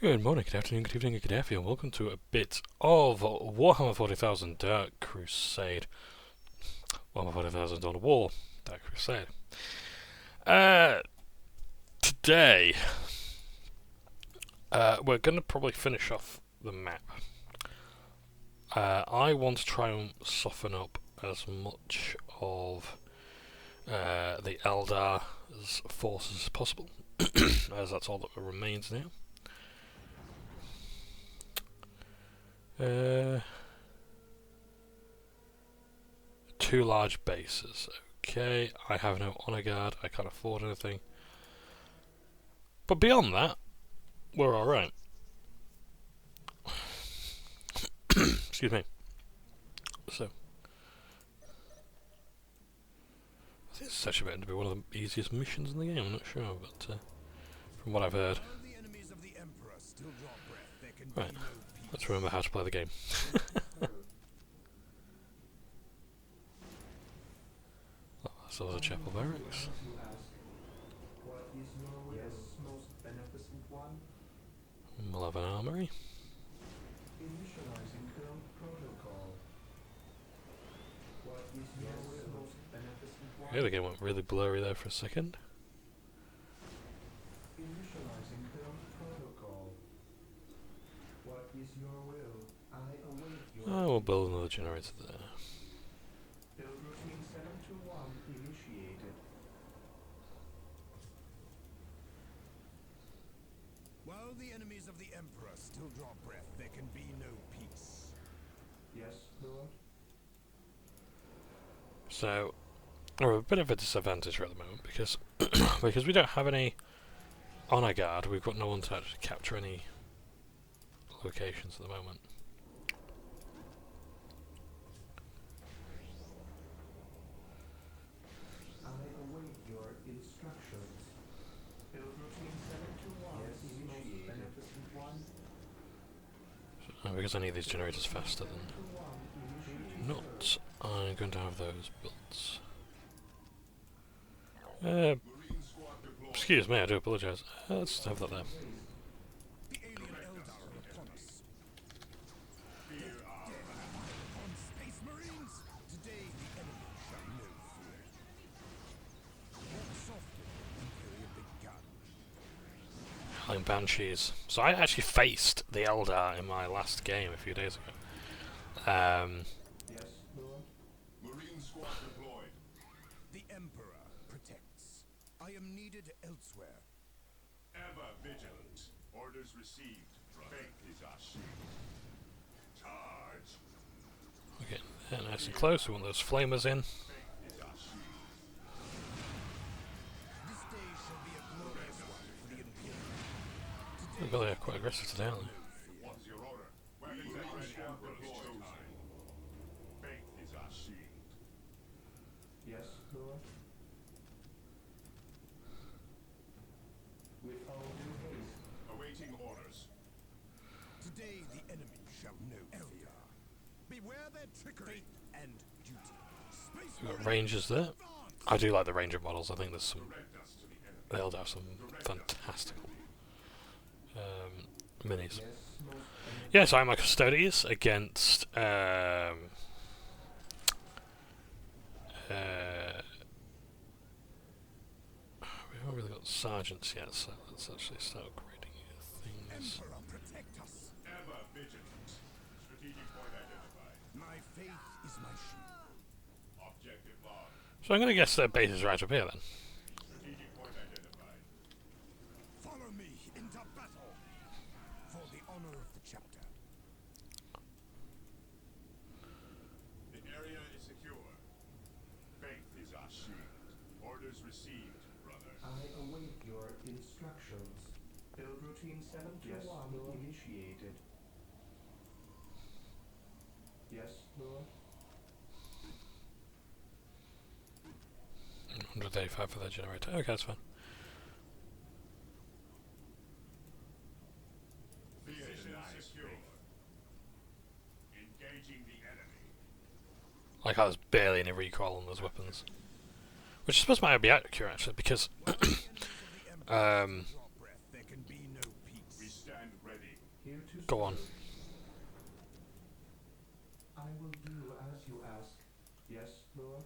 Good morning, good afternoon, good evening, good afternoon, and welcome to a bit of Warhammer 40,000 Dark Crusade. Warhammer 40,000 Dawn of War, Dark Crusade. Today, we're going to probably finish off the map. I want to try and soften up as much of the Eldar's forces as possible, as that's all that remains now. Two large bases. Okay, I have no honor guard, I can't afford anything. But beyond that, we're alright. Excuse me. So, I think this is actually going to be one of the easiest missions in the game, I'm not sure, but from what I've heard. Right, let's remember how to play the game. So there's a chapel barracks. We'll have an armory. Okay, the game went really blurry there for a second. Oh, we'll build another generator there. While the enemies of the Emperor still draw breath, there can be no peace. Yes, Lord. So, we're a bit of a disadvantage at the moment because because we don't have any honor guard. We've got no one to actually capture any locations at the moment. I await your instructions. Build routine 721. Yes, most beneficent one. So, because I need these generators faster than not, I'm going to have those built. Excuse me, I do apologise. Let's have that there. The alien Eldar are upon us. Fear our on Space Marines. Today the enemy shall know fear. Walk softly, and carry a big gun. Howling Banshees. So I actually faced the Eldar in my last game a few days ago. Yes, Lord. Marine squad deployed. The Emperor protects. I am needed elsewhere. Ever vigilant. Orders received. Faith is our shield. Charge. Okay, they're nice and close. We want those flamers in. Faith is our shield. This day shall be a glorious one for the Imperium. They're really quite aggressive today, aren't they? What's your order? Weapons at ready. Chosen. Faith is our shield. Yes, Lord. With all due haste. Awaiting orders. Today the enemy shall know fear. Beware their trickery and duty. Space We've got rangers there. I do like the ranger models. I think there's some. Direct us to the enemy. They'll have some fantastical minis. Yes, most Yeah, so I'm a Custodians against we haven't really got sergeants yet, so let's actually start upgrading things. Emperor, protect us. Ever vigilant. Strategic point identified. My faith is my shield. Objective logged. So I'm going to guess their base is right up here then. Strategic point identified. Follow me into battle for the honor of the chapter. The area is secure. Faith is our shield. Orders received, brother. I await your instructions. Build routine 721 initiated. Yes, Lord. 185 for their generator. Okay, that's fine. Position secure. Engaging the enemy. Like how there's barely any recoil on those weapons. Which I suppose might be accurate actually, because While the enemies of the Emperor still draw breath, there can be no peace. We stand ready. Here to Go on. serve. I will do as you ask. Yes, Lord.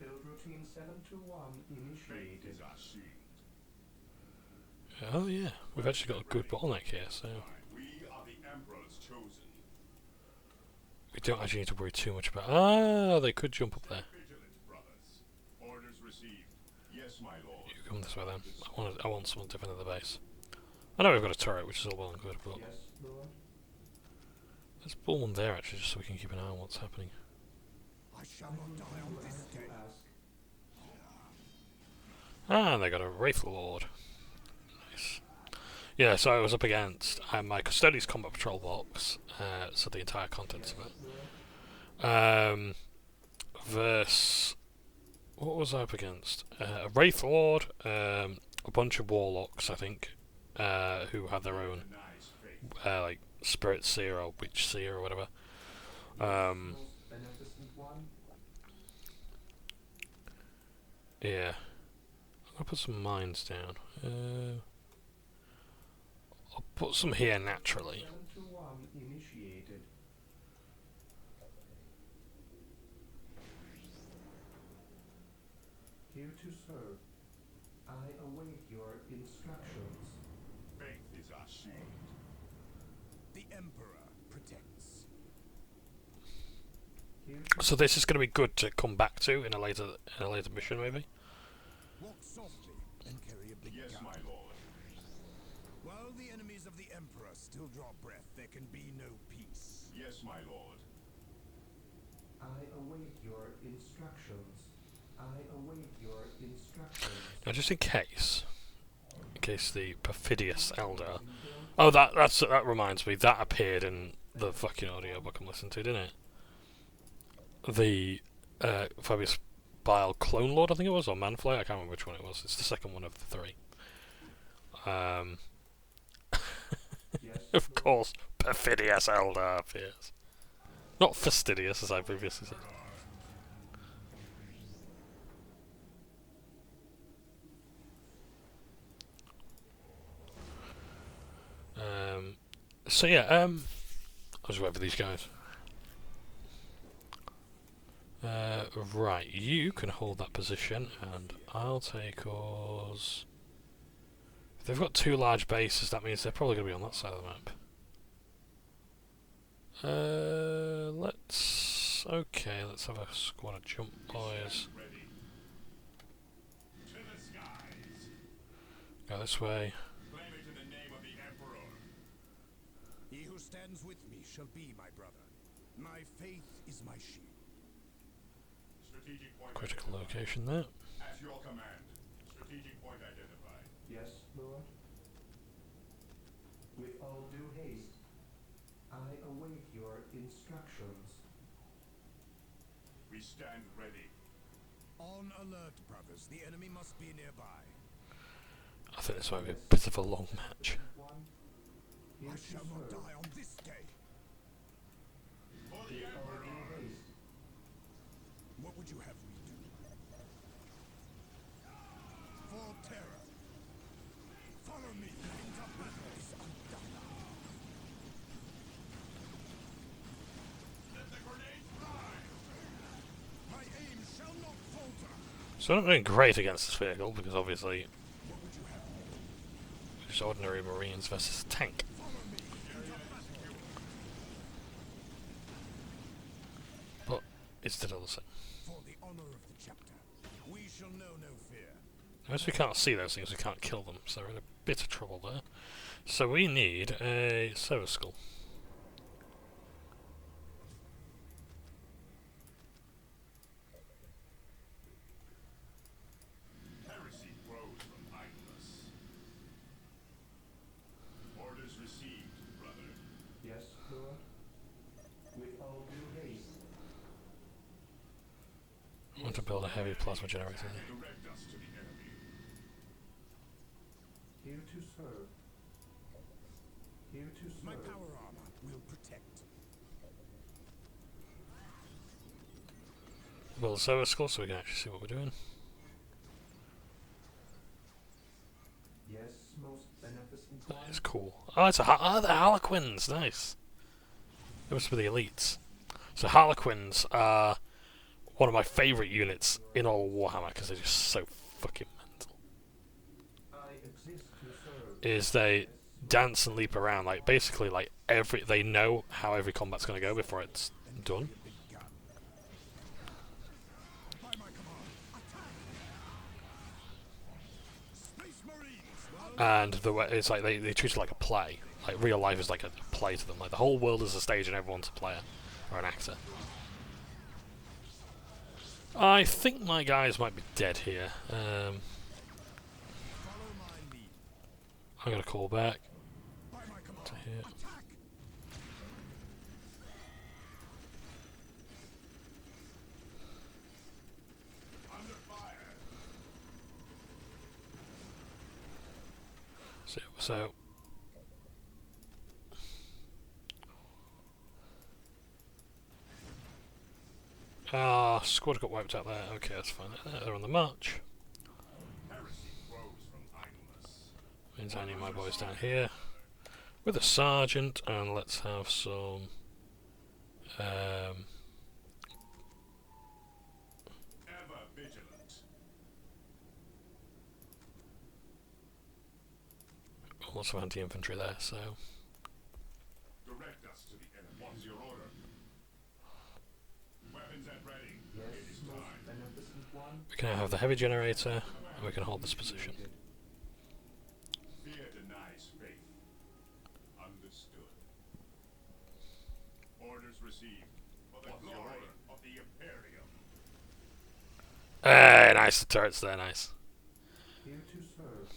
Build routine 721 Faith initiated. is our shield. Oh yeah, we've actually got a good bottleneck here, so We are the Emperor's chosen. we don't actually need to worry too much about. Ah, they could jump up there. Vigilant, brothers. Orders received. Yes, my lord. You come this way then. I want someone to defend the base. I know we've got a turret, which is all well and good, but Yes, Lord. let's pull one there actually, just so we can keep an eye on what's happening. I shall not die on this As you day. ask. Ah, and they got a Wraith Lord. Nice. Yeah, so I was up against my Custodes Combat Patrol box, so the entire contents Yes, of Lord. it. Versus... What was I up against? A Wraith Lord, a bunch of Warlocks, I think, who had their own, Nice faith. like, Spirit Seer or Witch Seer or whatever. Most beneficent one. Yeah. I'll put some mines down. I'll put some here naturally. 721 initiated. Here to serve. I await your instructions. Faith is our shield. The Emperor protects. Here to So this is going to be good to come back to in a later mission, maybe. Walk softly and carry a big Yes, gun. my lord. While the enemies of the Emperor still draw breath, there can be no peace. Yes, my lord. I await your instructions. I await your instructions. Now, just in case the Perfidious Eldar. Oh, that reminds me. That appeared in the fucking audiobook I'm listening to, didn't it? The Fabius Bile Clone Lord, I think it was, or Manfly. I can't remember which one it was. It's the second one of the three. Yes, Of Lord. course, Perfidious Eldar appears. Not fastidious, as I previously said. So yeah, I'll just wait for these guys. Right, you can hold that position, and I'll take ours. If they've got two large bases, that means they're probably going to be on that side of the map. Let's have a squad of jump boys. Ready. To the skies. Go this way. Claim it in the name of the Emperor. He who stands with me shall be my brother. My faith is my shield. Strategic point Critical identified. location there. At your command. Strategic point identified. Yes, Lord. With all due haste, I await your instructions. We stand ready. On alert, brothers. The enemy must be nearby. I think this might be a bit of a long match. One. Here I to shall not serve. die on this day. For the With all Emperor. due haste. What would you have me do? For terror. Follow me into battles undone. Let the grenades fly. My aim shall not falter. So I'm not doing great against this vehicle, because obviously What would you have me do? it's ordinary Marines versus a tank. Follow me into battle. But it's still the same. For the honor of the chapter, we shall know no fear. As we can't see those things, we can't kill them, so we're in a bit of trouble there. So we need a service skull. Heresy grows from idleness. Orders received, brother. Yes, Lord. With all due haste. I want to build a heavy plasma generator there. Direct us to the enemy. Here to serve. Here to serve. My power armor will protect. Build a service skull so we can actually see what we're doing. Yes, most beneficent That is cool. Oh, it's the Harlequins. Nice. It must be the elites. So Harlequins are one of my favourite units in all of Warhammer because they're just so fucking mental. I exist to serve. Is they dance and leap around like basically like they know how every combat's going to go before it's done. By my command, attack! Space Marines! And the way it's like they treat it like a play. Like real life is like a play to them. Like the whole world is a stage and everyone's a player or an actor. I think my guys might be dead here. Follow my lead. I'm gonna call back By my command, to here. attack! Under fire. So squad got wiped out there. Okay, that's fine. They're on the march. Heresy grows from idleness. Means I need my boys down here with a sergeant, and let's have some. Ever vigilant. Lots of anti-infantry there, so Direct us to the enemy. What is your order? Weapons at ready. Yes, It is most time. beneficent one. we can now have the heavy generator, and we can hold this position. Fear denies faith. Understood. Orders received. For the glory of the Imperium. Nice, the turrets there, nice. Here to serve.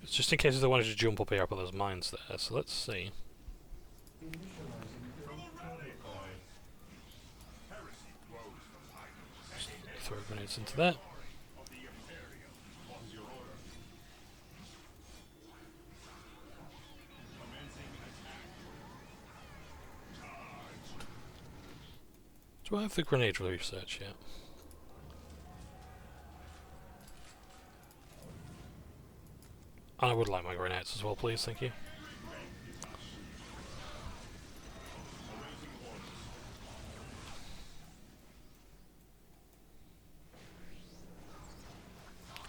It's just in case they wanted to jump up here, I put those mines there, so let's see. Initializing build protocol. Heresy grows from idleness. Throw grenades into that. Of the Imperium. What is your order? Commencing attack. Charge. Do I have the grenade research yet? I would like my grenades as well, please, thank you.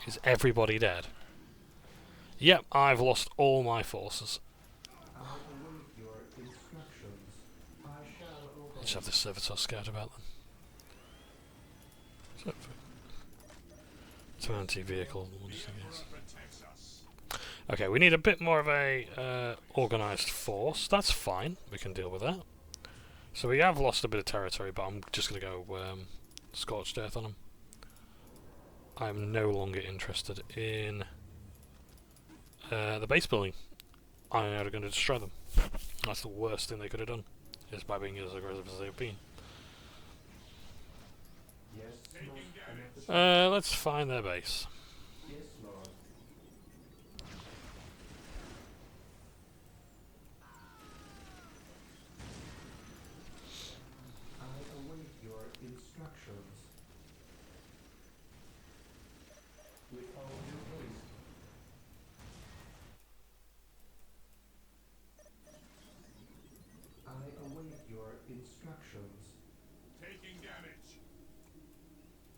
Is everybody dead? Yep, I've lost all my forces. I await your instructions. I shall obey. Let's have this servitor scout about them. So, anti-vehicle launches, I guess. Protects us. Okay, we need a bit more of a organised force. That's fine. We can deal with that. So we have lost a bit of territory, but I'm just going to go scorched earth on them. I'm no longer interested in the base building. I'm now going to destroy them. That's the worst thing they could have done, is by being as aggressive as they've been. Yes, most beneficent. Let's find their base. Yes, Lord. I await your instructions. With all due haste. I await your instructions. Taking damage.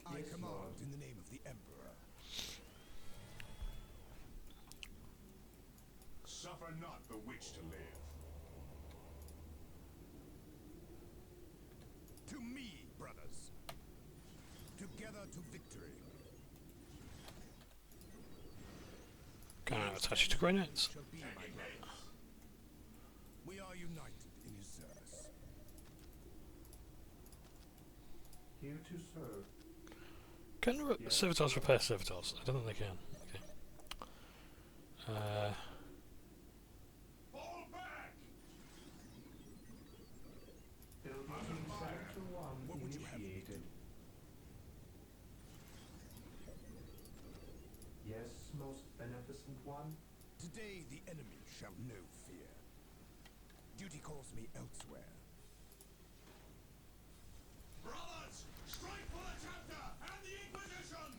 I Yes, command Lord. in the name of the Emperor. Suffer not the witch to live. To me, brothers. Together to victory. Can I attach you to grenades? Shall be my brothers. We are united in his service. Here to serve. Can servitors repair servitors? I don't think they can. Okay. Fall back. Build team 721 What would you have? initiated. Yes, most beneficent one. Today the enemy shall know fear. Duty calls me elsewhere. Brothers, strike for the chapter and the Inquisition.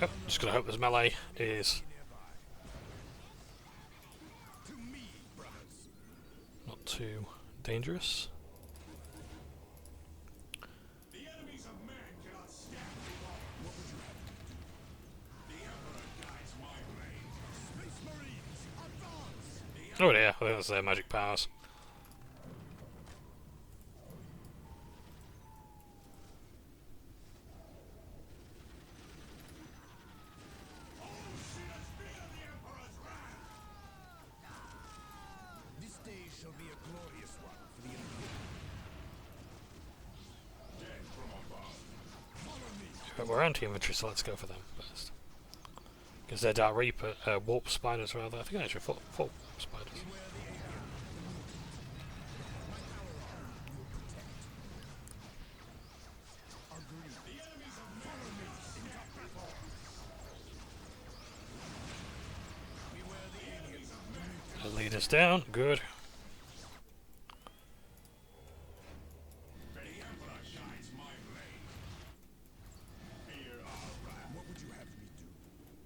Yep, just gonna hope this melee is To me, brothers. not too dangerous. The enemies of man cannot stand before. What would you have me do? The Emperor guides my blade. Space Marines, advance! Oh dear, I think that's their magic powers. This day shall be a glorious one for the Imperium. Dead from above. Follow me. But we're anti-infantry, so let's go for them first. Because they're Dark Reaper, warp spiders rather. I think actually full warp spiders. Beware the alien. My power arm you will protect. Agreed. The enemies of follow me into battle. Beware the alien. The leader's down, good. The Emperor guides my blade. Fear our wrath. What would you have me do?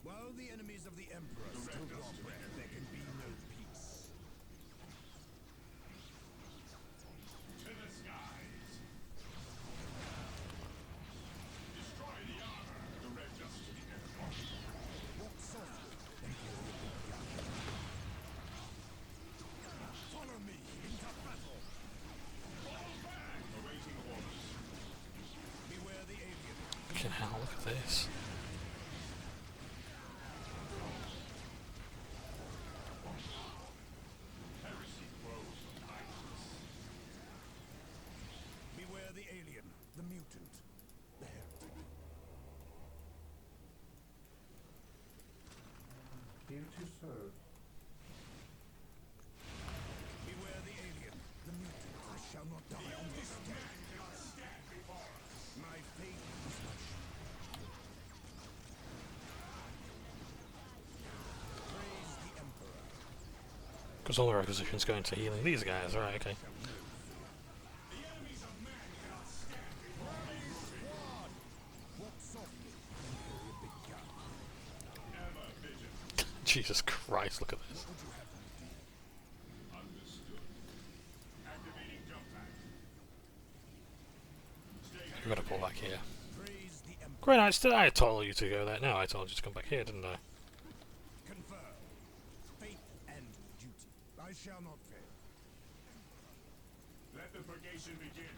While the enemies of the Emperor still draw breath, there can be no peace. To the skies. Destroy the armor. Direct us to the Emperor. Walk softly, Imperial Guard. Follow me into battle. Fall back. Awaiting orders. Beware the alien. Fucking hell, look at this. Heresy grows from idleness. Beware the alien, the mutant, the heretic. Here to serve. Beware the alien, the mutant. I shall not die on this day. My fate is my shield. Praise the Emperor. Because all the requisition's going to healing these guys, right, okay. Walk softly, Imperial Big Gun. Ever vigilant. Jesus Christ, look at this. Would you have me do? Understood. Activating jump pack. Stay We've got to pull back here. Praise the Emperor. Great, I told you to go there. No, I told you to come back here, didn't I? Confirm. Faith and duty. I shall not fail. Let the purgation begin.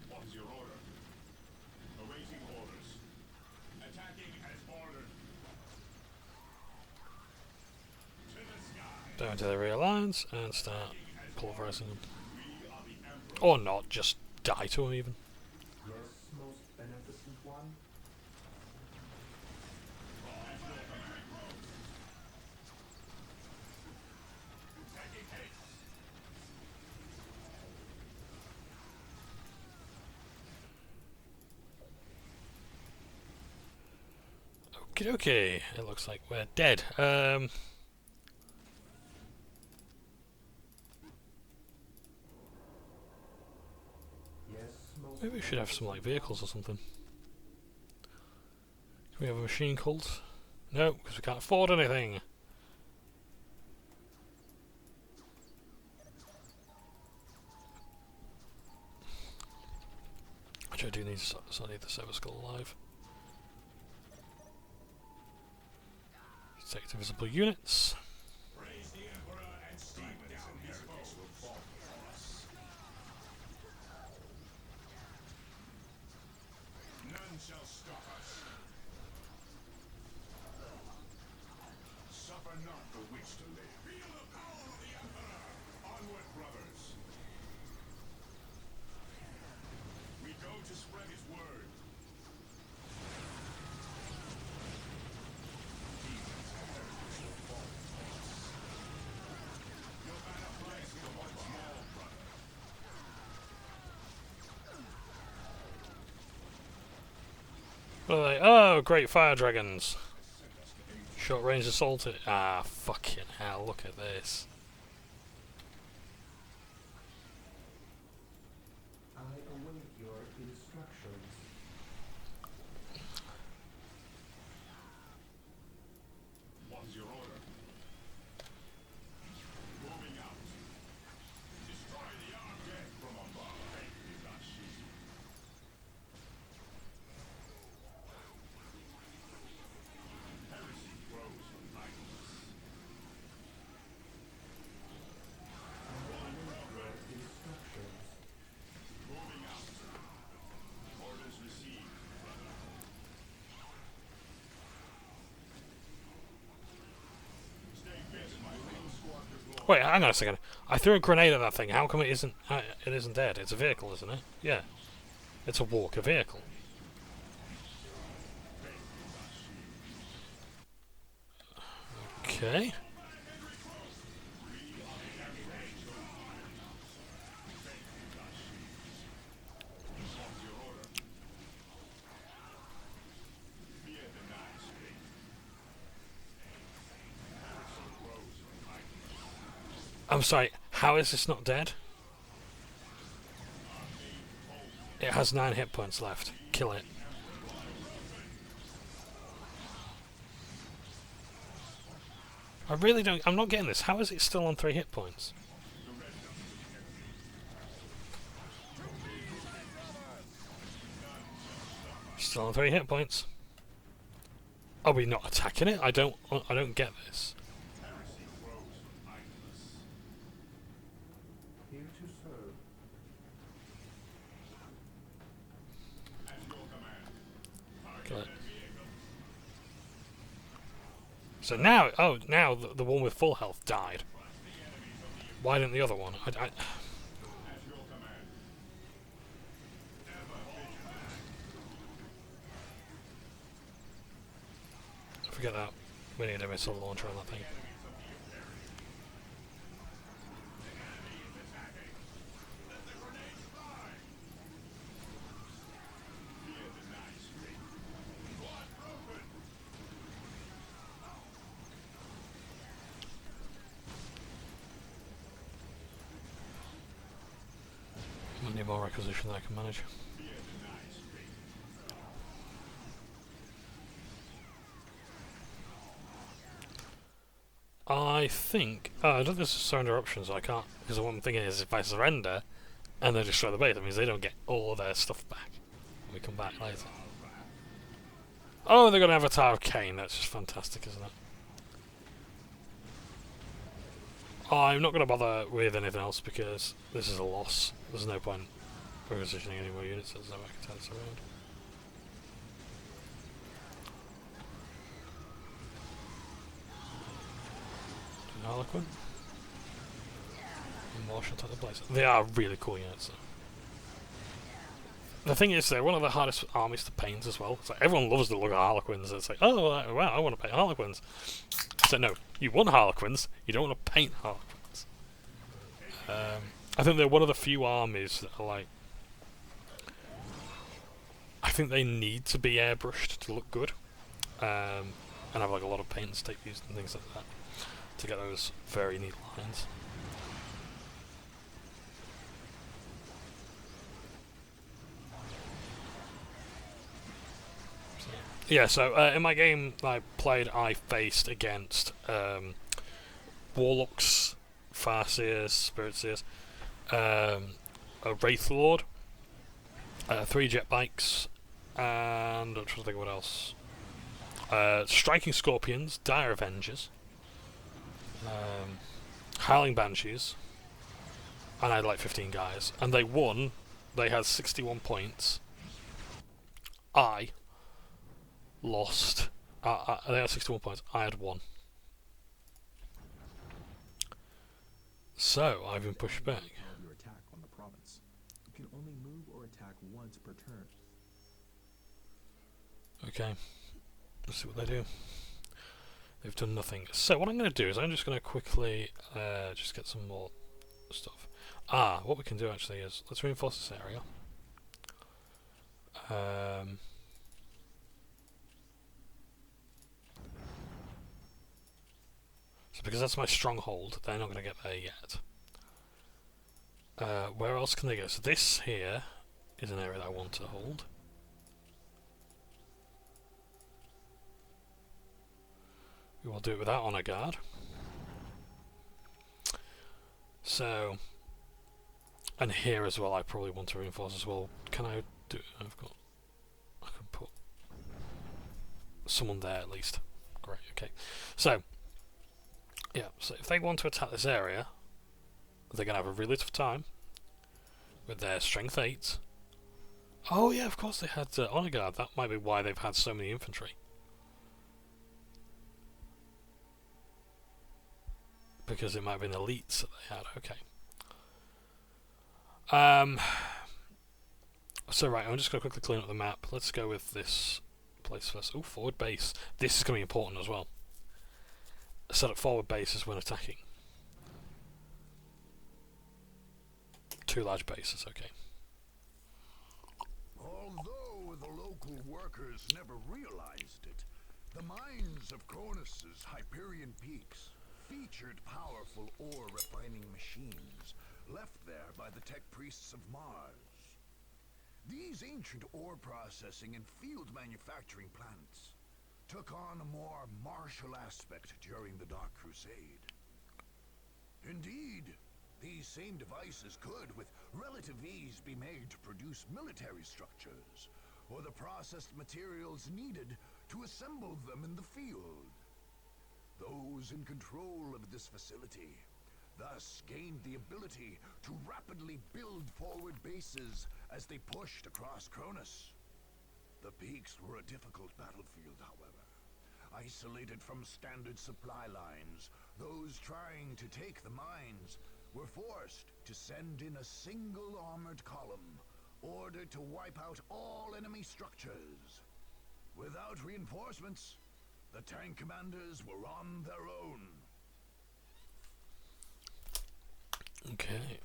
What is your order? Awaiting orders. Attacking as ordered. To the sky. Down to the rear lines and start pulverizing them. We are the Emperor. Or not, just die to them even. Yes, most beneficent one. Taking haste. Okie dokie, it looks like we're dead. Yes, most. Maybe we should have some like vehicles or something. Can we have a machine cult? No, because we can't afford anything. Actually, I do need so I need the Silver Skull alive. Take the visible units. Praise the Emperor and strike down his foes. None shall stop us. Suffer not the witch to live. Feel the power of the Emperor. Onward, brothers. We go to spread his word. Your banner flies for once more, brother. What are they? Oh, great fire dragons. Short range assault. Ah, fucking hell! Look at this. I await your instructions. Wait, hang on a second. I threw a grenade at that thing. How come it isn't? It isn't dead. It's a vehicle, isn't it? Yeah. It's a walker vehicle. Okay. I'm sorry, how is this not dead? It has 9 hit points left. Kill it. I really don't... I'm not getting this. How is it still on 3 hit points? Still on 3 hit points. Are we not attacking it? I don't get this. Here to serve. Kill it. So now, oh, now the one with full health died. Why didn't the other one? Forget that. We need a missile launcher on that thing. I need more requisition that I can manage. I think... Oh, I don't think there's surrender options, so I can't... Because what I'm thinking is if I surrender and they destroy the base, that means they don't get all their stuff back when we come back later. Oh, they're going to have a Tower of Cain. That's just fantastic, isn't it? I'm not going to bother with anything else because this is a loss. There's no point repositioning any more units. There's no way I can turn this around. Harlequin. And more shots at the place. They are really cool units though. The thing is, they're one of the hardest armies to paint as well. It's like everyone loves the look of Harlequins. It's like, oh wow, I want to paint Harlequins. So no, you want Harlequins, you don't want to paint Harlequins. I think they're one of the few armies that are like... I think they need to be airbrushed to look good. And have like a lot of paint and stick used and things like that to get those very neat lines. Yeah, so in my game I played, I faced against Warlocks, Farseers, Spiritseers, a Wraith Lord, 3 jet bikes, and I'm trying to think of what else. Striking Scorpions, Dire Avengers, Howling Banshees, and I had like 15 guys, and they won. They had 61 points. I lost. They had 61 points. I had 1. So I've been pushed back. Your attack on the province. You can only move or attack once per turn. Okay. Let's see what they do. They've done nothing. So what I'm going to do is I'm just going to quickly just get some more stuff. What we can do actually is let's reinforce this area. So because that's my stronghold, they're not going to get there yet. Where else can they go? So this here is an area that I want to hold. We will do it without honor guard. So, and here as well I probably want to reinforce as well. Can I do... I can put someone there at least. Great, okay. So, yeah, so if they want to attack this area, they're going to have a really tough time with their strength 8. Oh yeah, of course they had honor guard. That might be why they've had so many infantry. because it might have been elites that they had. Okay. So right, I'm just going to quickly clean up the map. Let's go with this place first. Oh, forward base. This is going to be important as well. Set up forward bases when attacking. 2 large bases, okay. Although the local workers never realized it, the mines of Cronus's Hyperion Peaks featured powerful ore refining machines left there by the tech priests of Mars. These ancient ore processing and field manufacturing plants took on a more martial aspect during the Dark Crusade. Indeed, these same devices could, with relative ease, be made to produce military structures, or the processed materials needed to assemble them in the field. Those in control of this facility thus gained the ability to rapidly build forward bases as they pushed across Cronus. The peaks were a difficult battlefield, however. Isolated from standard supply lines, those trying to take the mines were forced to send in a single armored column, ordered to wipe out all enemy structures. Without reinforcements, the tank commanders were on their own. Okay.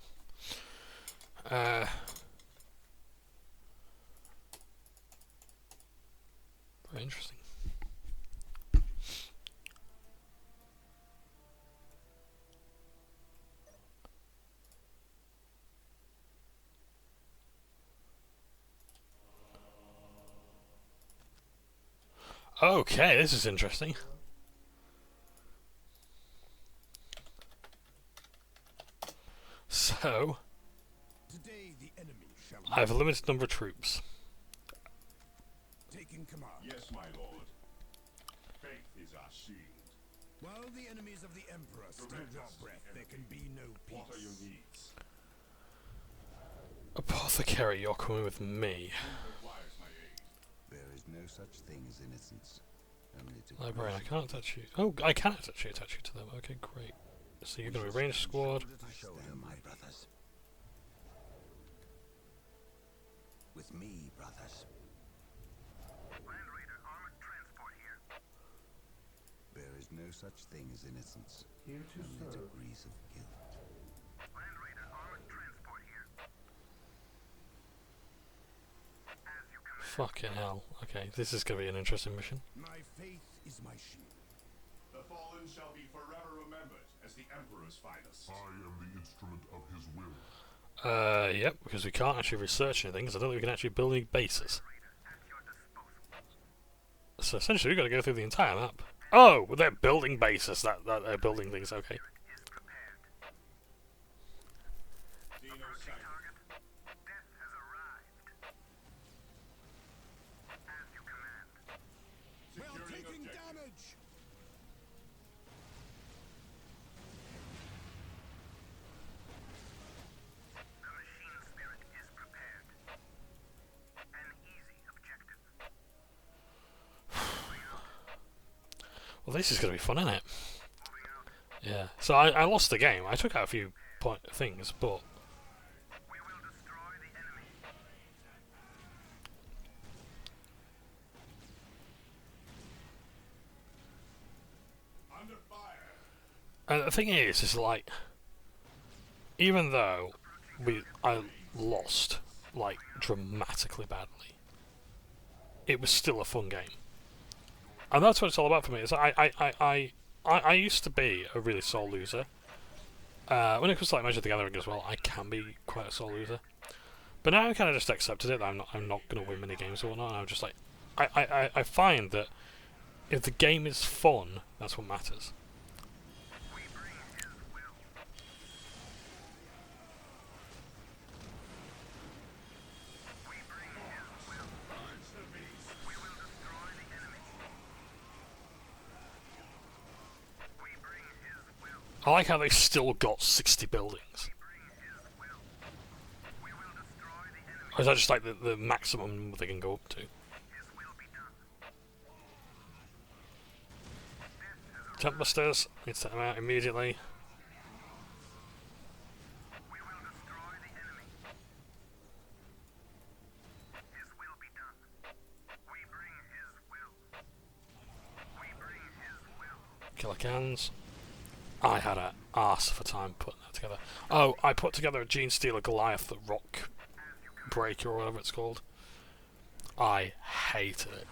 Very interesting. Okay, this is interesting. So, Today the enemy shall I have a limited number of troops. take in command. Yes, my lord. Faith is our shield. While the enemies of the Emperor still Direct draw us to the breath, there enemy. can be no peace. What are your needs? Apothecary, you're coming with me. Who requires my aid? There is no such thing as innocence. Only to Librarian, I can't touch you. Oh, I can actually attach you to them. Okay, great. So you're going to be ranged squad. shoulder, my brothers. With me, brothers. Land Raider, armored transport here. There is no such thing as innocence. Here to Only serve. degrees of guilt. Land Raider, armored transport here. As you command. Fucking hell. Okay, this is going to be an interesting mission. My faith is my shield. The fallen shall be forever remembered as the Emperor's finest. I am the instrument of his will. Yep, because we can't actually research anything, because I don't think we can actually build any bases. At your disposal. So essentially we've got to go through the entire map. Oh, well, they're building bases, that they're building things, okay. Is prepared. Dino Approaching sighted. target. Death has arrived. As you command. We are Securing taking objective. damage! The machine spirit is prepared. An easy objective. Well, this is going to be fun, isn't it? Moving out. Yeah. So I lost the game. I took out a few things, but We will destroy the enemy. Under fire. and the thing is like, even though I lost like dramatically badly, it was still a fun game, and that's what it's all about for me. Is I used to be a really sore loser. When it comes to like Magic the Gathering as well, I can be quite a sore loser. But now I kind of just accepted it that I'm not going to win many games or whatnot. And I'm just like, I find that if the game is fun, that's what matters. We bring his will. We bring his will. We will destroy the enemy. We bring his will. I like how they still got 60 buildings. Bring his will. We will destroy the enemy. Or is that just like the maximum number they can go up to? His will be done. Death has Tempesters, need to take them out immediately. Killer Cans. I had an arse of a time putting that together. Oh, I put together a Gene Stealer Goliath Rock Breaker or whatever it's called. I hated it.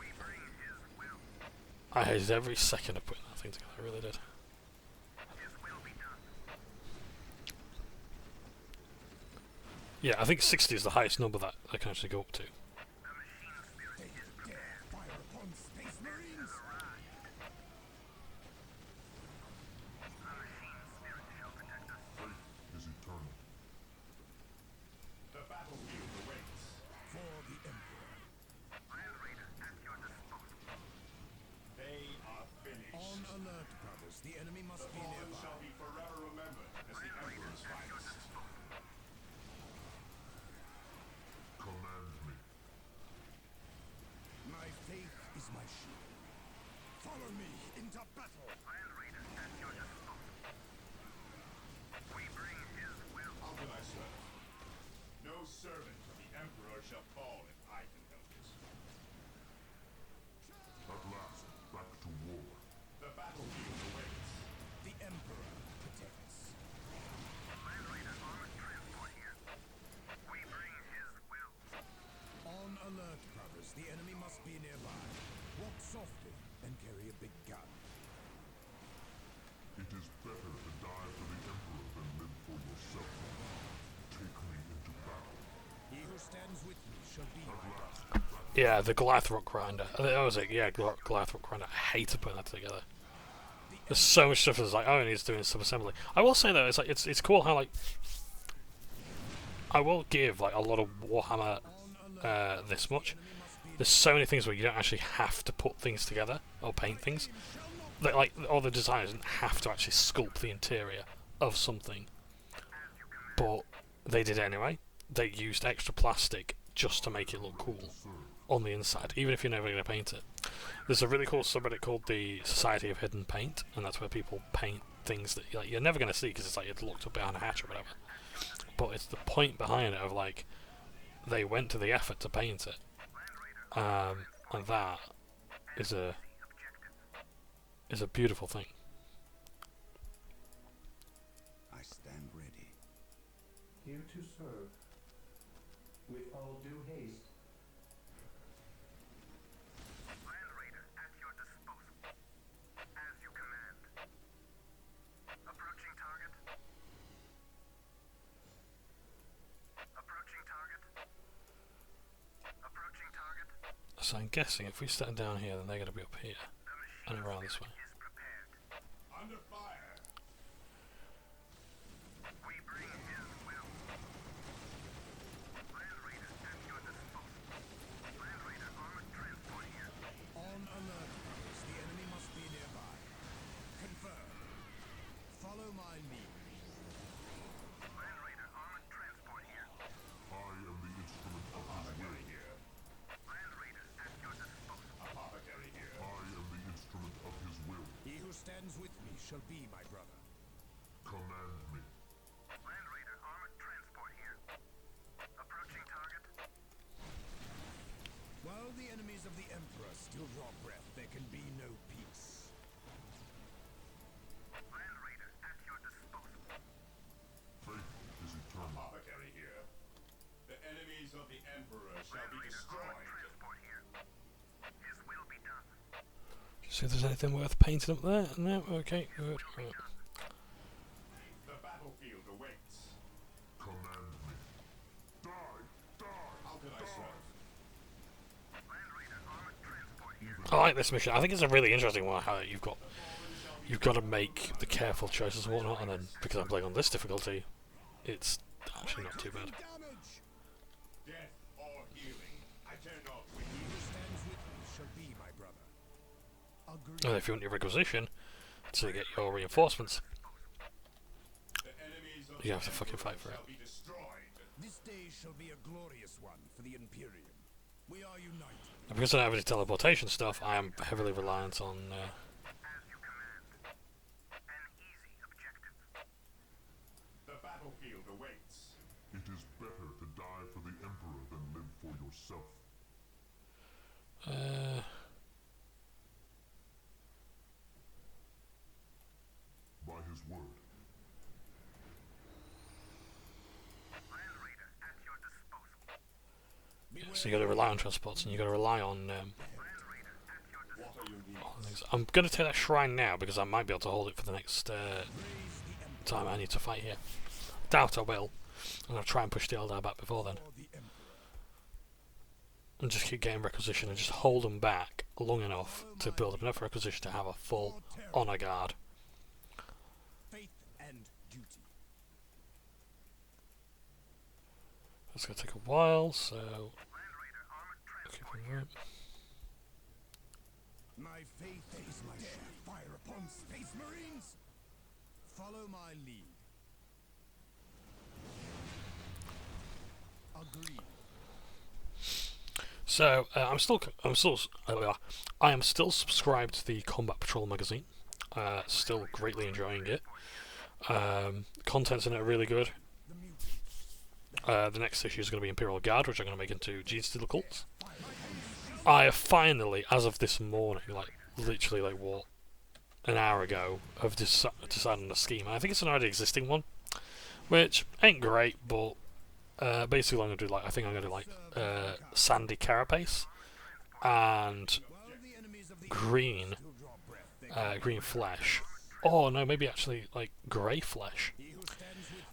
I hated every second of putting that thing together, I really did. Yeah, I think 60 is the highest number that I can actually go up to. They dare fire upon Space Marines? Faith is eternal. The battlefield awaits. For the Emperor. They are finished. On alert, brothers. The enemy must be Fallen nearby. shall be forever remembered as the Emperor's finest. Command me. My faith is my shield. Follow me into battle. How can I serve? No servant of the Emperor shall fall if I can help it. At last, back to war. The battlefield awaits. The Emperor protects. On alert, brothers. The enemy must be nearby. Walk softly and carry a big gun. It is better to die for the Emperor than live for yourself. Take me into battle. He who stands with me shall be my Last, brother. back Yeah, the Goliath Rock Grinder. I think that was it. Yeah, Goliath Rock Grinder. I hated putting that together. There's so much stuff that's like, oh, and he's doing sub-assembly. I will say though, it's like it's cool how like I will give like a lot of Warhammer this much. There's so many things where you don't actually have to put things together or paint things. Like all the designers didn't have to actually sculpt the interior of something, but they did anyway. They used extra plastic just to make it look cool on the inside, even if you're never going to paint it. There's a really cool subreddit called the Society of Hidden Paint, and that's where people paint things that you're never going to see because it's like it's locked up behind a hatch or whatever. But it's the point behind it of like they went to the effort to paint it, and that is a beautiful thing. I stand ready. Here to serve. With all due haste. So I'm guessing if we stand down here, then they're going to be up here and around this way. Under fire. On alert, brothers. The enemy must be nearby. Confirm. Follow my lead. I am the instrument of his will. Here. Apothecary here. I am the instrument of his will. He who stands with me shall be my brother. Command me. While the enemies of the Emperor still draw breath, there can be no peace. Faith is eternal. Apothecary here. The enemies of the Emperor shall be destroyed. See if there's anything worth painting up there. No, okay, good. Right. The battlefield awaits. Command me. Die! Die! How can I serve? I like this mission. I think it's a really interesting one. How you've got to make the careful choices and whatnot, and then because I'm playing on this difficulty, it's actually not too bad. Damage! Death or healing. I care not which. He who stands with me shall be my brother. Agreed. And if you want your requisition to get your reinforcements, The enemies of you the have to fucking fight for it. shall be destroyed. This day shall be a glorious one for the Imperium. We are united. And because I don't have any teleportation stuff, I am heavily reliant on. The battlefield awaits. It is better to die for the Emperor than live for yourself. So you got to rely on transports, and you got to rely on. What are your needs? Things. I'm gonna take that shrine now because I might be able to hold it for the next time I need to fight here. Doubt I will. I'm gonna try and push the Eldar back before then, and just keep getting requisition and just hold them back long enough to build up enough requisition to have a full honor guard. Faith and duty. It's gonna take a while, so keep on going. My faith is my dare fire upon Space Marines. Follow my lead. Agreed. So I am still subscribed to the Combat Patrol magazine. Still greatly enjoying it. Contents in it are really good. The next issue is going to be Imperial Guard, which I'm going to make into Gene-Stealer Cults. I have finally, as of this morning, like literally like what, an hour ago, have decided on a scheme. I think it's an already existing one, which ain't great, but basically I'm going to do like, I think I'm going to do like Sandy Carapace and green green flesh. Oh no, maybe actually like grey flesh.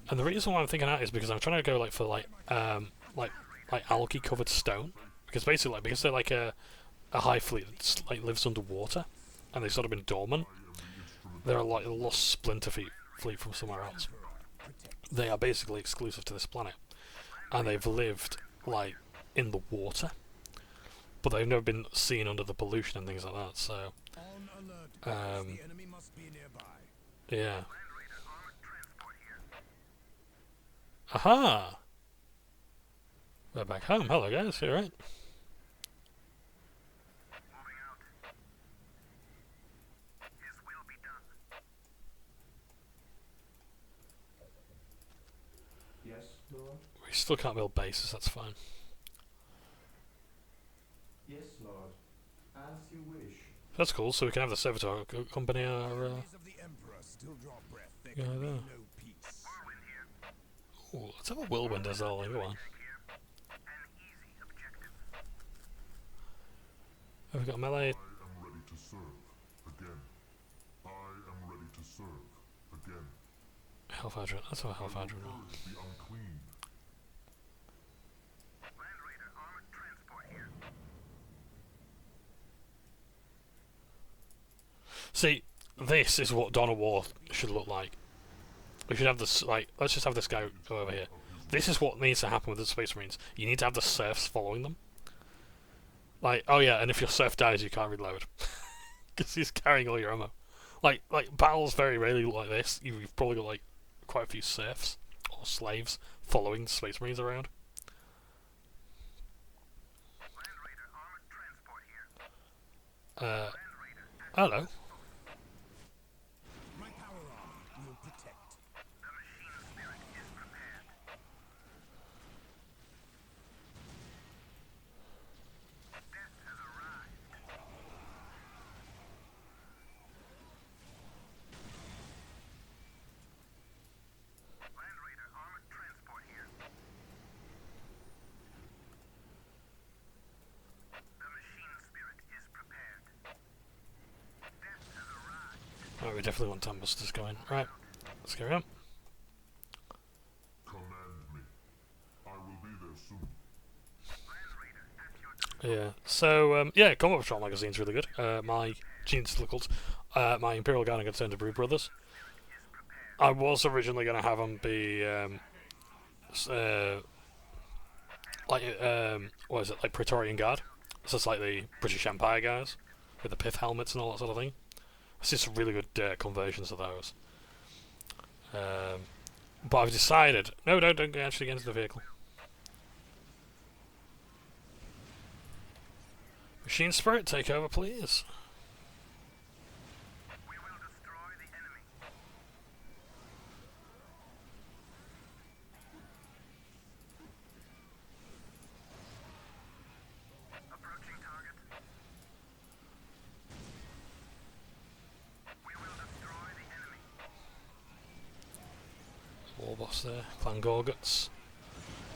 And the reason why I'm thinking that is because I'm trying to go like for like algae covered stone, because basically like, because they're like a high fleet that like lives underwater and they've sort of been dormant. They're like a lost splinter fleet from somewhere else. They are basically exclusive to this planet, and they've lived like in the water, but they've never been seen under the pollution and things like that. So The enemy must be nearby. yeah. Aha! We're back home. Hello guys, you alright? Yes, Lord? We still can't build bases, that's fine. Yes, Lord. As you wish. That's cool, so we can have the Servitor company our Enemies of the Emperor still draw breath. There yeah, can be there. no peace. Ooh, let's have a whirlwind as well, go on. Have we got melee? I am ready to serve again. I am ready to serve again. Health Hydrant, let's have a Health Hydrant. Purge the unclean. See, this is what Dawn of War should look like. We should have this, like, let's just have this guy go over here. This is what needs to happen with the Space Marines. You need to have the serfs following them. Like, oh yeah, and if your serf dies, you can't reload. Because he's carrying all your ammo. Like battles very rarely look like this. You've probably got, like, quite a few serfs or slaves following the Space Marines around. Hello. My power arm will protect. Right, we definitely want Tambusters going. Right, let's carry on. Command me. I will be there soon. Yeah, so, yeah, Combat Patrol magazine's really good. My Gene-Stealer Cults, my Imperial Guard are going to turn to Brood Brothers. I was originally going to have them be, what is it, like Praetorian Guard? So it's like the British Empire guys, with the pith helmets and all that sort of thing. I see some really good conversions of those. But I've decided... No, don't actually get into the vehicle. Machine Spirit, take over, please. We will destroy the enemy. Approaching target. We will destroy the enemy. War boss there, Clan Gorguts.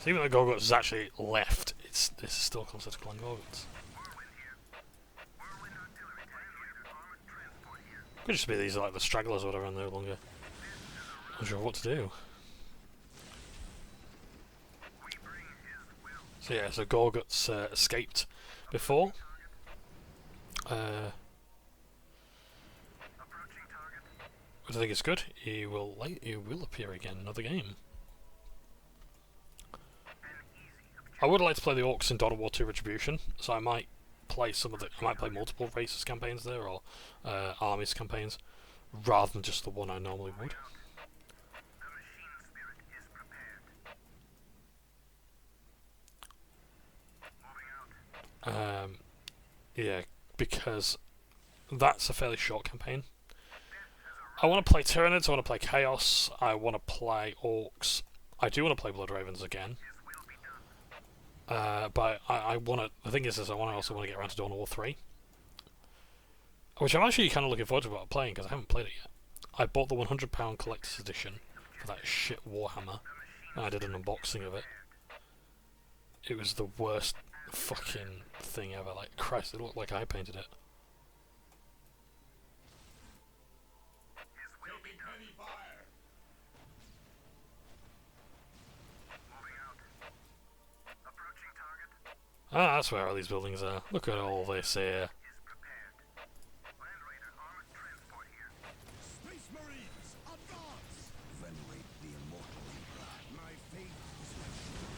So even though Gorguts has actually left, this is still considered Clan Gorgons. Could just be these are like the stragglers or whatever, and no longer unsure what to do. So yeah, so Gorguts escaped before. Which I think is good. He will appear again in another game. I would like to play the Orcs in Dawn of War 2 Retribution, so I might play I might play multiple races campaigns there, or armies campaigns, rather than just the one I normally would. Yeah, because that's a fairly short campaign. I want to play Tyranids, I want to play Chaos, I want to play Orcs, I do want to play Blood Ravens again. But I want to. The thing is I also want to get around to Dawn of War 3, which I'm actually kind of looking forward to playing because I haven't played it yet. I bought the £100 collector's edition for that shit Warhammer, and I did an unboxing of it. It was the worst fucking thing ever. Like, Christ, it looked like I painted it. Ah, that's where all these buildings are. Look at all this here. Space Marines, advance! Venerate the immortal Emperor. My faith is my shield.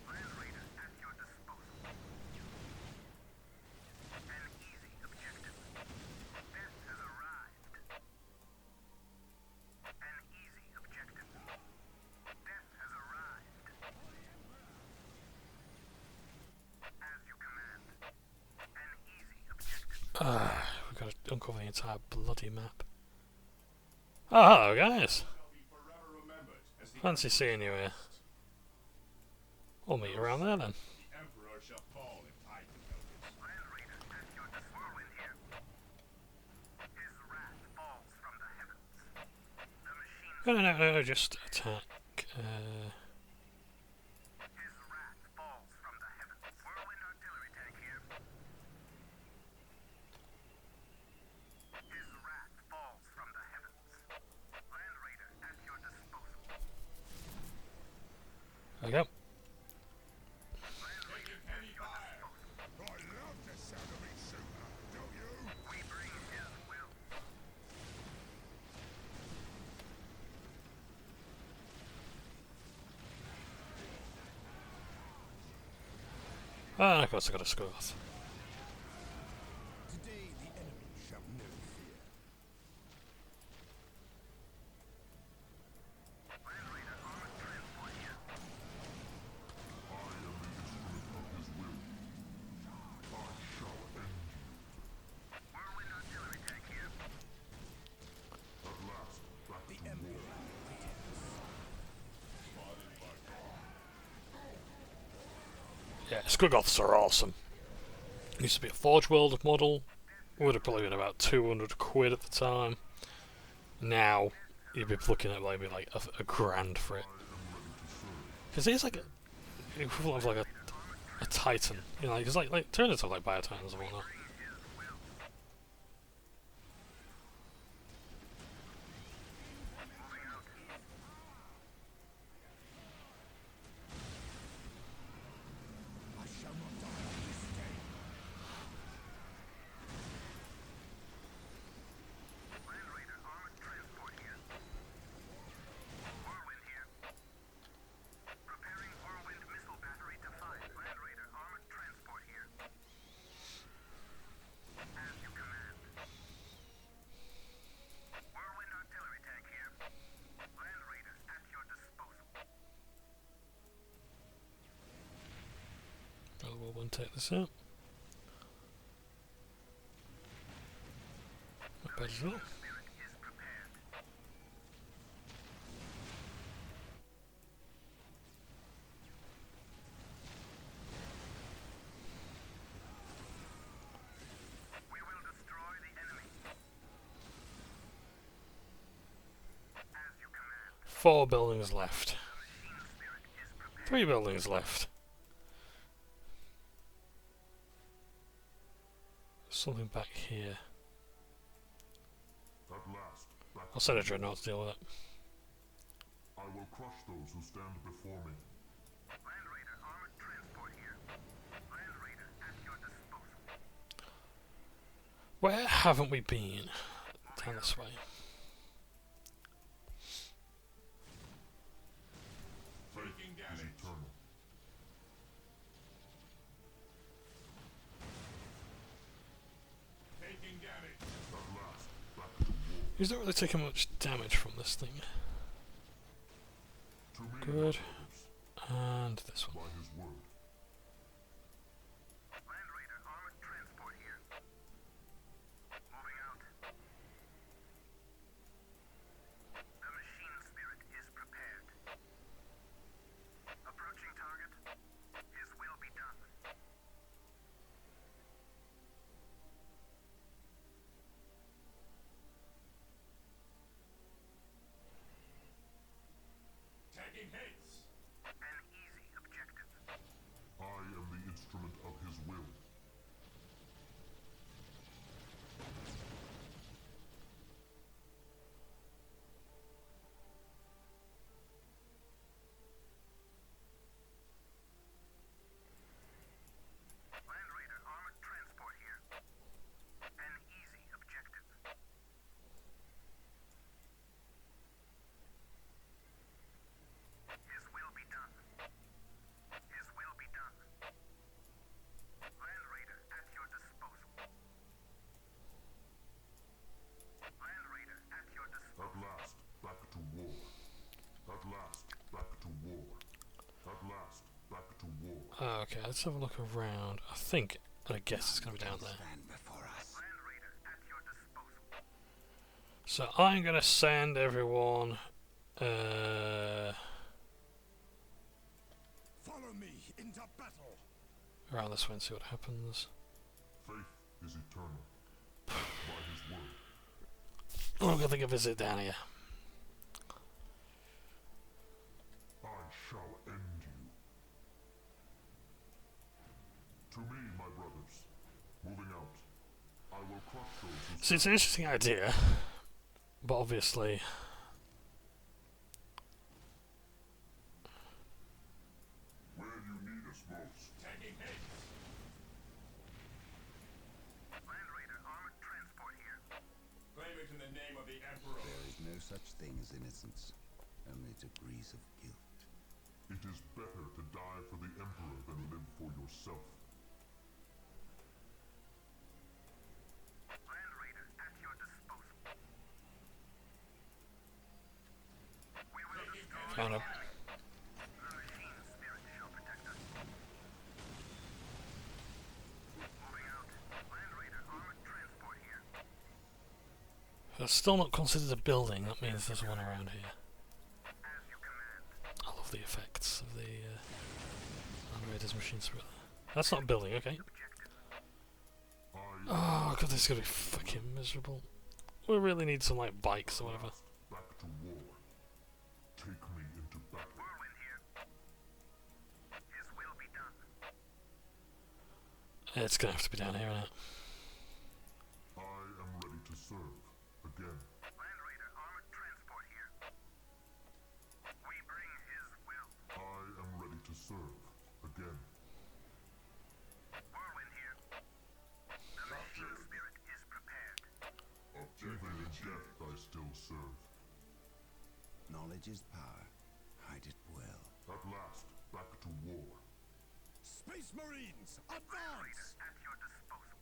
Land Raider at your disposal. An easy objective. Death has arrived. An easy objective. Death has arrived. As you command. An easy objective. We've got to uncover the entire bloody map. Oh, hello guys. Fancy seeing you here. We'll meet you around there then. The Emperor shall fall if I can help it. Land Raider at your disposal here. His wrath falls from the heavens. The machine. No, just attack. His wrath falls from the heavens. Whirlwind artillery tank here. His wrath falls from the heavens. Land Raider at your disposal. There we go. I love the sound of it, shooter, don't you? We bring his will. Ah, of course I got a score. Today the enemy shall know fear. Land Raider armored transport here. I am the instrument of his will. I shall end you. Whirlwind artillery tank here. At last, back The to Emperor war. Yeah, Squiggoths are awesome. Used to be a Forge World model. Would have probably been about 200 quid at the time. Now, you'd be looking at maybe like a grand for it. Because it's like the equivalent of like a Titan. You know, because like Tyranids have like Bio-Titans and whatnot. I shall not die on this day. Land Raider armored transport here. Whirlwind here. Preparing Whirlwind missile battery to fire. Land Raider armored transport here. As you command. Whirlwind artillery tank here. Land Raider at your disposal. We'll one take this out. Not bad at all. Spirit is prepared. We will destroy the enemy. 4 buildings left. 3 buildings left. Something back here. At last, back I'll send a dreadnought to deal with it. I will crush those who stand before me. Land Raider armored transport here. Land Raider at your disposal. Where haven't we been? Down this way. Taking Is damage. eternal. Taking damage. At last, back to war. He's not really taking much damage from this thing. To me, Good. my brothers, And this one. by his word. Land Raider armored transport here. Moving out. The machine spirit is prepared. Approaching target. His will be done. Taking hits. An easy objective. I am the instrument of his will. Land Raider armored transport here. An easy objective. His will be done. His will be done. Land Raider at your disposal. Land Raider at your disposal. At last, back to war. At last, back to war. At last, back to war. Okay, let's have a look around. I think, and I guess it's going to be down there. Stand before us. Land Raider at your disposal. So I'm going to send everyone... Follow me into battle. around this way and see what happens. Faith is eternal. By his word. Oh, I'm going to take a visit down here. I shall end you. To me, my brothers. Moving out. I will crush those who See, it's an interesting idea, but obviously... where you need us most. Taking hits. Land Raider armored transport here. Claim it in the name of the Emperor. There is no such thing as innocence, only degrees of guilt. It is better to die for the Emperor than live for yourself. Land Raider at your disposal. We will destroy Found him. the machine spirit shall protect us. Moving out. Land Raider armored transport here. It's still not considered a building, that means there's one around here. As you command. I love the effects of the Land Raiders machine spirit. That's not a building, okay. Oh god, this is gonna be fucking miserable. We really need some like bikes or whatever. Back to war. Take me into battle. Whirlwind here. His will be done. It's gonna have to be down here, isn't it? I am ready to serve. Again. Land Raider armored transport here. We bring his will. I am ready to serve. Again. Whirlwind here. The machine spirit is prepared. Even in death I still serve. Knowledge is power. Hide it well. At last, back to war. Space Marines, Land Raider advance! at your disposal.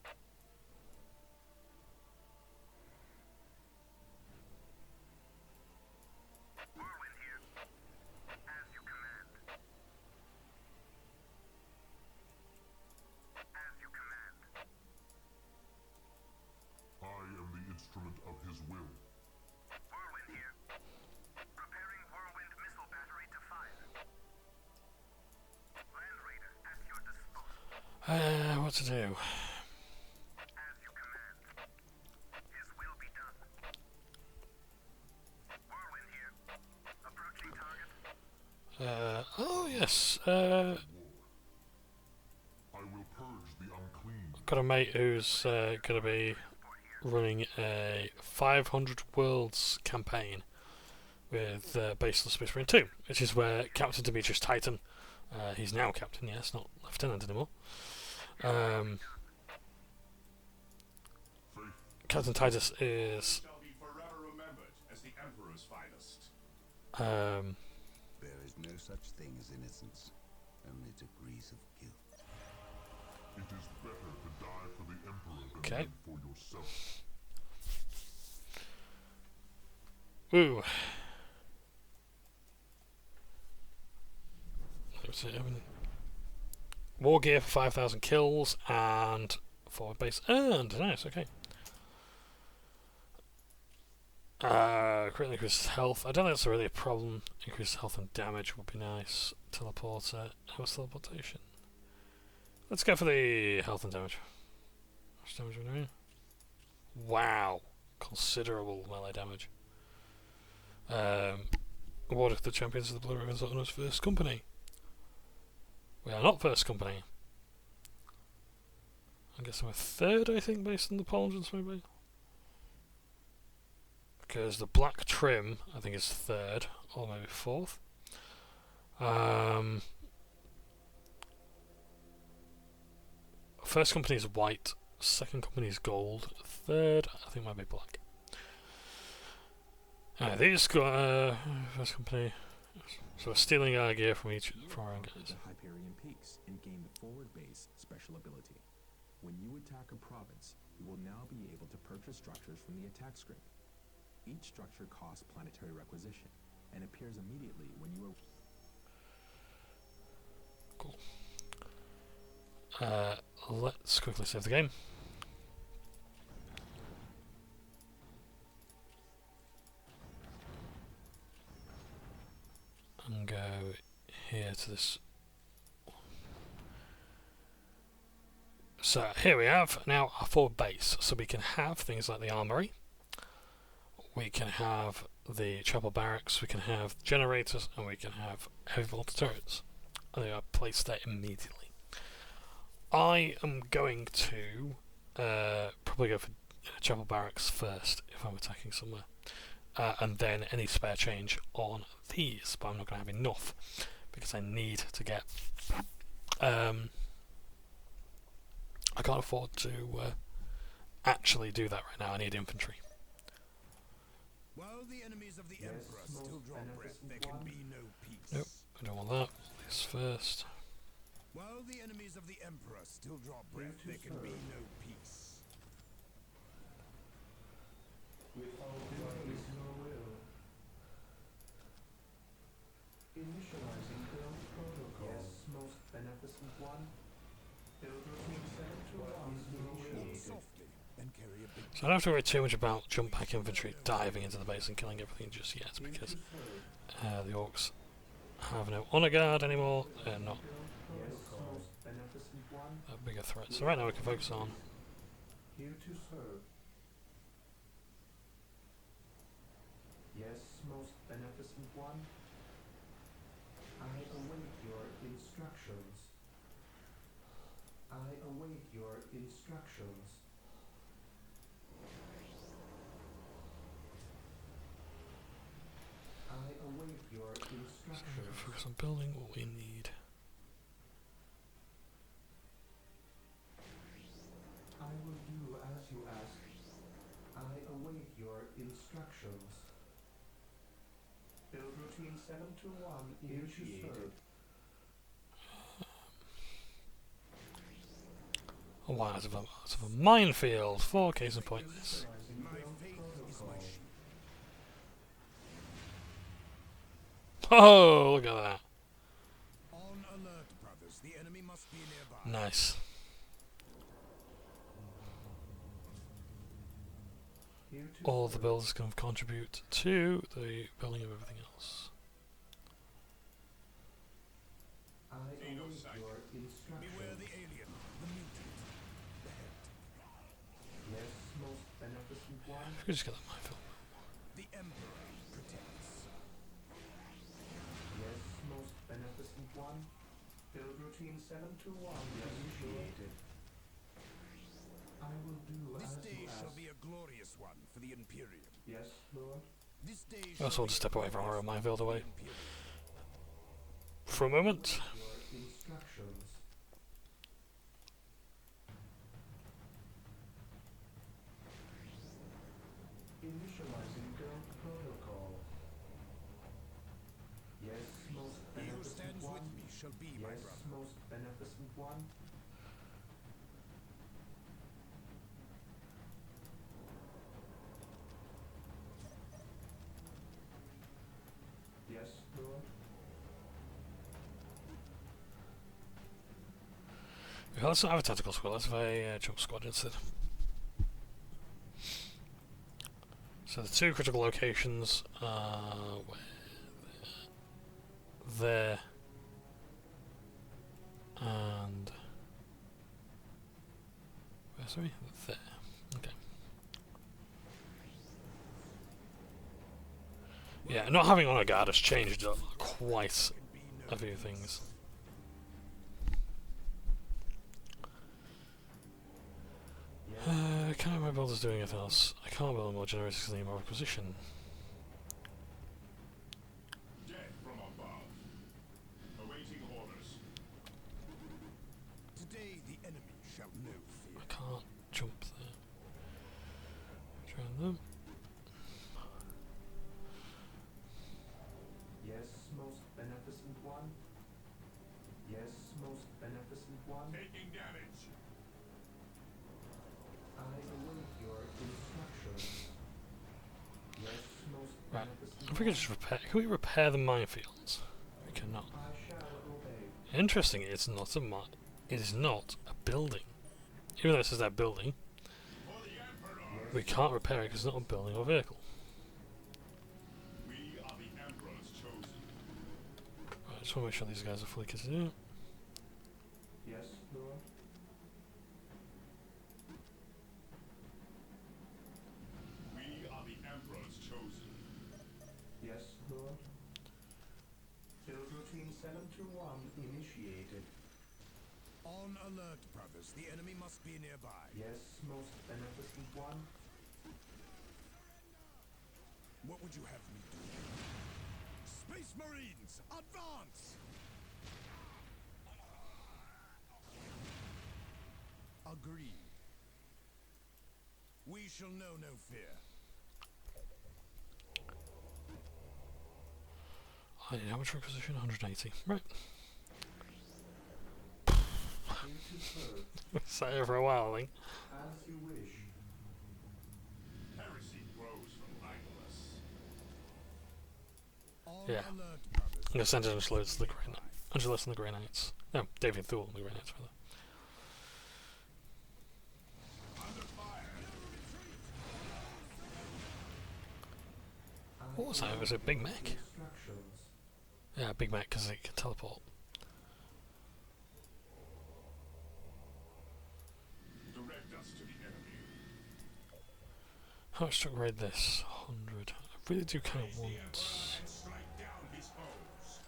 Whirlwind here. As you command. As you command. I am the instrument of his will. Whirlwind here. Preparing whirlwind missile battery to fire. Land Raider at your disposal. What to do? As you command. His will be done. Whirlwind here. Approaching I will purge the unclean. got a mate who's going to be running a 500 Worlds campaign with Baseless Space Marine 2, which is where Captain Demetrius Titan, he's now Captain, yes, not Lieutenant anymore. Captain Titus is Shall be forever remembered as the Emperor's finest. There is no such thing as innocence, only degrees of guilt. It is better to die for the Emperor than Okay. live for yourself. Woo. Let's see, war gear for 5,000 kills and forward base earned. Nice, okay. Greatly increases health. I don't think that's really a problem. Increased health and damage would be nice. Teleporter. What's teleportation? Let's go for the health and damage. How much damage are we doing? Wow. Considerable melee damage. Awarded the champions of the Blue Ravens Honor's first company. We are not first company. I guess we're third, I think, based on the Polens maybe. Because the black trim, I think, is third, or maybe fourth. First company is white, second company is gold, third, I think, might be black. These got first company. So we're stealing our gear from our own guys. The Hyperion Peaks and gain the forward base special ability. When you attack a province, you will now be able to purchase structures from the attack screen. Each structure costs planetary requisition and appears immediately when you are. Cool. Let's quickly save the game. And go here to this. So here we have now our forward base. So we can have things like the armory. We can have the chapel barracks. We can have generators, and we can have heavy voltage turrets. And they are placed there immediately. I am going to probably go for chapel barracks first if I'm attacking somewhere. And then any spare change on these, but I'm not going to have enough because I need to get. I can't afford to actually do that right now. I need infantry. While the enemies of the Emperor still draw breath, there can be no peace. Nope, I don't want that. This first. While the enemies of the Emperor still draw breath, there can be no peace. Without there is no will. Initializing build protocol. Yes, most beneficent one. Build routine 721 initiated. Softly and carry a big So I don't have to worry too much about jump pack infantry diving into the base and killing everything just yet because the orcs have no honor guard anymore. They're not Yes, most beneficent one. a bigger threat. So right now we can focus on. Here to serve. Yes, most beneficent one. I await your instructions. I await your instructions. I await your So we're instructions. going to focus on building what we need. I will do as you ask. I await your instructions. Build routine 721 initiated. Oh wow, it's a minefield. 4 case in point. This. My faith is my shield. Oh, look at that. On alert, brothers. The enemy must be nearby. Nice. Here to All the serve. builders can contribute to the building of everything else. I await your instructions. Beware the alien, the mutant, the heretic. Yes, most beneficent one. We just get that minefield. The Emperor protects. Yes, most beneficent one. Build routine 721 initiated. I will do This as day you shall ask. be a glorious one for the Imperium. Yes, Lord. This day I shall also want be to a step away from glorious our minefield one for away the Imperium. for a moment. Your instructions. Initializing build protocol. Yes, most He who beneficent stands one. with me shall be my Yes, brother. most beneficent one. Yes, Lord. Okay, let's not have a tactical squad, let's have a jump squad instead. So the two critical locations are there and where, sorry? There. Okay. Yeah, not having honor guard has changed quite a few things. Can my builders do anything else? I can't build more generators because I need more acquisition. Death from above. Awaiting orders. Today the enemy shall know fear. I can't jump there. Try them. Yes, most beneficent one. Yes, most beneficent one. Taking damage. I await your instructions. Yes, most Right. beneficent If we could just repair, can we repair the minefields? We cannot. I shall obey. Interesting, it's not a it is not a building. Even though it says that building, For the Emperor. we can't repair it because it's not a building or vehicle. We are the Emperor's chosen. Right, I just want to make sure these guys are fully kitted out. Yes, Lord. We are the Emperor's chosen. Yes, Lord. Build routine 721 initiated. On alert, brothers. The enemy must be nearby. Yes, most beneficent one. What would you have me do? Space Marines, advance! Agreed. We shall know no fear. I need how much requisition? 180. Right. Into serve. Sat here for a while, I think. As you wish. Heresy grows from idleness. On Yeah. alert, brothers. I'm going to send Angelus to the Grey Knights. Angelus and the Grey Knights. No, David Thule and the Grey Knights, rather. Under fire. What was that? It was a Big Mac? Instructions. Yeah, Big Mac because it can teleport. Direct us to the enemy. How much to upgrade this? 100. I really do kind of want... And strike down his foes.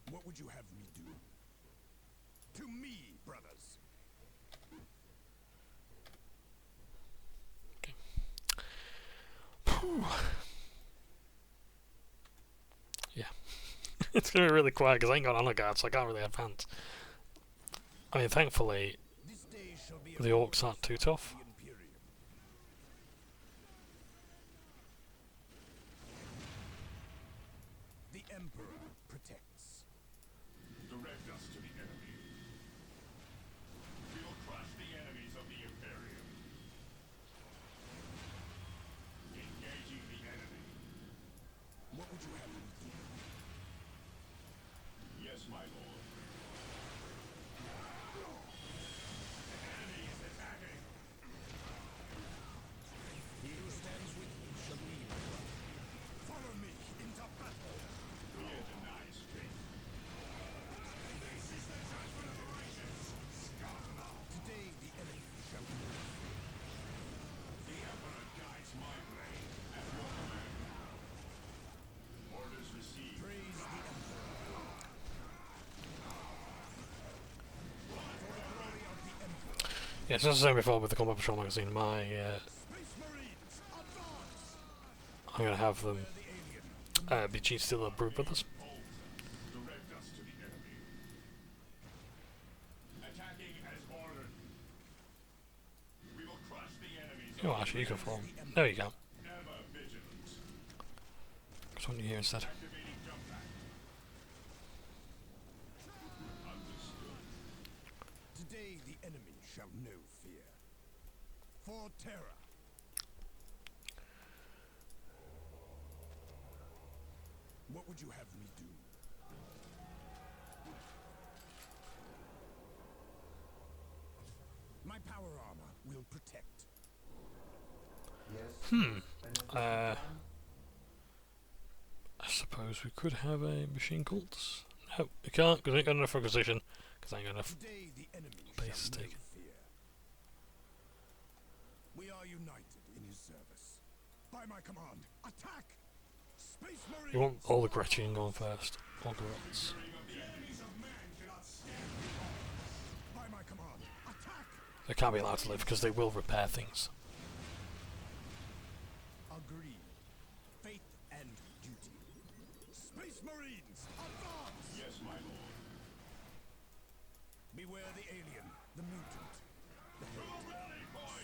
What would you have me do? To me, brothers. Yeah. It's going to be really quiet because I ain't got honor guard, so I can't really advance. I mean, thankfully, This day shall be a the orcs aren't too tough. the Imperium. The Emperor protects. Direct us to the enemy. We will crush the enemies of the Imperium. Engaging the enemy. What would you have me do? Yes, my lord. The enemy is attacking. Yeah, it's just the same before with the combat patrol magazine. My Space Marines, advance! I'm gonna have them The alien. be Gene Stealer Brood Brothers. Direct us to the enemy. Attacking as ordered. We will crush the enemies. Oh, actually, you can form. There you go. Ever vigilant. Which one you here instead? Activating jump pack. Understood. Today the enemy shall know fear. For terror. What would you have me do? My power armor will protect. Yes. I suppose we could have a machine cult. No, we can't because I ain't got enough requisition. Because I ain't got enough. Today the enemy Base shall know taken. fear. We are united in his service. By my command, attack! Space Marines! You want all the Gretchen going first. All Grots. By my command, attack! They can't be allowed to live because they will repair things. Agreed. Faith and duty. Space Marines, advance! Yes, my lord. Beware the alien, the mutant, the hate.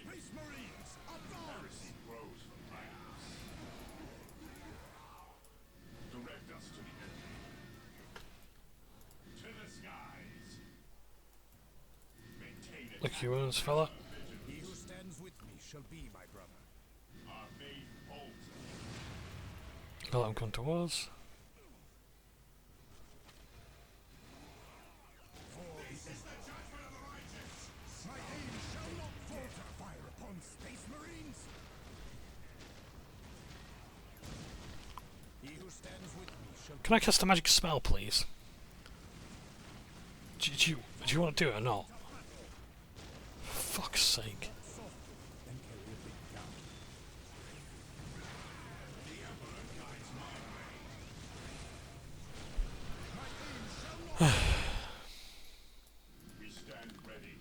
Space Marines, advance! Grows from practice. Direct us to the enemy. To the skies. Maintain it. Look, you wounds, fella. He who stands with me shall be my brother. Our faith holds us. Let them come towards. My aim shall not falter. Fire upon Space Marines. He who stands with me shall Can I cast a magic spell, please? Do you want to do it or not? For fuck's sake. and carry a big gun. We stand ready.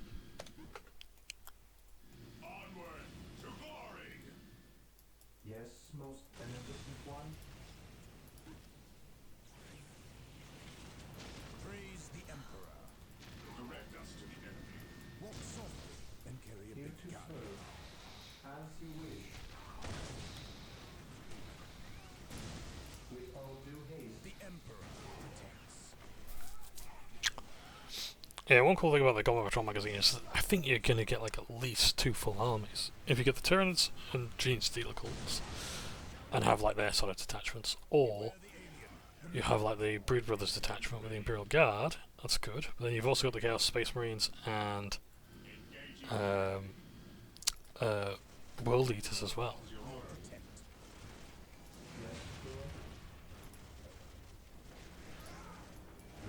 Onward to glory. Yes, most beneficent one. Praise the Emperor. Direct us to the enemy. Walk softly and carry a Here big to gun. serve. As you wish. With all due haste. The Emperor protects. Yeah, one cool thing about the Combat Patrol magazine is that I think you're going to get like at least 2 full armies. If you get the Tyrants and Gene Stealer cults and have like their sort of detachments, or you have like the Brood Brothers detachment with the Imperial Guard, that's good. But then you've also got the Chaos Space Marines and World Eaters as well. Yes, Lord.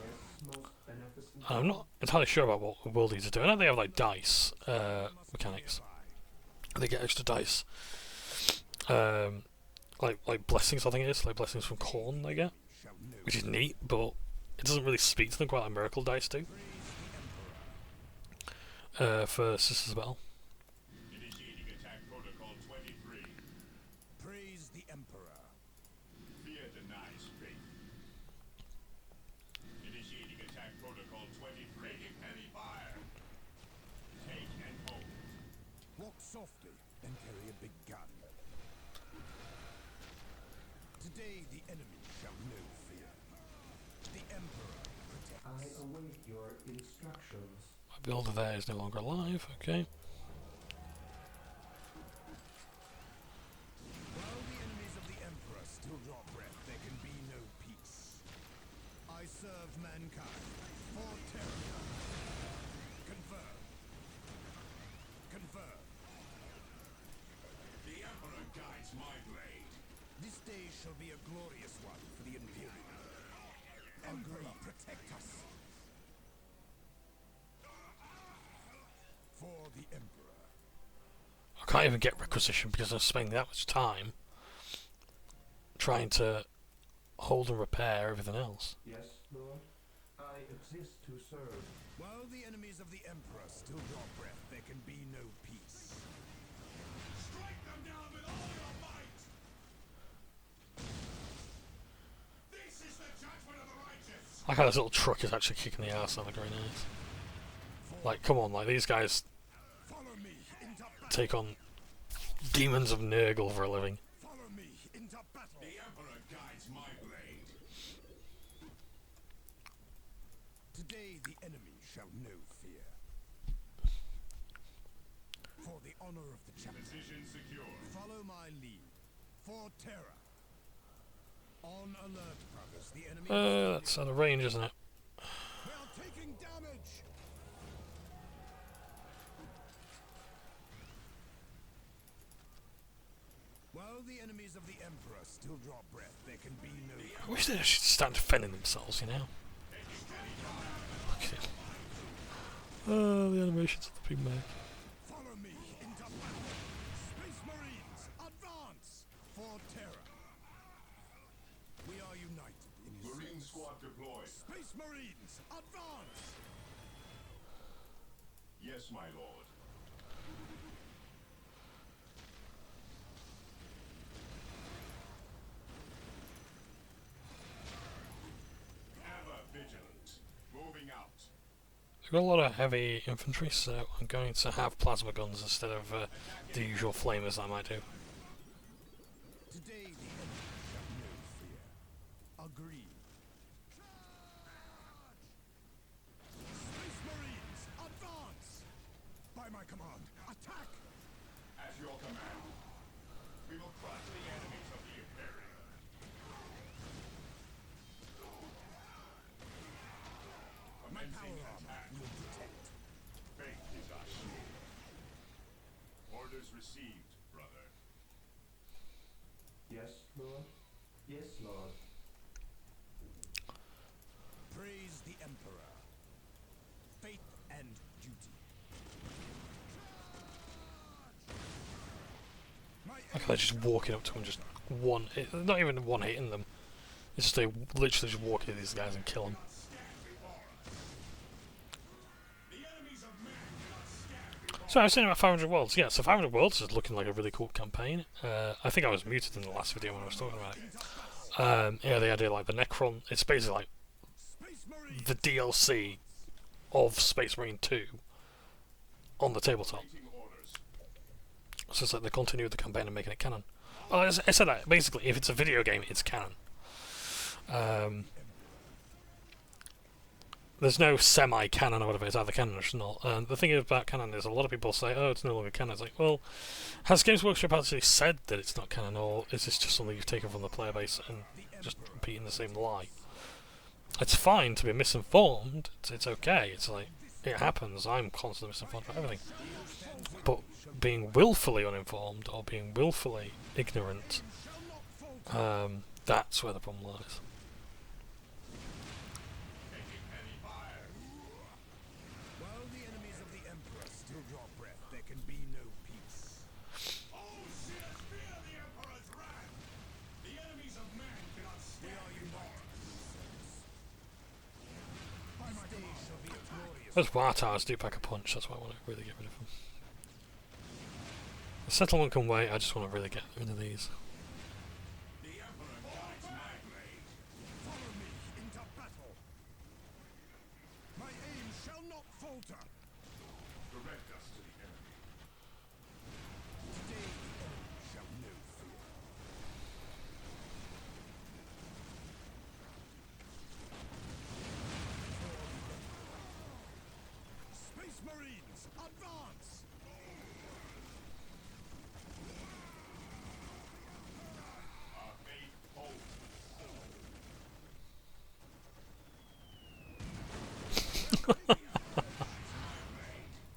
Yes, most beneficent. I'm not entirely sure about what World Eaters do. I know they have like dice mechanics. They get extra dice. Like blessings, I think it is. Like blessings from corn they get. Shall know. Which is neat, but it doesn't really speak to them quite like Miracle Dice do. For Sister's Battle. Initiating attack protocol 23. Praise the Emperor. Fear denies faith. Initiating attack protocol 23. Taking heavy fire. Take and hold. Walk softly and carry a big gun. Today the enemy shall know fear. The Emperor protects. I await your instructions. My builder there is no longer alive, okay. While the enemies of the Emperor still draw breath, there can be no peace. I serve mankind for terror. Confirm. Confirm. The Emperor guides my blade. This day shall be a glorious one for the Imperium. Emperor, protect us. For the Emperor. I can't even get requisition because I'm spending that much time trying to hold and repair everything else. Yes, Lord. I exist to serve. While the enemies of the Emperor still draw breath, there can be no peace. Strike them down with all your might! This is the judgment of the righteous! I like how this little truck is actually kicking the ass out of the grenades. Like, come on, like these guys Follow me into battle. take on demons of Nurgle for a living. Follow me into battle. The Emperor guides my blade. Today the enemy shall know fear. For the honor of the champion. Position secure. Follow my lead. For terror. On alert, brothers. The enemy That's out of range, isn't it? they are taking damage. While the enemies of the Emperor still draw breath, there can be no I wish they should start defending themselves, you know? Look at it. Oh, the animations that the people make. Follow me into battle. Space Marines, advance for terror. We are united in his Marine service. squad deployed. Space Marines, advance. Yes, my lord. Ever vigilant. Moving out. I've got a lot of heavy infantry, so I'm going to have plasma guns instead of the usual flamers I might do. Today the enemy shall know fear. Agreed. Space Marines, advance. By my command, attack. At your command. We will crush the enemies of the Imperium. My Commencing power attack. armor will detect. Faith is our shield. Orders received, brother. Yes, Lord. Yes, Lord. Praise the Emperor. Faith and duty. My Like they're just walking up to them, just not even one hitting them. It's just they literally just walk into these guys and kill them. So I was saying about 500 Worlds. Yeah, so 500 Worlds is looking like a really cool campaign. I think I was muted in the last video when I was talking about it. Yeah, the idea like the Necron, it's basically like Space Marines. the DLC of Space Marine 2 on the tabletop. So it's like they continue the campaign and making it canon. Oh, I said that. Basically, if it's a video game, it's canon. There's no semi-canon or whatever, it's either canon or it's not. The thing about canon is a lot of people say, oh, it's no longer canon. It's like, well, has Games Workshop actually said that it's not canon, or is this just something you've taken from the player base and just repeating the same lie? It's fine to be misinformed, it's okay, it's like, it happens, I'm constantly misinformed about everything. But being willfully uninformed, or being willfully ignorant, that's where the problem lies. While the enemies of the Emperor still draw breath, there can be no peace. Oh, shit! Fear the Emperor's wrath! The enemies of man cannot stand before us. By my day shall be a glorious. Those Wartars do pack a punch, that's why I want to really get rid of them. The settlement can wait, I just want to really get rid of these. The Emperor guides my blade. Follow me into battle. My aim shall not falter. Direct us to the enemy. Today the enemy shall know fear. Space Marines, advance! Our faith holds.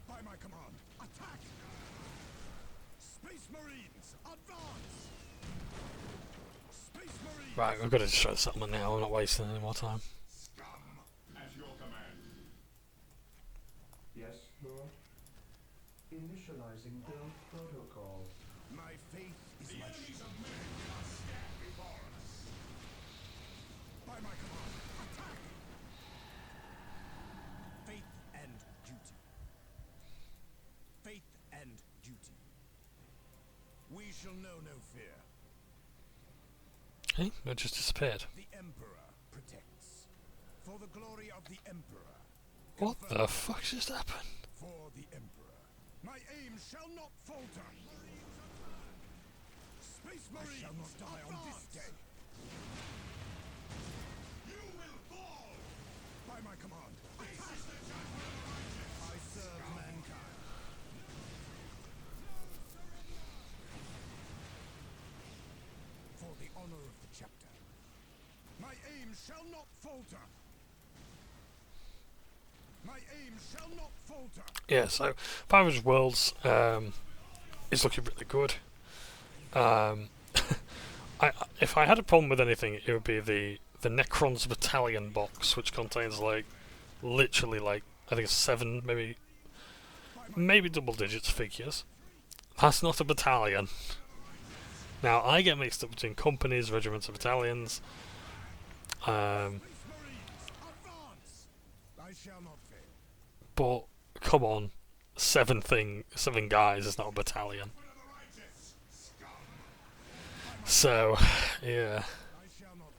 By my command, attack! Space Marines, advance! Space Marines! Right, we've got to destroy the settlement now, I'm not wasting any more time. Scum! At your command. Yes, Lord. Initializing build protocol. My faith is The my enemies shield. of man cannot stand before us. By my command, attack! shall know no fear. Hey, it just disappeared. The Emperor protects. For the glory of the Emperor. What the fuck just happened? For the Emperor. My aim shall not falter. Space Marines shall not die on this day. You will fall! By my command. I serve mankind. For the honor of the chapter. My aim shall not falter. My aim shall not falter. Yeah, so 500 Worlds is looking really good. If I had a problem with anything, it would be the Necrons Battalion box, which contains like literally like I think it's 7, maybe double digits figures. That's not a battalion. Now I get mixed up between companies, regiments, and battalions. Marines, advance! I shall not fail. But come on, 7 guys is not a battalion. So yeah. I shall not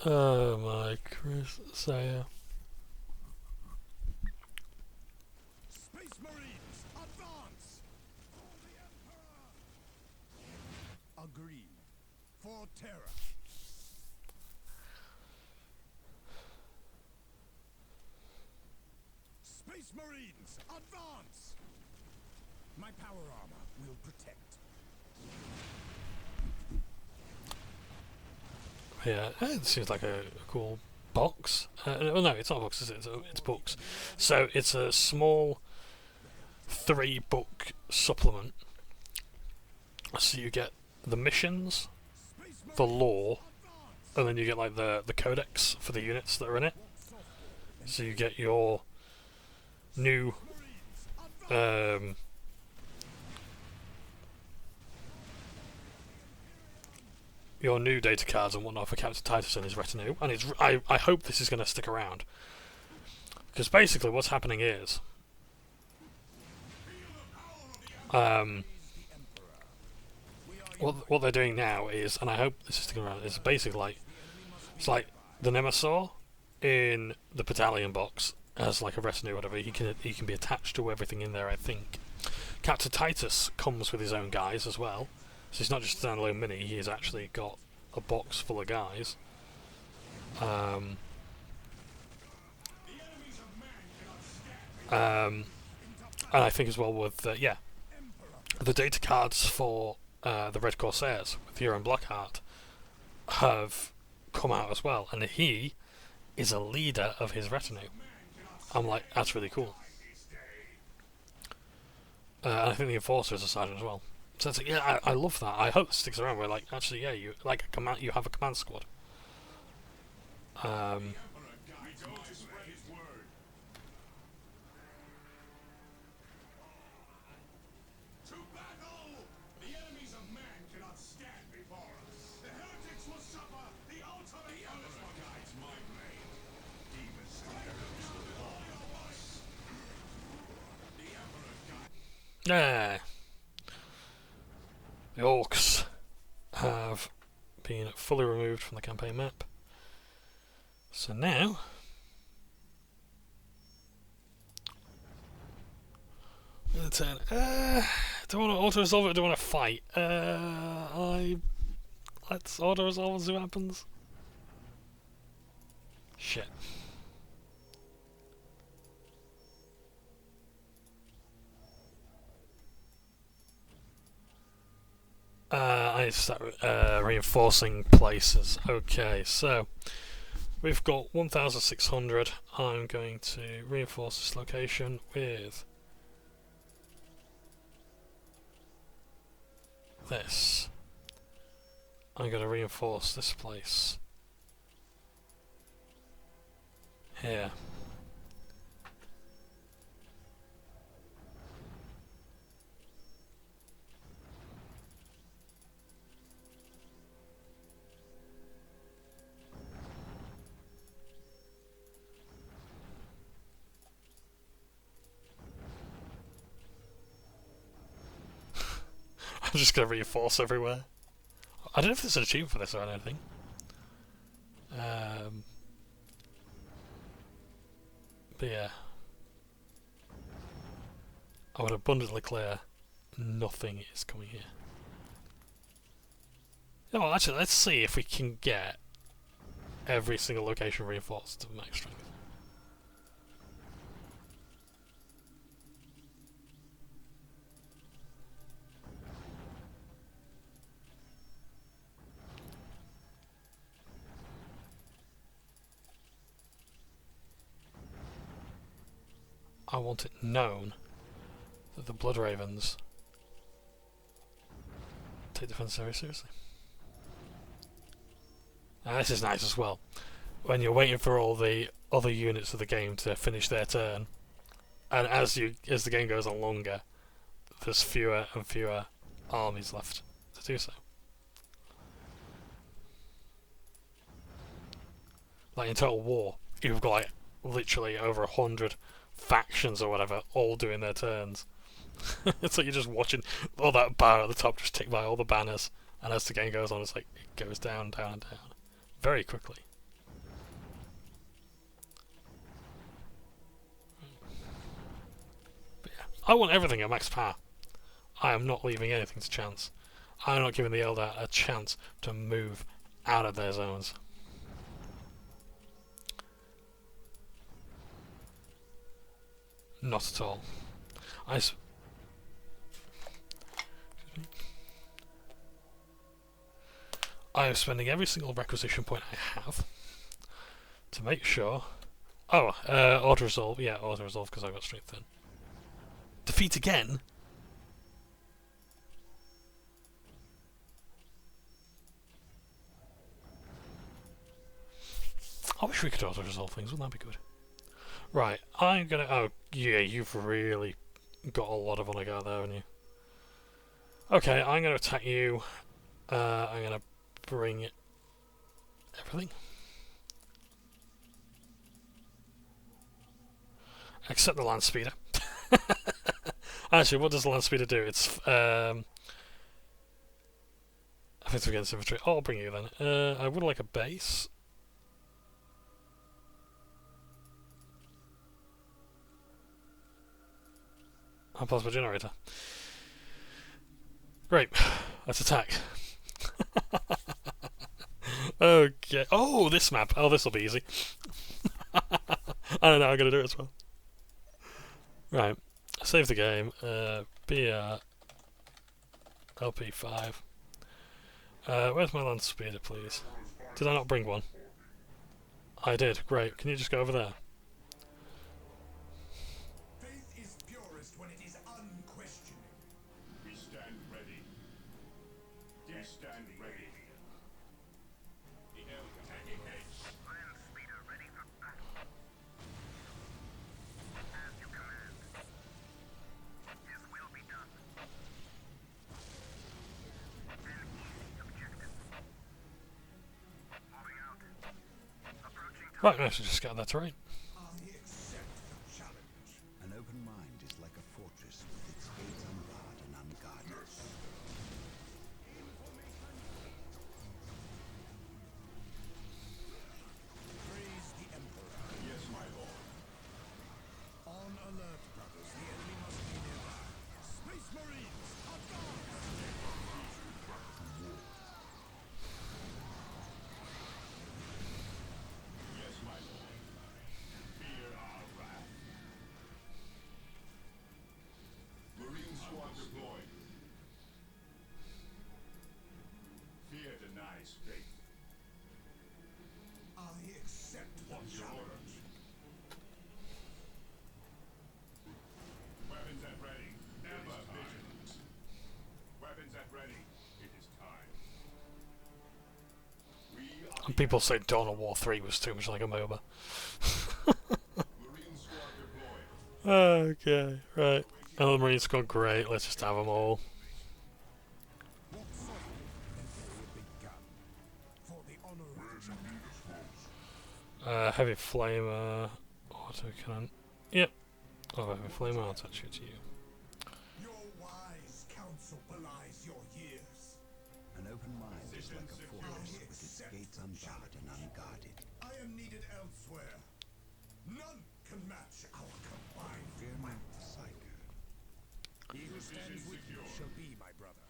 fail. Oh my Chris Sayer. Space Marines, advance! For the Emperor! Agreed. For terror. Space Marines, advance! My power armor will protect. Yeah, it seems like a cool box. Well, no, it's not a box, is it? It's books. So it's a small 3-book supplement. So you get the missions, the lore, and then you get like the codex for the units that are in it. So you get your new data cards and whatnot for Captain Titus and his retinue, and I hope this is going to stick around, because basically what's happening is what they're doing now is, and I hope this is sticking around, is basically like it's like the Nemesaur in the battalion box as like a retinue, whatever. He can be attached to everything in there. I think Captain Titus comes with his own guys as well, so he's not just a standalone mini. He's actually got a box full of guys. And I think as well with the data cards for the Red Corsairs with Euron Blackheart have come out as well, and he is a leader of his retinue. I'm like, that's really cool. And I think the Enforcer is a sergeant as well. So it's like, yeah, I love that. I hope it sticks around. Where like, actually, yeah, you like a command. You have a command squad. To battle! The enemies of man cannot stand before us. The heretics will suffer the ultimate punishment. Guides my blade. Demon Slayers with all your might. The Emperor guides. Yeah. The Orcs have been fully removed from the campaign map. So now the turn. Do I want to auto-resolve it or do I want to fight? Let's auto-resolve and see what happens. Shit. I need to start reinforcing places. Okay, so we've got 1,600. I'm going to reinforce this location with this. I'm going to reinforce this place here. I'm just gonna reinforce everywhere. I don't know if there's an achievement for this or anything. But yeah. I would abundantly clear nothing is coming here. No, actually, let's see if we can get every single location reinforced to max strength. I want it known that the Blood Ravens take defense very seriously. And this is nice as well. When you're waiting for all the other units of the game to finish their turn, and as the game goes on longer, there's fewer and fewer armies left to do so. Like in Total War, you've got like literally over 100 factions or whatever, all doing their turns. It's like you're just watching all that bar at the top just tick by all the banners, and as the game goes on, it's like it goes down, down, and down very quickly. But yeah, I want everything at max power. I am not leaving anything to chance. I am not giving the Eldar a chance to move out of their zones. Not at all. I am spending every single requisition point I have to make sure. Oh, auto resolve. Yeah, auto resolve because I got strength 10. Defeat again. I wish we could auto resolve things. Wouldn't that be good? Right, I'm gonna. Oh, yeah, you've really got a lot of on a go there, haven't you? Okay, I'm gonna attack you. I'm gonna bring everything. Except the land speeder. Actually, what does the land speeder do? It's offensive against infantry. Oh, I'll bring you then. I would like a base. I'll pause my generator. Great. Let's attack. Okay. Oh, this map. Oh, this will be easy. I don't know. I'm gonna do it as well. Right. Save the game. BR LP5. Where's my land speeder, please? Did I not bring one? I did. Great. Can you just go over there? Faith is purest when it is unquestioning. We stand ready. We stand ready. The Eldar attacking heads. Land speeder ready for battle. As you command. His will be done. An easy objective. Moving out. Approaching target. Right, nice to just get that terrain. I accept the challenge. An open mind is like a fortress with its gates unbarred and unguarded. Praise the Emperor. Yes, my lord. On alert, brothers. The enemy must be nearby. Space Marines, advance! Yes, my lord. Fear our wrath. Marine squad deployed. Fear denies faith. I accept the What's your challenge. orders? Weapons at ready. Ever vigilant. Weapons at ready. It is time. We are And people say Dawn of War 3 was too much like a MOBA. Marine squad deployed. Okay, right. Oh, the Marines gone great. Let's just have them all. What sort of be begun? For the honor of the challenge. Heavy flamer, auto cannon. Yep. Oh, heavy flamer. I'll attach it to you. Your wise counsel belies your is like a fortress with its gates unbarred and unguarded. I am needed elsewhere. None can match our combined Fear not, Psyker. He who stands with you shall be my brother.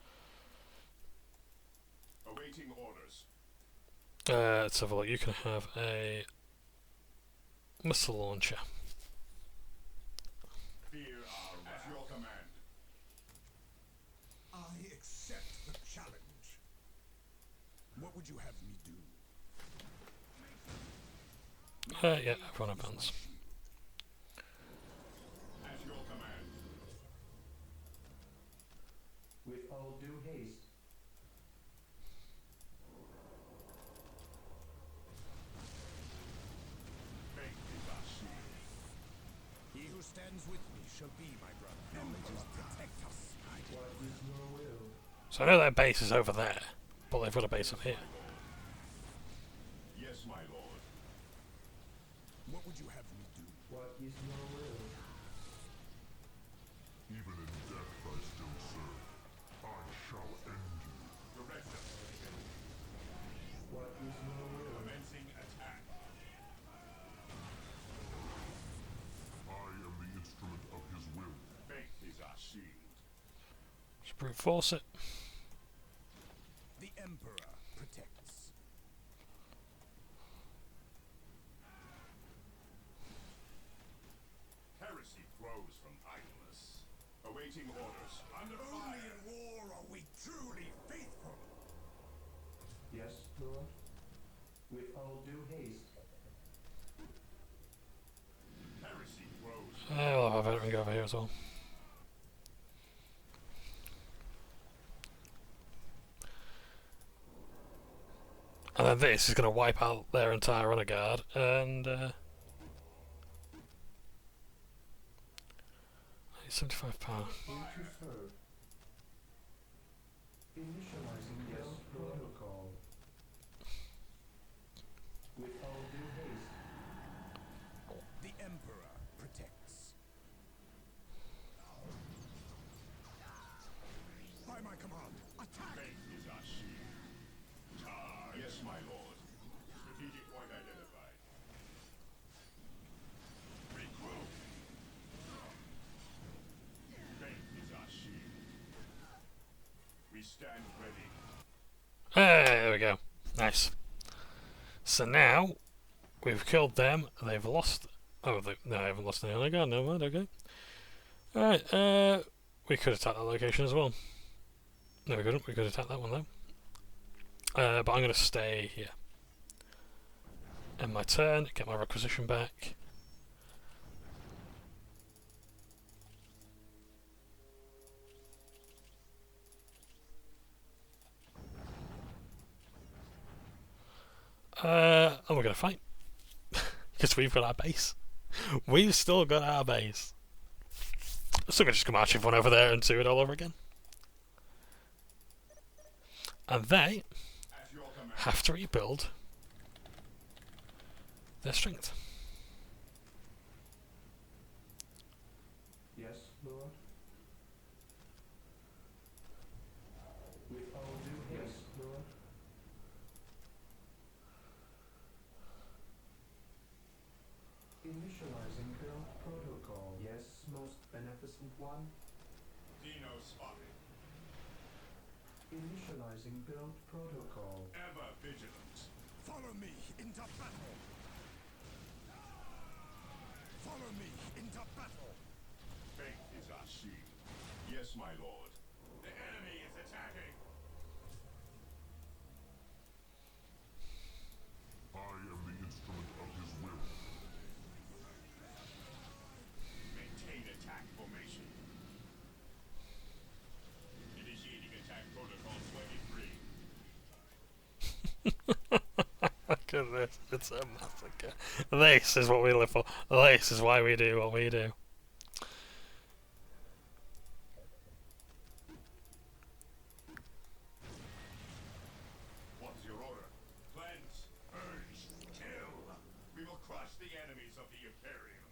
Awaiting orders. Let's have a look. You can have a missile launcher. Fear our wrath. At your command. I accept the challenge. What would you have me do? Yeah, everyone advance. At your command. With all due haste, Faith is our shield. He who stands with me shall be my brother. Emperor, protect us. what is your will? So I know their base is over there, but they've got a base up here. Yes, my lord. What would you have me do? What is your will? Even in death I still serve. I shall end you. Director. What is your will? Commencing attack. I am the instrument of his will. Faith is our shield. Just brute force it. The Emperor protects. Heresy grows from idleness. Awaiting orders. Under Only fire. in war are we truly faithful. Yes, Lord. With all due haste, Heresy grows. We'll have a veteran go over here as well. And then this is going to wipe out their entire honor guard, and 75 power. here to serve. Initializing build protocol. With all due haste, The Emperor protects. By my command, attack! Faith is our shield. Charge. Yes, my lord. Strategic point identified. Regroup. Faith is our shield. We stand ready. Hey, there we go. Nice. So now we've killed them. They've lost. Oh, no, I haven't lost any honor guard. No mind. Okay. All right. We could attack that location as well. No, we couldn't. We could attack that one though. But I'm going to stay here. End my turn. Get my requisition back. And we're going to fight. Because we've got our base. We've still got our base. So we're going to just come marching one over there and do it all over again. And they At your command. have to rebuild their strength. yes, Lord. With all due haste, Lord. Initializing build protocol. Yes, most beneficent one. Dino spotted. Initializing build protocol. Ever vigilant. Follow me into battle. Follow me into battle. Faith is our shield. Yes, my lord. The enemy is attacking. I am the instrument of his will. Maintain attack formation. Initiating attack protocol 23. Look at this. It's a massacre. This is what we live for. This is why we do what we do. What is your order? Cleanse, purge, kill. We will crush the enemies of the Imperium.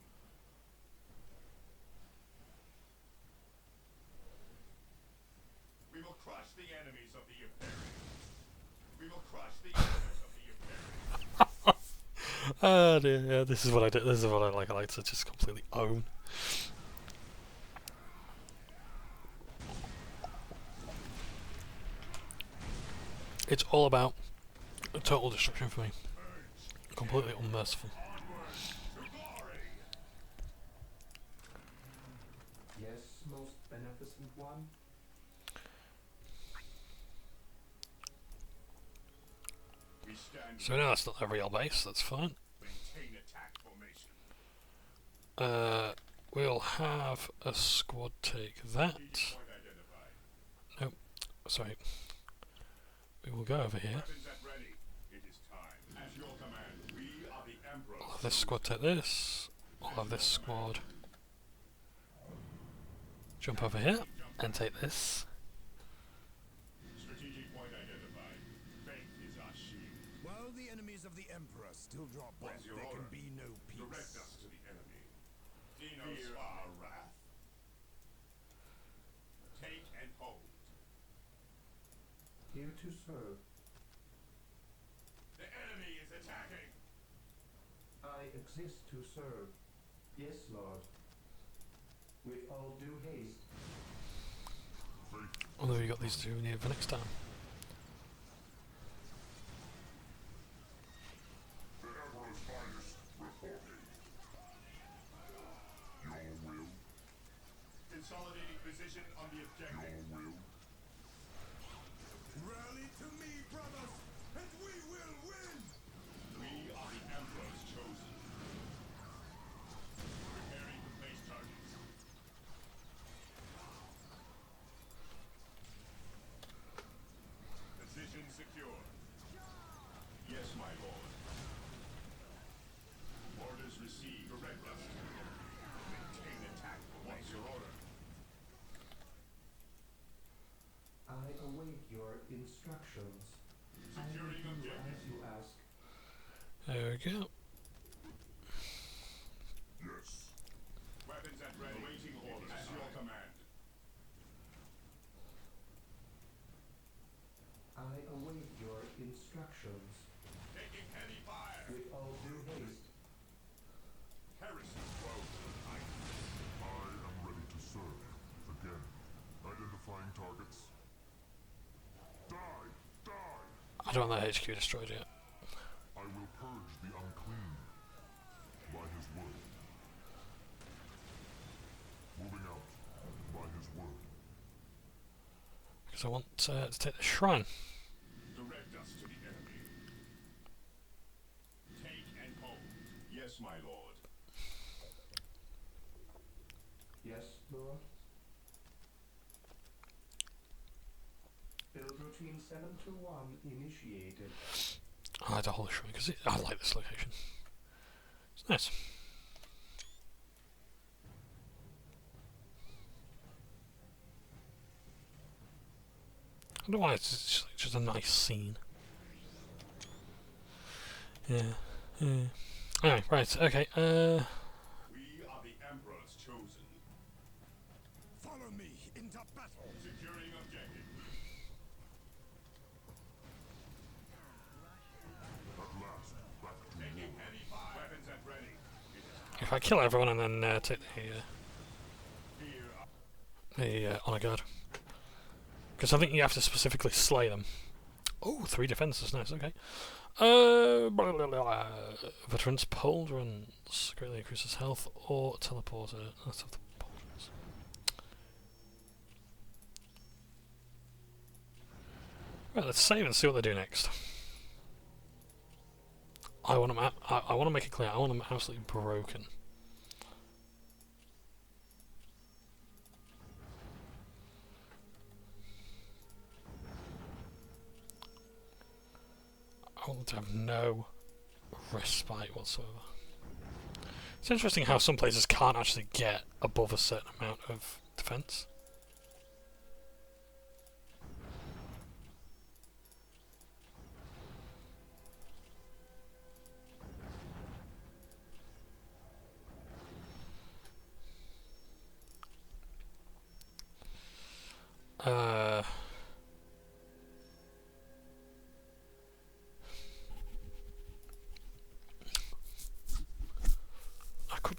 We will crush the enemies of the Imperium. We will crush the enemies of the Imperium. Oh dear, yeah, this is what I do. This is what I like. I like to just completely own. It's all about total destruction for me. Completely unmerciful. To glory! Yes, most beneficent one. We stand So no, that's not a real base. That's fine. maintain attack formation. We'll have a squad take that. Point identified. Sorry. We will go over here. Weapons at ready. It is time. At your command, we are the Emperor. I'll have this squad take this. I'll have this squad jump over here and take this. Strategic point identified. Faith is our shield. While the enemies of the Emperor still draw breath, What's your there can order? be no Direct peace. us to the enemy. Fear our wrath. Take and hold. Here to serve. The enemy is attacking. I exist to serve. Yes, Lord. With all due haste. Although we got these two we need for next time. The Emperor's finest reporting. Your will, Consolidating position on the objective. your will. Rally to me, brothers, and we will win! We are the Emperor's chosen. Preparing to place targets. Position secure. Yes, my lord. Orders received. Direct us. Maintain attack. What's your order? I await your instructions. I will Securing do objective. as you ask. There we go. Yes. Weapons at ready. Awaiting orders. At your command. I await your instructions. Taking heavy fire. With all due haste. Heresy throws. I am ready to serve. Again. Identifying targets. Die! Die! I don't want that HQ destroyed yet. I will purge the unclean by his word. Moving out by his word. Because I want to take the shrine. Direct us to the enemy. Take and hold. Yes, my lord. Yes, Lord. Build routine 721 initiated. I like the whole shrine because I like this location. It's nice. I don't know why it's just a nice scene. Yeah. Anyway, right, okay. We are the Emperor's chosen. Follow me into battle! Securing objective. At last, back to Taking war. heavy fire. Weapons at ready. It is If I kill everyone and then take fear. the honor guard. Because I think you have to specifically slay them. Oh, 3 defenses, nice, okay. Blah, blah, blah. Veterans pole runs greatly increases health or teleporter. Let's have the pole runs. Right, let's save and see what they do next. I want them. I want to make it clear. I want them absolutely broken. I want them to have no respite whatsoever. It's interesting how some places can't actually get above a certain amount of defense.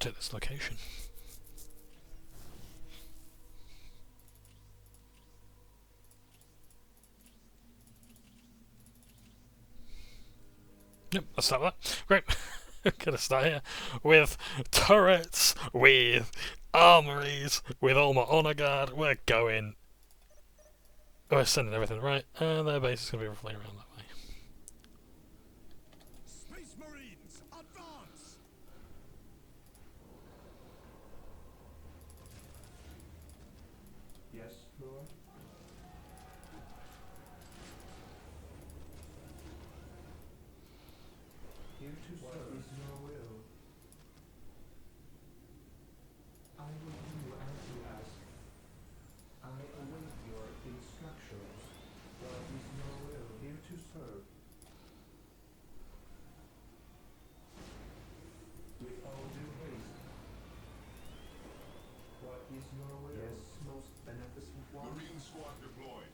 Take this location. Yep, let's start with that. Great. Gonna start here with turrets, with armories, with all my honor guard. We're going. We're sending everything right, and their base is gonna be roughly around that way. Space Marines, advance! Yes, Lord. Here to serve. What is your will? I will do as you ask. I await your instructions. What is your will? Here to serve. With all due haste. What is your will? Yes, most beneficent one. Marine squad deployed.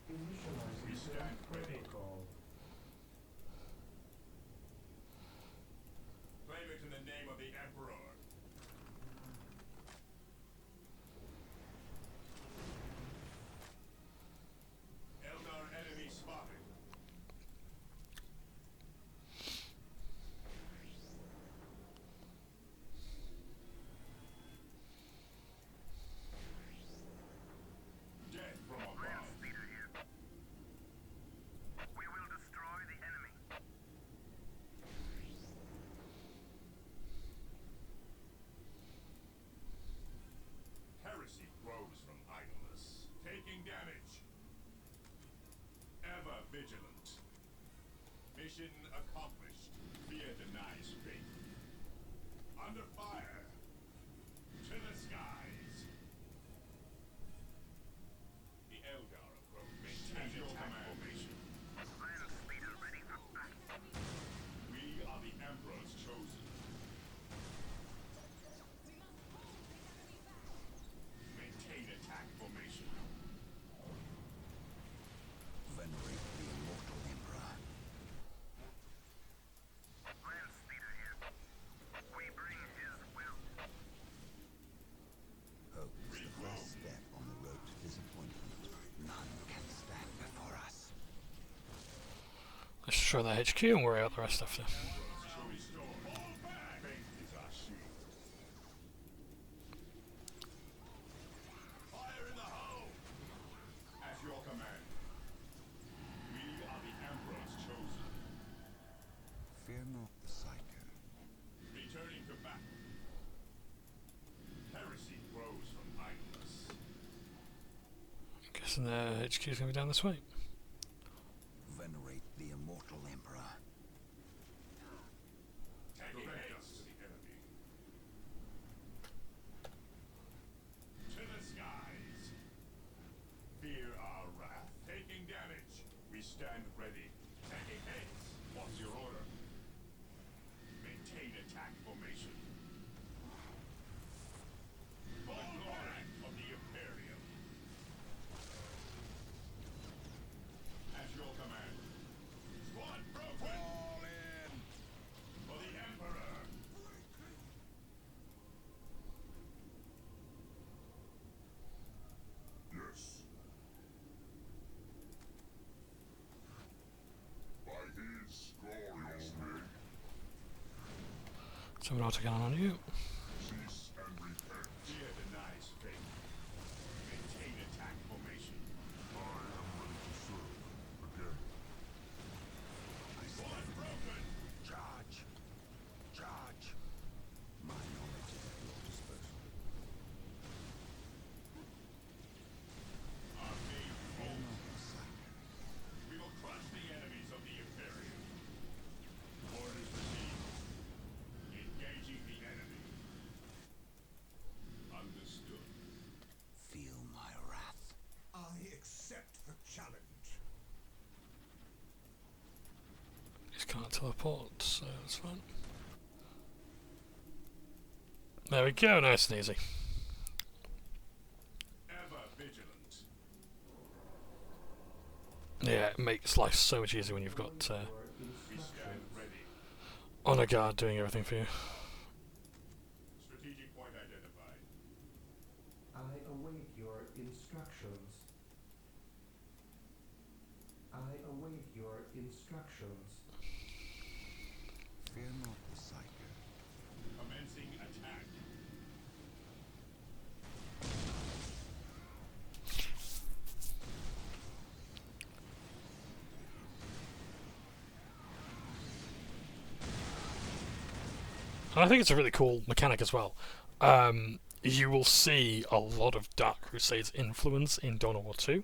Initializing We stand ready. protocol. Claim it in the name of the Emperor. Eldar enemy spotted. Death from above. Land speeder here. We will destroy the enemy. Heresy grows from idleness, taking damage. Ever vigilant. Mission accomplished. Fear denies faith. Under fire. To the skies. The Eldar approach. Maintain your command formation. Land speeder ready for battle. We are the Emperor's chosen. Maintain attack formation. Venerate the immortal Emperor. Land speeder here. We bring his will. Hope is the first step on the road to disappointment. None can stand before us. Let's destroy that HQ and worry out the rest after. Shall restore. Fall back! Faith is our shield. Fire in the hole! At your command. We are the Emperor's chosen. Fear not the Psycho. Returning to battle. Heresy grows from idleness. Guessing the HQ is gonna be down this way. Venerate the immortal Emperor. Taking haste to the enemy. To the skies. Fear our wrath. Taking damage. We stand ready. Taking haste. What's your order? Maintain attack formation. For the glory of the Imperium. At your command. Squad broken. All in. For the Emperor. Yes. By his glorious name, So we're taking on you. cease and repent. Fear denies faith. Maintain attack formation. I am ready to serve again. Squad broken. Charge! Charge! My knowledge is at your disposal. Our main Fear foe. not the Psycho. We will crush the enemies of the Imperium. Orders received. Engaging the enemy. Understood. Feel my wrath. I accept the challenge. He's can't teleport, so that's fine. There we go, nice and easy. Ever vigilant. Yeah, it makes life so much easier when you've got Your We stand instructions. ready. honor guard doing everything for you. Strategic point identified. I await your instructions. I await your instructions. Fear not the Psyker. Commencing attack. And I think it's a really cool mechanic as well. You will see a lot of Dark Crusade's influence in Dawn of War 2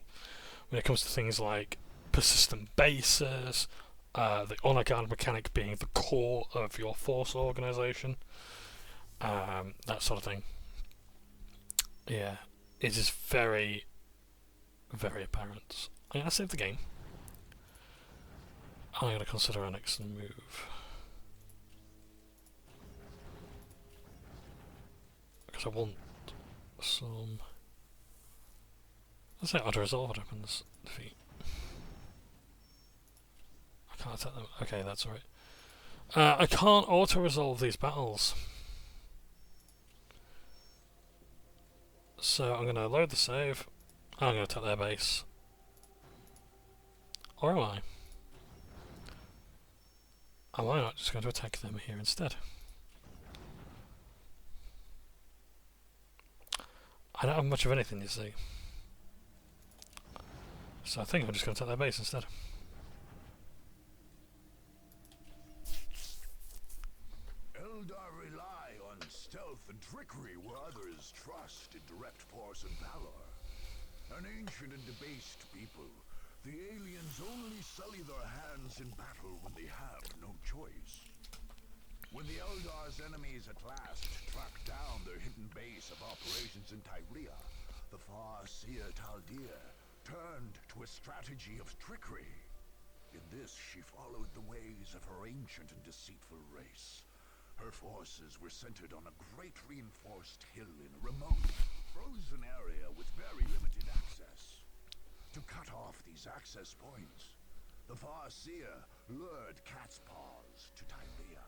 when it comes to things like persistent bases, the honor guard mechanic being the core of your force organization, that sort of thing. Yeah, it is very, very apparent. I'm going to save the game. I'm going to consider our next move. Because I want some... Let's say auto-resolve what happens. Defeat. I can't attack them. Okay, that's alright. I can't auto-resolve these battles. So I'm going to load the save. And I'm going to attack their base. Or am I? Am I not just going to attack them here instead? I don't have much of anything, you see. So I think I'm just going to attack their base instead. Eldar rely on stealth and trickery where others trust in direct force and valor. An ancient and debased people, the aliens only sully their hands in battle when they have no choice. When the Eldar's enemies at last tracked down their hidden base of operations in Tyria, the far-seer Taldir turned to a strategy of trickery. In this, she followed the ways of her ancient and deceitful race. Her forces were centered on a great reinforced hill in a remote, frozen area with very limited access. To cut off these access points, the far-seer lured cat's paws to Tyria.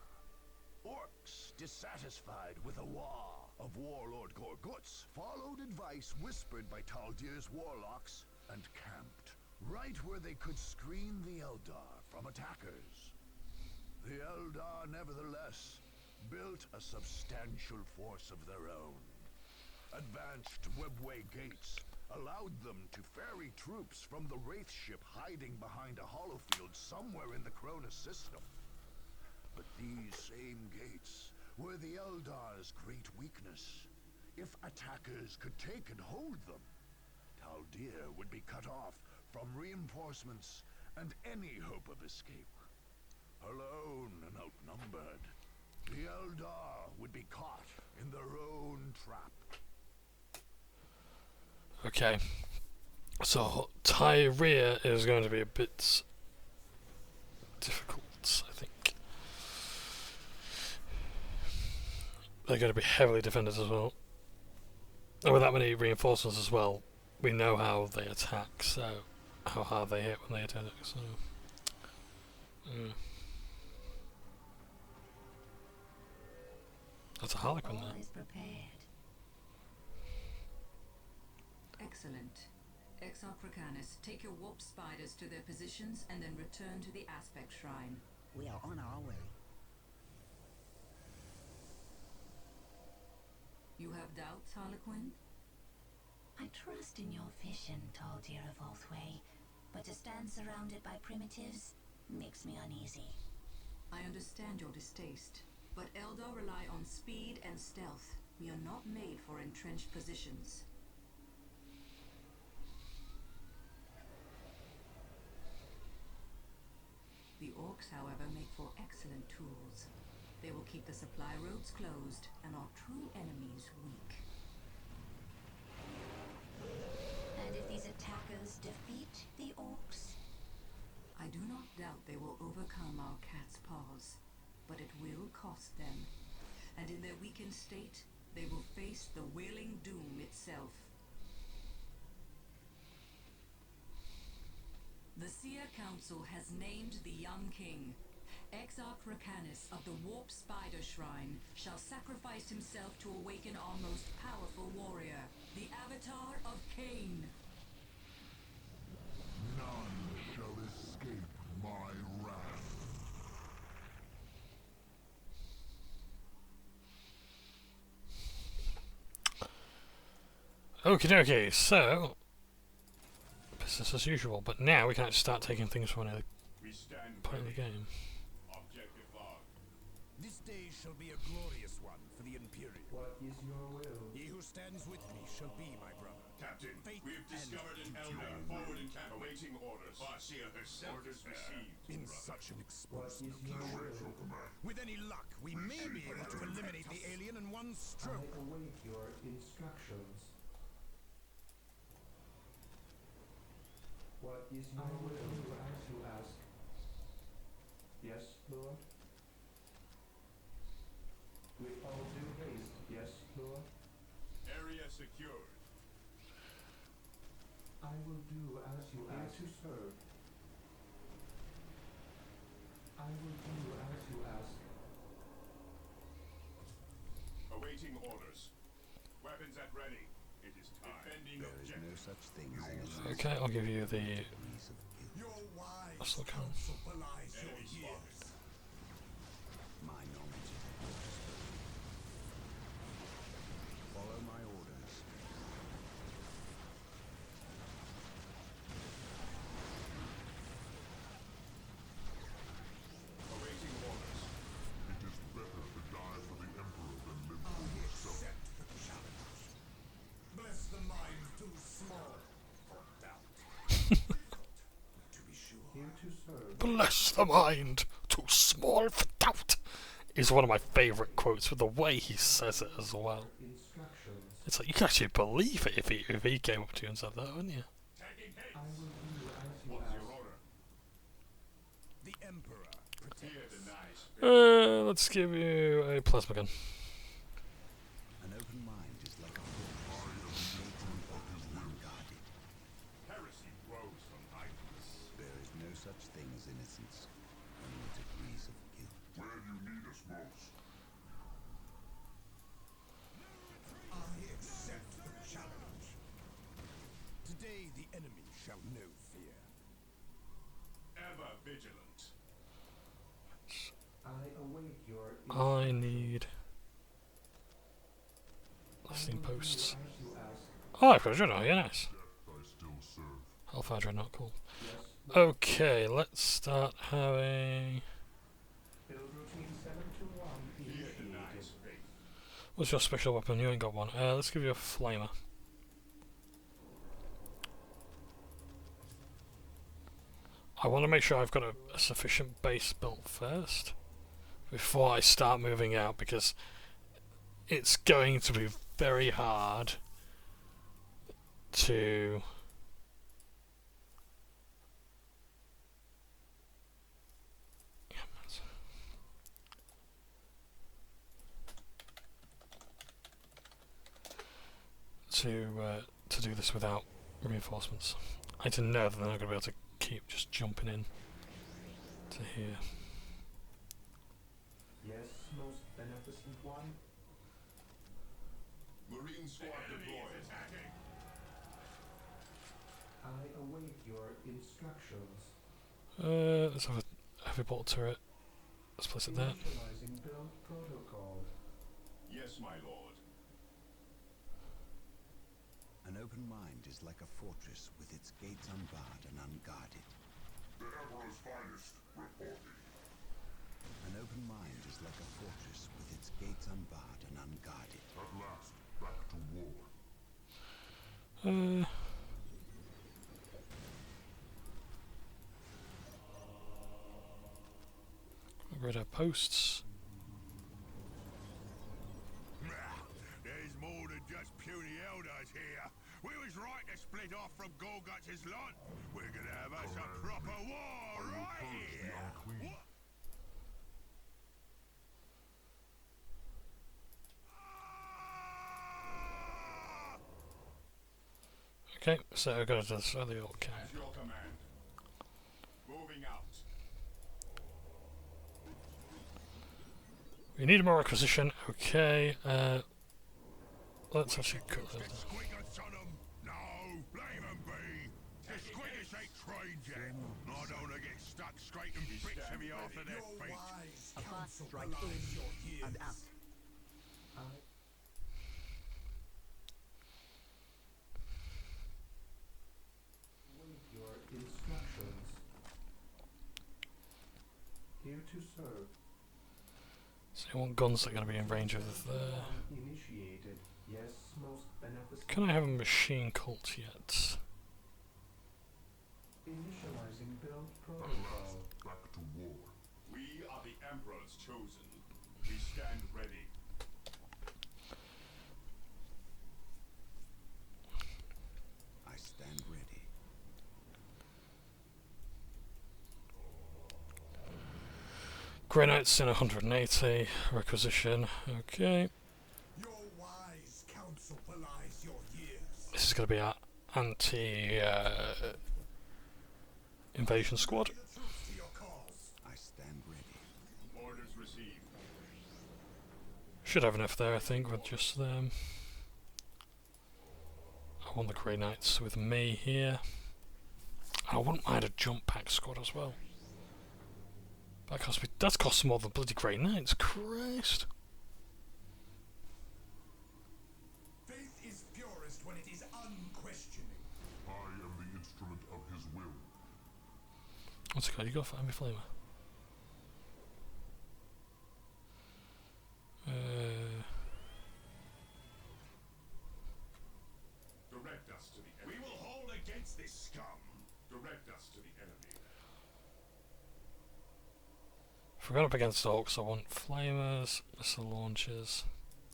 Orcs, dissatisfied with a war of Warlord Gorguts, followed advice whispered by Taldir's warlocks and camped right where they could screen the Eldar from attackers. The Eldar, nevertheless, built a substantial force of their own. Advanced webway gates allowed them to ferry troops from the Wraith ship hiding behind a holofield somewhere in the Cronus system. But these same gates were the Eldar's great weakness. If attackers could take and hold them, Taldir would be cut off from reinforcements and any hope of escape. Alone and outnumbered, the Eldar would be caught in their own trap. Okay. So, Tyria is going to be a bit difficult, I think. They're going to be heavily defended as well. And with that many reinforcements as well, we know how they attack, so how hard they hit when they attack, so... That's a Harlequin All there. is prepared. Excellent. Exarchracanus, take your warp spiders to their positions and then return to the aspect shrine. We are on our way. You have doubts, Harlequin? I trust in your vision, Taldir of Oathway, but to stand surrounded by primitives makes me uneasy. I understand your distaste, but Eldar rely on speed and stealth. We are not made for entrenched positions. The orcs, however, make for excellent tools. They will keep the supply roads closed and our true enemies weak. And if these attackers defeat the orcs? I do not doubt they will overcome our cat's paws, but it will cost them. And in their weakened state, they will face the wailing doom itself. The Seer Council has named the young king. Exarch Racanus of the Warp Spider Shrine shall sacrifice himself to awaken our most powerful warrior, the Avatar of Cain. None shall escape my wrath. Okie dokie, so business as usual, but now we can actually start taking things from another We stand point of the game. Objective log. This day shall be a glorious one for the Imperium. What is your will? He who stands with me shall be my brother. Captain, Fate we have and discovered an duty. Eldar forward in camp awaiting orders. Farseer herself orders received. In such an What exposed is your location. will? With any luck, we may be able to eliminate the alien in one I stroke. await your instructions. What is your will? Do as you ask. Yes, Lord. With all due haste, yes, Lord. Area secured. I will do as you ask. Here to serve. I will do as you ask. Awaiting orders. Weapons at ready. It is time. Defending There is no objective. such thing as innocence. Okay, I'll give you the Degrees of guilt. Your wise That's okay. counsel belies your Enemy years. My knowledge is at your disposal. Follow my orders. Awaiting orders. It is better to die for the Emperor than live for yourself. Accept the challenge. Bless the mind too small for doubt. To be sure. Here to serve. bless the mind, too small for doubt, is one of my favourite quotes with the way he says it as well. Instructions. It's like you can actually believe it if he came up to you and said that, wouldn't you? Tagging hits. I will do as you What's your ask. order? The Emperor Fear protects. denies. Let's give you a plasma gun. An open mind is like a fortress. Gates unlocked and unguarded. Heresy grows from idleness. There is no such thing as innocence. Only degrees of guilt. Where you need us most. I accept the challenge. Today the enemy shall know fear. Ever vigilant. I await your I need listening I will do posts. as you ask. Oh, I've got a dreadnought, yeah, nice. I still serve. Hellfire dreadnought, cool. Yes. Okay, let's start having... Build routine 721 Fear initiated. denies faith. What's your special weapon? You ain't got one. Let's give you a flamer. I want to make sure I've got a sufficient base built first before I start moving out, because it's going to be very hard to to do this without reinforcements. I didn't know that they're not going to be able to keep just jumping in to here. Yes, most beneficent one. Marine squad deployed. Attacking. I await your instructions. Let's have a heavy bolt turret. Let's place it there. Initializing build protocol. Yes, my lord. An open mind is like a fortress with its gates unbarred and unguarded. The Emperor's finest reporting. An open mind is like a fortress with its gates unbarred and unguarded. At last, back to war. Rid of posts. There's more than just puny Eldars here. We was right to split off from Golguts' lot. We're gonna have us a proper war right here. What? Okay, so I've got to destroy the orc camp. At your command. Moving out. We need more acquisition. Okay. Let's actually cut those down. Squiggots on 'em. No, blame 'em be. The squiggots ain't trained yet. I don't wanna get stuck scraping bits of me off of their feet. Wise A fast counsel strike belies your years. and out. I await your instructions. Here to serve. So you want guns that are going to be in range of there. Initiated. Yes, most beneficent. Can I have a machine cult yet? Initializing build protocol. Back to war. We are the Emperor's chosen. We stand ready. I stand ready. Grey Knights in 180. Requisition. Okay. Your wise counsel belies your years. This is going to be our anti invasion squad. The truth to your cause. I stand ready. Orders received. Should have enough there, I think, with just them. I want the Grey Knights with me here. I wouldn't mind a jump pack squad as well. That costs more than bloody Grey Knights. Christ. Faith is purest when it is unquestioning. I am the instrument of his will. What's it called? You go for Envy Flamer. Direct us to the enemy. We will hold against this scum. Direct us to the enemy. If we're going up against orcs, I want flamers, missile launchers.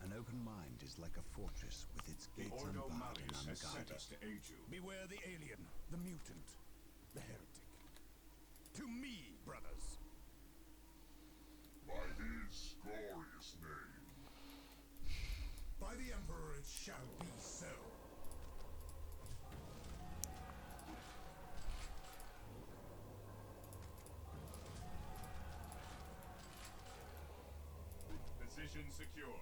An open mind is like a fortress with its The gates Ordo unbarred and Malleus has sent unguarded. us to aid you. Beware the alien, the mutant, the heretic. To me, brothers. By his glorious name. By the Emperor it shall be so. Position secure.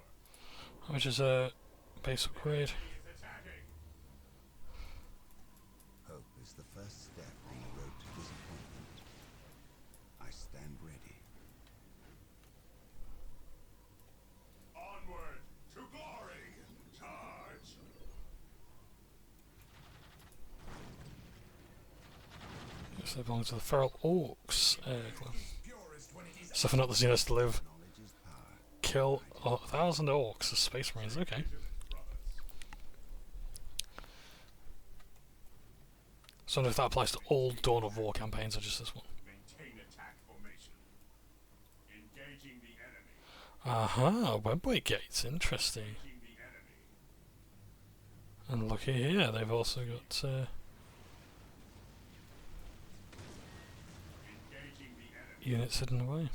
How much is a base upgrade? He is attacking. Hope is the first step on the road to disappointment. I stand ready. Onward to glory. Charge. Yes, they belong to the feral orcs. Purest when it is Stuff not the Xenos to live. Knowledge is power. Kill 1,000 orcs as Space Marines. Okay. So I don't know if that applies to all Dawn of War campaigns or just this one. Maintain attack formation. Engaging the enemy. Aha, webway gates. Interesting. Engaging the enemy. And looky here, they've also got Engaging the enemy. units hidden away.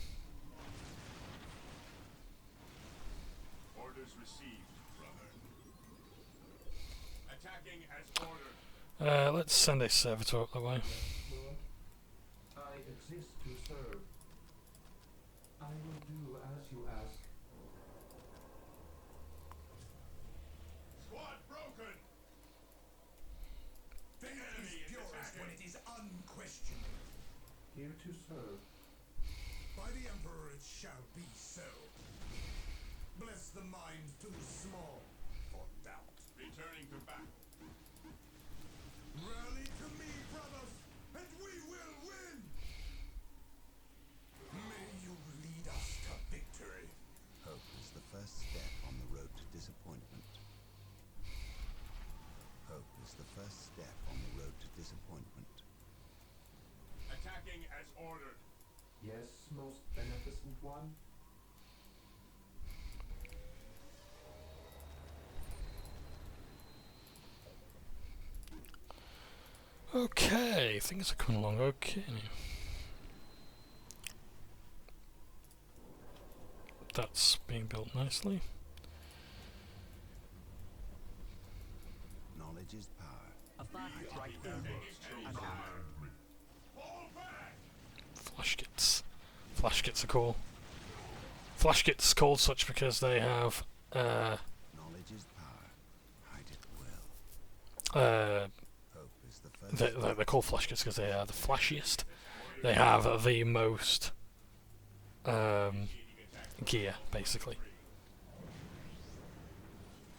Orders received, brother. Attacking as ordered. Let's send a servitor up that way. Lord, I exist to serve. I will do as you ask. Squad broken. faith enemy is is purest attacking. when it is unquestioning. Here to serve. By the Emperor it shall be so. Bless the mind too small for doubt. Returning to battle. Rally to me, brothers, and we will win! May you lead us to victory. Hope is the first step on the road to disappointment. Hope is the first step on the road to disappointment. Attacking as ordered. Yes, most beneficent one. Okay, things are coming along okay. That's being built nicely. Knowledge is power. A fast strike and out. Fall back. Flash kits. Flash kits are cool. flash kit's called such because they have Knowledge is power. Hide it well. Hope is the first. they're called flash kits because they are the flashiest. They have the most gear, basically.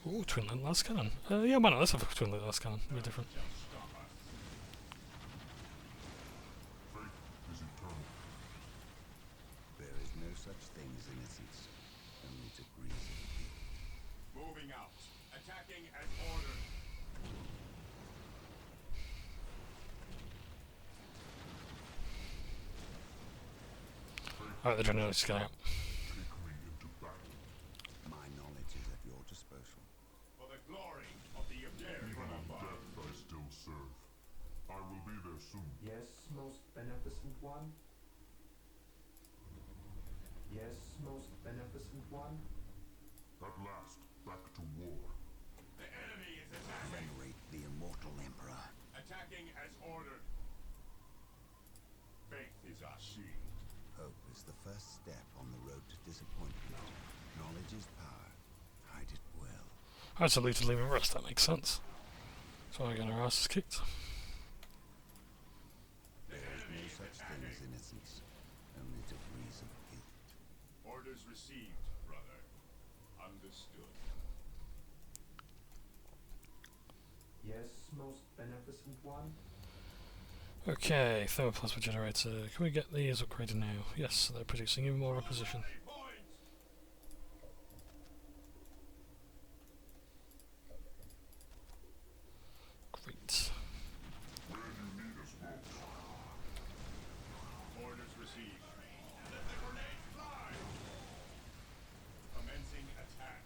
Ooh, twin lit las cannon. Yeah, why not? Let's have a twin lit las cannon. Be different. There is no such thing as innocence, only degrees of guilt. Moving out. Attacking as ordered. Alright, they're trying to just get out. Take me into battle. My knowledge is at your disposal. For the glory of the Imperium. Even in death I still serve. I will be there soon. Yes, most beneficent one. Yes, most beneficent one. At last, back to war. The enemy is attacking. Venerate the immortal emperor. Attacking as ordered. Faith is our shield. Hope is the first step on the road to disappointment. Knowledge is power. Hide it well. Alright, so leave him rest, that makes sense. So we're getting our asses kicked. There is no such thing as innocence, only degrees of guilt. Orders received, brother. Understood. Yes, most beneficent one. Okay, thermoplasma generator. Can we get these upgraded now? Yes, they're producing even more opposition. Great. Where do you need us most? Orders received. Let the grenades fly! Commencing attack.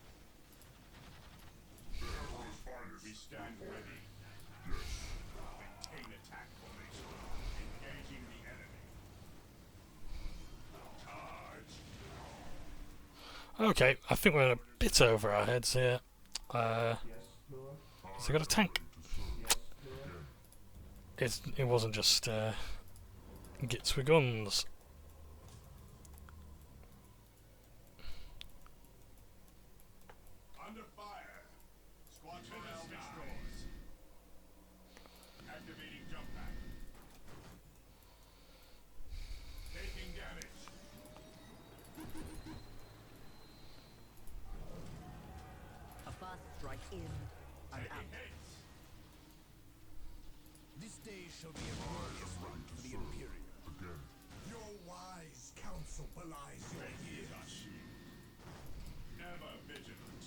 The Emperor's finest. We stand ready. Yes. Maintain attack formation. Engaging the enemy. Charge. Okay, I think we're a bit over our heads here. Yes, Lord. So we got a tank. Yes, Lord. It wasn't just gits with guns. Under fire. Squadron now destroys. Activating jump pack. Taking damage. A fast strike in and Taking out. hits. This day shall be a glorious one for the Imperium. Again. Your wise counsel belies your Faith is our years. shield. Ever vigilant.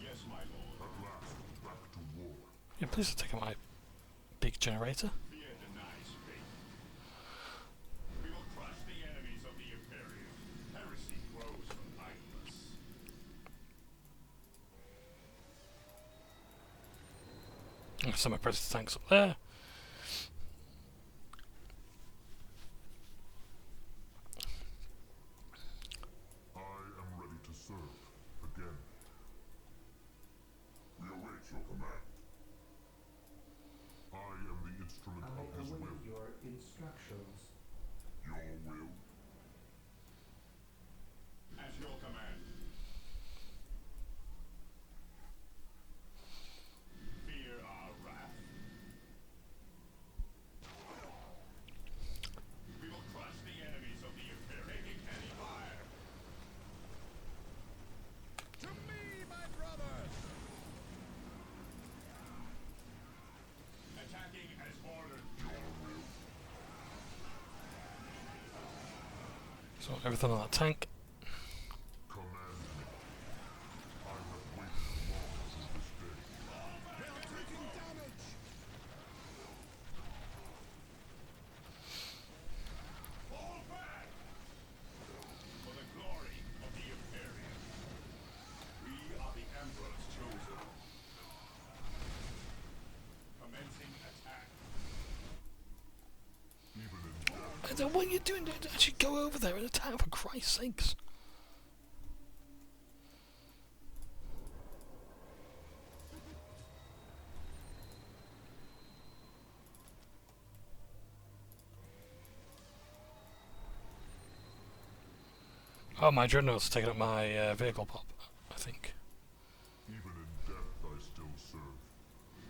Yes, my lord. At last, back to war. Yeah, please take out my big generator. Fear denies faith. We will crush the enemies of the Imperium. Heresy grows from idleness. Some of my predator tanks up there. I am ready to serve. Again. We await your command. I am the instrument I of his will. await your instructions. Your will? At your command. Fear our wrath. We will crush the enemies of the Imperium. Taking heavy fire. To me, my brothers! Attacking as ordered. So everything on that tank. Command me. I have waited long for this day. They're taking damage! Fall back! For the glory of the Imperium. We are the Emperor's chosen. Commencing attack. Even in death, I don't want you doing that. Actually, go over there and attack for Christ's sakes. Oh, my dreadnought's taking up my vehicle pop, I think. Even in death I still serve.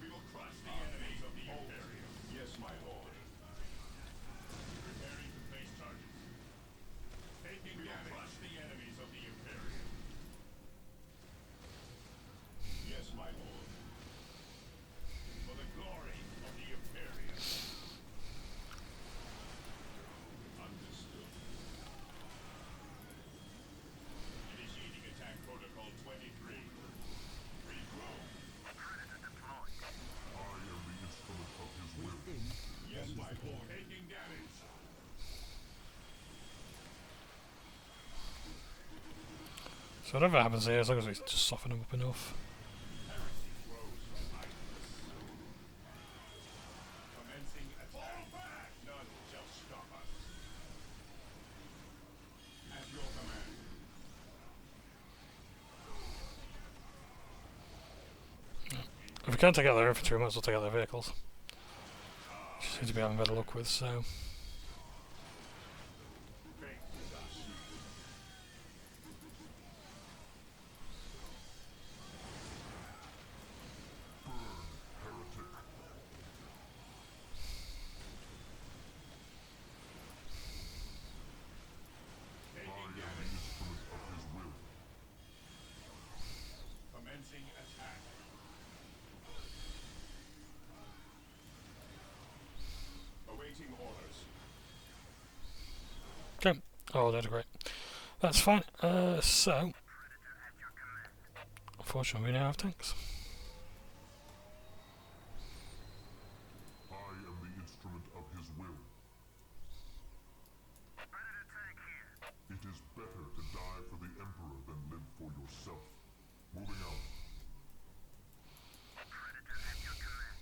We will crush the enemies of the Imperium. Yes, my lord. Preparing to place charges. Taking damage. Crush the enemies of the Imperium. Yes, my lord. For the glory of the Imperium. Understood. Initiating attack protocol 23. Regroup. Predator deployed. I am the instrument of his will. Yes, my lord. Taking damage. So whatever happens here, as long as we just soften them up enough. Heresy grows from idleness. Commencing attack. Fall back! None shall stop us. At your command. If we can't take out their infantry, we might as well take out their vehicles. Which seem to be having better luck with, so... Fate is us. Heretic. I Taking am the damage. instrument of his will. Commencing attack. Awaiting orders. Okay. Oh, that's great. That's fine. So... Unfortunately, we now have tanks. I am the instrument of his will. Predator tank here. It is better to die for the Emperor than live for yourself. Moving out. Predator at your command.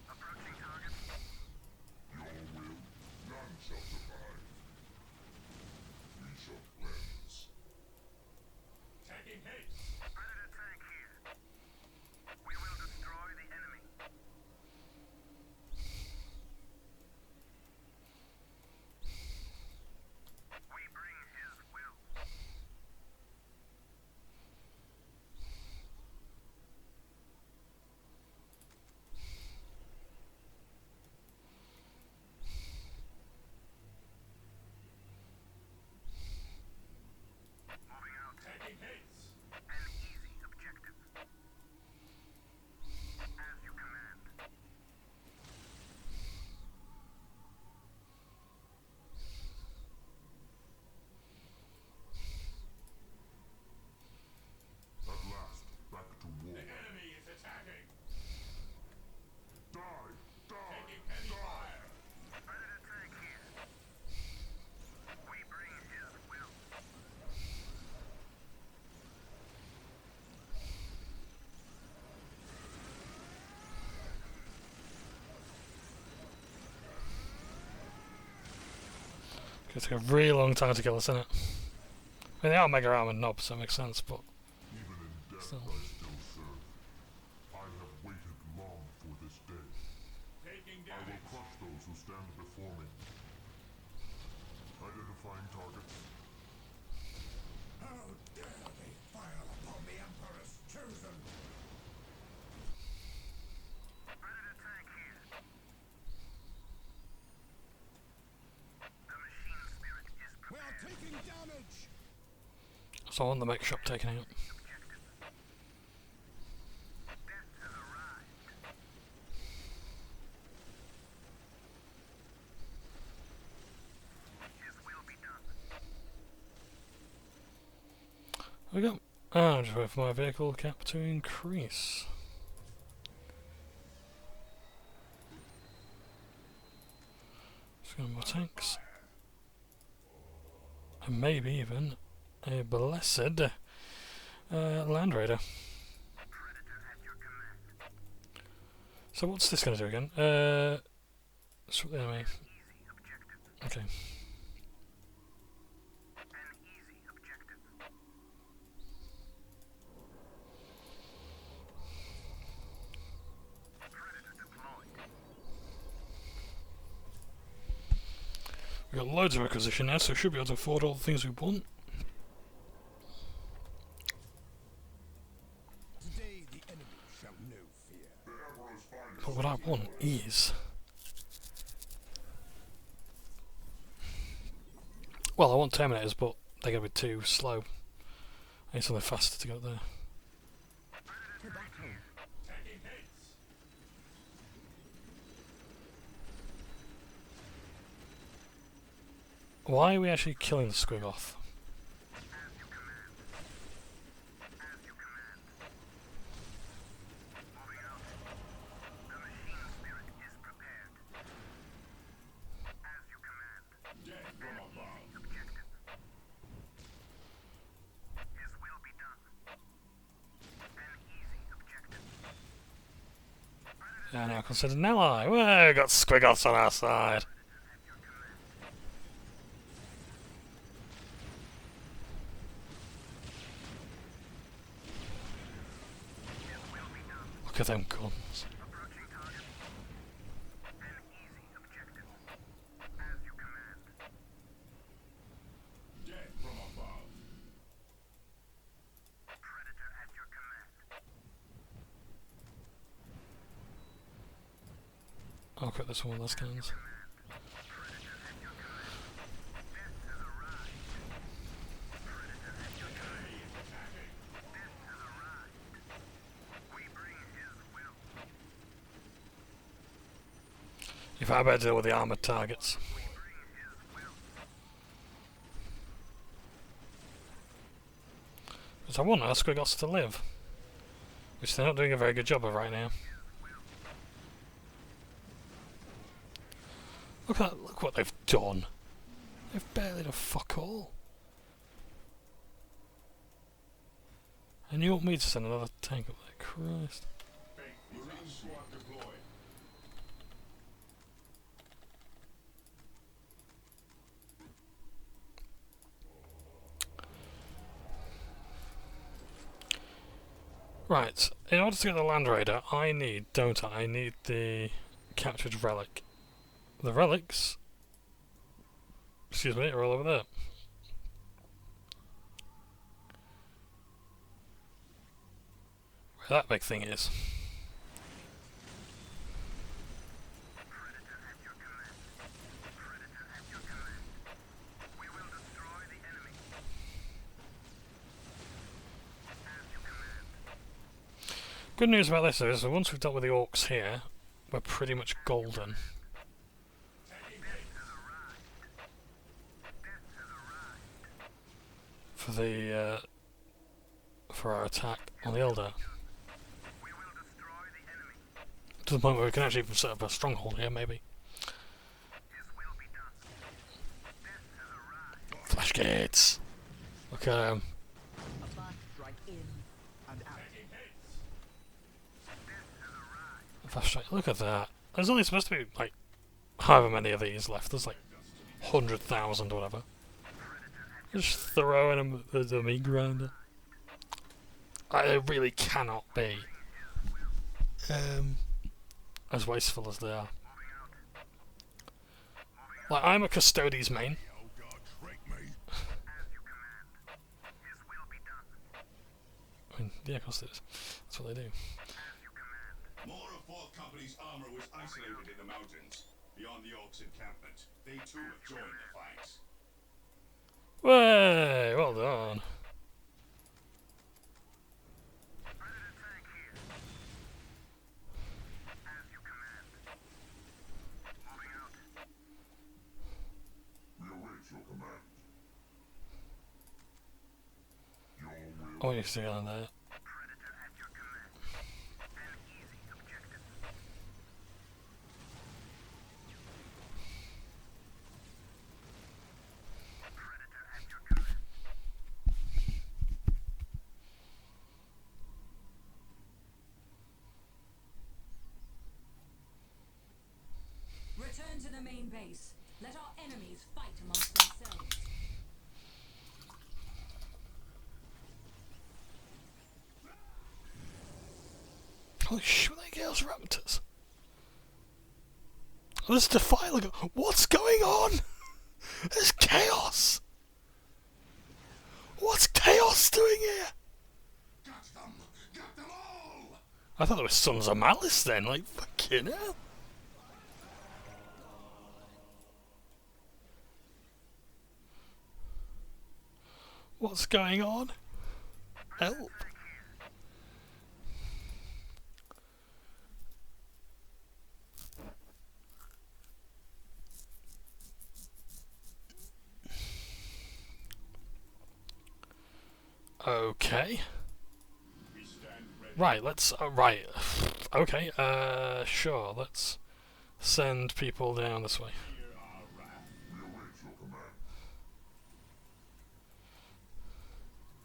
Approaching target. Your will, none shall survive. We shall cleanse. Taking haste. Predator tank here. We will destroy the enemy. We bring his will. Moving out. Taking haste. An easy objective. As you command. At last, back to war. The enemy is attacking. Die! Die! Taking heavy fire. Predator tank here. We bring his will. It's take a really long time to kill us, isn't it? I mean, they are mega armored knobs, so that makes sense, but... Even in death Still. I still serve. I have waited long for this day. Taking I will damage. crush those who stand before me. Identifying targets. How dare they fire upon the Emperor's chosen? Predator tank here. The machine spirit is We are prepared. taking damage! So I want the mech shop taken out. Objective. Death has arrived. His will be done. There we go. I'm just waiting for my vehicle cap to increase. Just got more tanks. And maybe even a blessed Land Raider. Predator at your command. So what's this going to do again? Swap the enemy. Easy objective. Okay. An easy objective. Predator deployed. We've got loads of acquisition now, so we should be able to afford all the things we want. But what I want is... Well, I want Terminators, but they're going to be too slow. I need something faster to get there. To battle. Taking hits. Why are we actually killing the Squiggoth? Yeah, now considered an ally. Well, we've got Squiggoths on our side. Look at them guns. Death from above. I'll quit this one, less cannons. If I better deal with the armoured targets. Because I want our Squiggoths to live. Which they're not doing a very good job of right now. Look what they've done. They've barely done fuck all. And you want me to send another tank up there? Christ. Marine squad deployed. Right, in order to get the Land Raider, I need, don't I? I need the captured relic. The relics, excuse me, are all over there. Where that big thing is. Good news about this is, once we've dealt with the orcs here, we're pretty much golden. For the for our attack on the Eldar. To the point where we can actually even set up a stronghold here, maybe. Flash gates! Look at him. A fast strike in and out. Flash strike, look at that. There's only supposed to be, like, however many of these left. There's like 100,000 or whatever. Just throwing them at the meat grinder. They really cannot be as wasteful as they are. Like, I'm a Custodes main. I mean, yeah, of course it is. That's what they do. More of 4th Company's armor was isolated in the mountains, beyond the Orcs' encampment. They too have joined the fight. Way, well done. We await your command. Your will. I want you to stay on there. Return to the main base. Let our enemies fight amongst themselves. Holy shit, are they Chaos Raptors? Oh, there's Defiler. What's going on? There's chaos! What's chaos doing here? Got them! Got them all! I thought there were Sons of Malice then, like, fucking hell. What's going on? Help. Okay. Right, let's... right. Okay, sure, let's send people down this way. We await your command.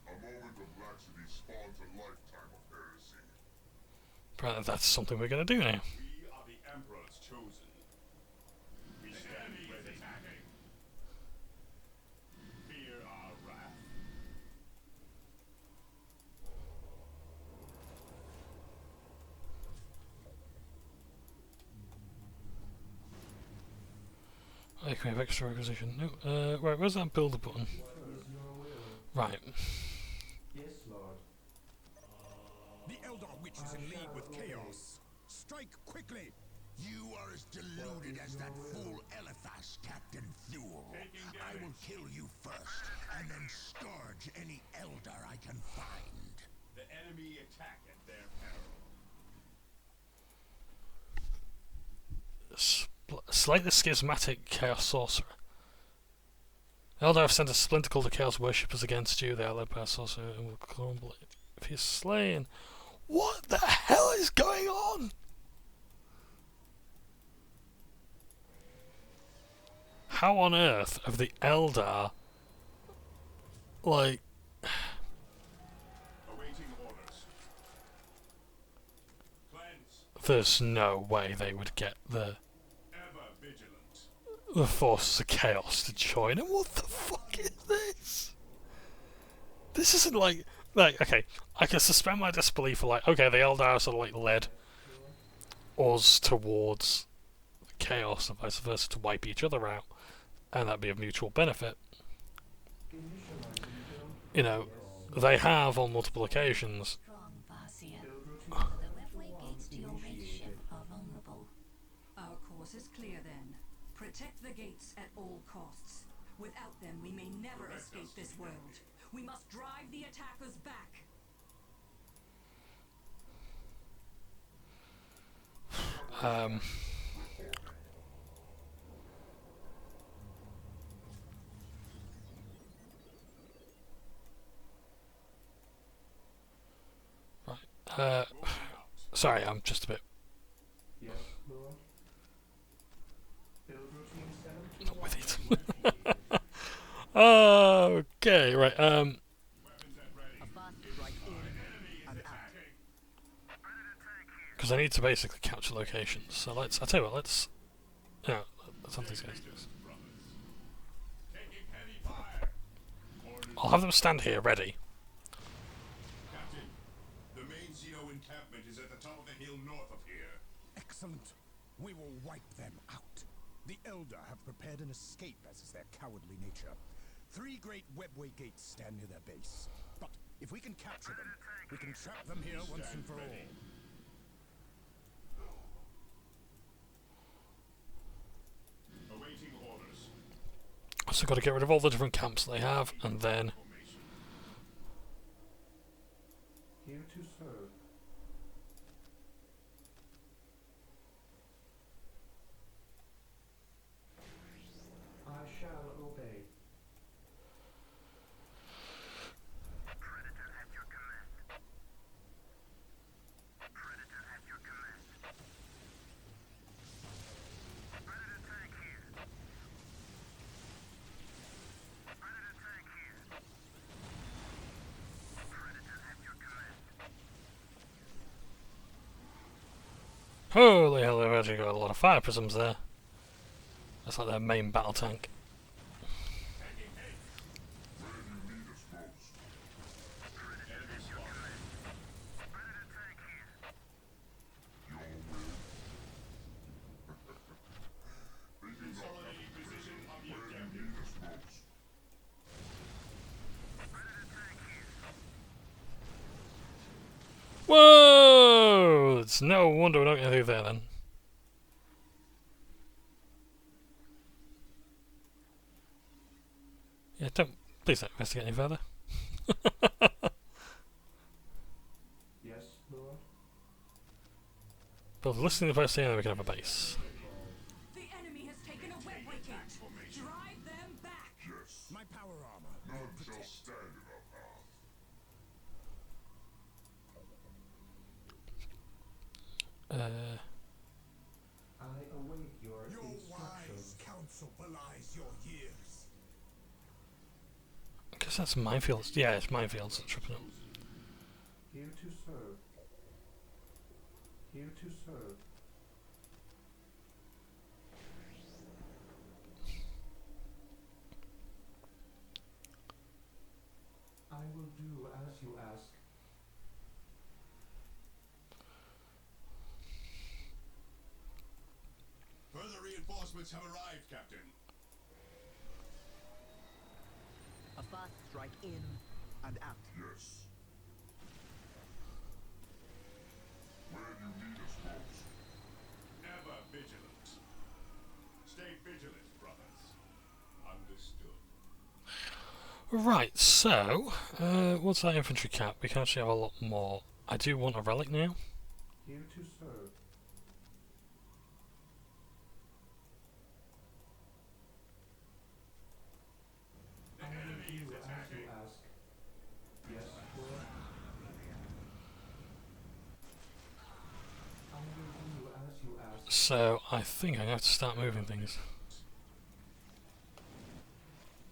A moment of laxity spawns a lifetime of heresy. Apparently that's something we're going to do now. We are the Emperor's chosen. We stand ready. Attacking. Fear our wrath. I can have extra requisition. No, right, where's that builder button? Right. Yes, Lord. The Eldar witch is in league with chaos. Strike quickly! You are as deluded as that fool Elithas, Captain Thule. I will kill you first, and then scourge any Eldar I can find. The enemy attack at their peril. Slightly schismatic Chaos Sorcerer. Eldar have sent a splinter called the Chaos Worshippers against you. They are led by a sorcerer and will crumble if he is slain. What the hell is going on? How on earth have the Eldar, like... Awaiting orders. Cleanse. There's no way they would get Ever vigilant. the Forces of Chaos to join them. What the fuck is this? This isn't like, okay, I can suspend my disbelief for like, okay, the Eldar sort of like led us towards the Chaos and vice versa to wipe each other out, and that'd be of mutual benefit. You know, they have on multiple occasions. Strong, Varsia. The webway gates to your race ship are vulnerable. Our course is clear then. Protect the gates at all costs. Without them, we may never escape this world. We must drive the attackers back. Sorry, I'm just a bit... Yes, Lord. Build routine 7 not with it. Okay, right, Weapons at ready. A fast strike in and out. because I need to basically capture locations. So let's, I'll tell you what, let's... Yeah, let's have these guys do this. Taking heavy fire. Orders. I'll have them stand here, ready. Captain, the main Xeno encampment is at the top of the hill north of here. Excellent. We will wipe them out. The Eldar have prepared an escape, as is their cowardly nature. 3 great webway gates stand near their base. But if we can capture them, we can trap them here once and for all. Awaiting orders. So got to get rid of all the different camps they have, and then... Formation. Here to serve. I shall obey. Predator at your command. Predator at your command. Predator tank here. Predator tank here. Predator at your command. Holy hell, they've actually got a lot of fire prisms there. That's like their main battle tank. Where do you need us most? Enemy spotted. Predator tank here. Your will? They do not Consolidating position of the where do you objective. need us most? Predator tank here. Whoa! Right, no wonder we're not going to do there then. Yeah, please don't investigate any further. Yes, Lord? But listening to the first thing, then we can have a base. The enemy has taken a web breakage. Drive them back. Yes. My power armor. None shall stand in our path. I await your Your instructions. wise counsel belies your years. I guess that's minefields. Yeah, it's minefields that's tripping up. Here to serve. Here to serve. I will do as you ask. Further reinforcements have arrived, Captain. A fast strike in and out. Yes. Where do you need us most? Ever vigilant. Stay vigilant, brothers. Understood. Right, so, what's that infantry cap? We can actually have a lot more. I do want a relic now. Here to serve. The I will enemy do is as you attacking. ask. Yes, Lord? I will do as you ask. So, I think I'm going to have to start moving things.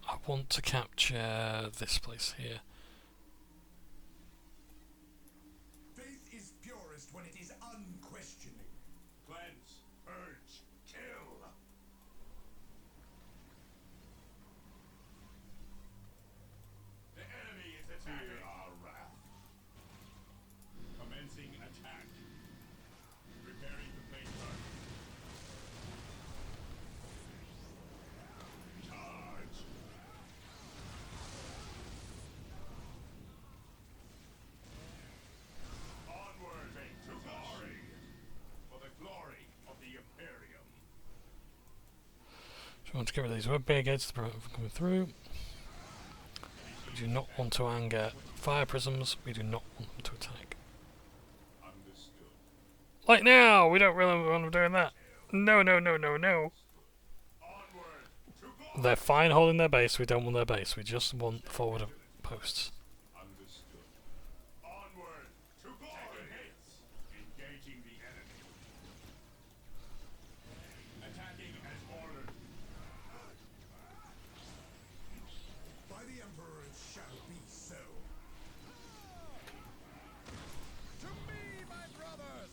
I want to capture this place here. Faith is purest when it is unquestioning. Cleanse, purge, kill. The enemy is attacking. Fear our wrath. Commencing attack. Preparing to place target. Charge. Onward to glory. For the glory of the Imperium. So I want to get rid of these web barricades to prevent them from coming through. We do not want to anger fire prisms. We do not want them to attack. Understood. Like now! We don't really want them doing that. No, no, no, no, no. Onward to glory. They're fine holding their base. We don't want their base. We just want forward posts. Understood. Onward to glory. Hits. Engaging the enemy. Attacking as ordered. By the Emperor it shall be so. To me, my brothers!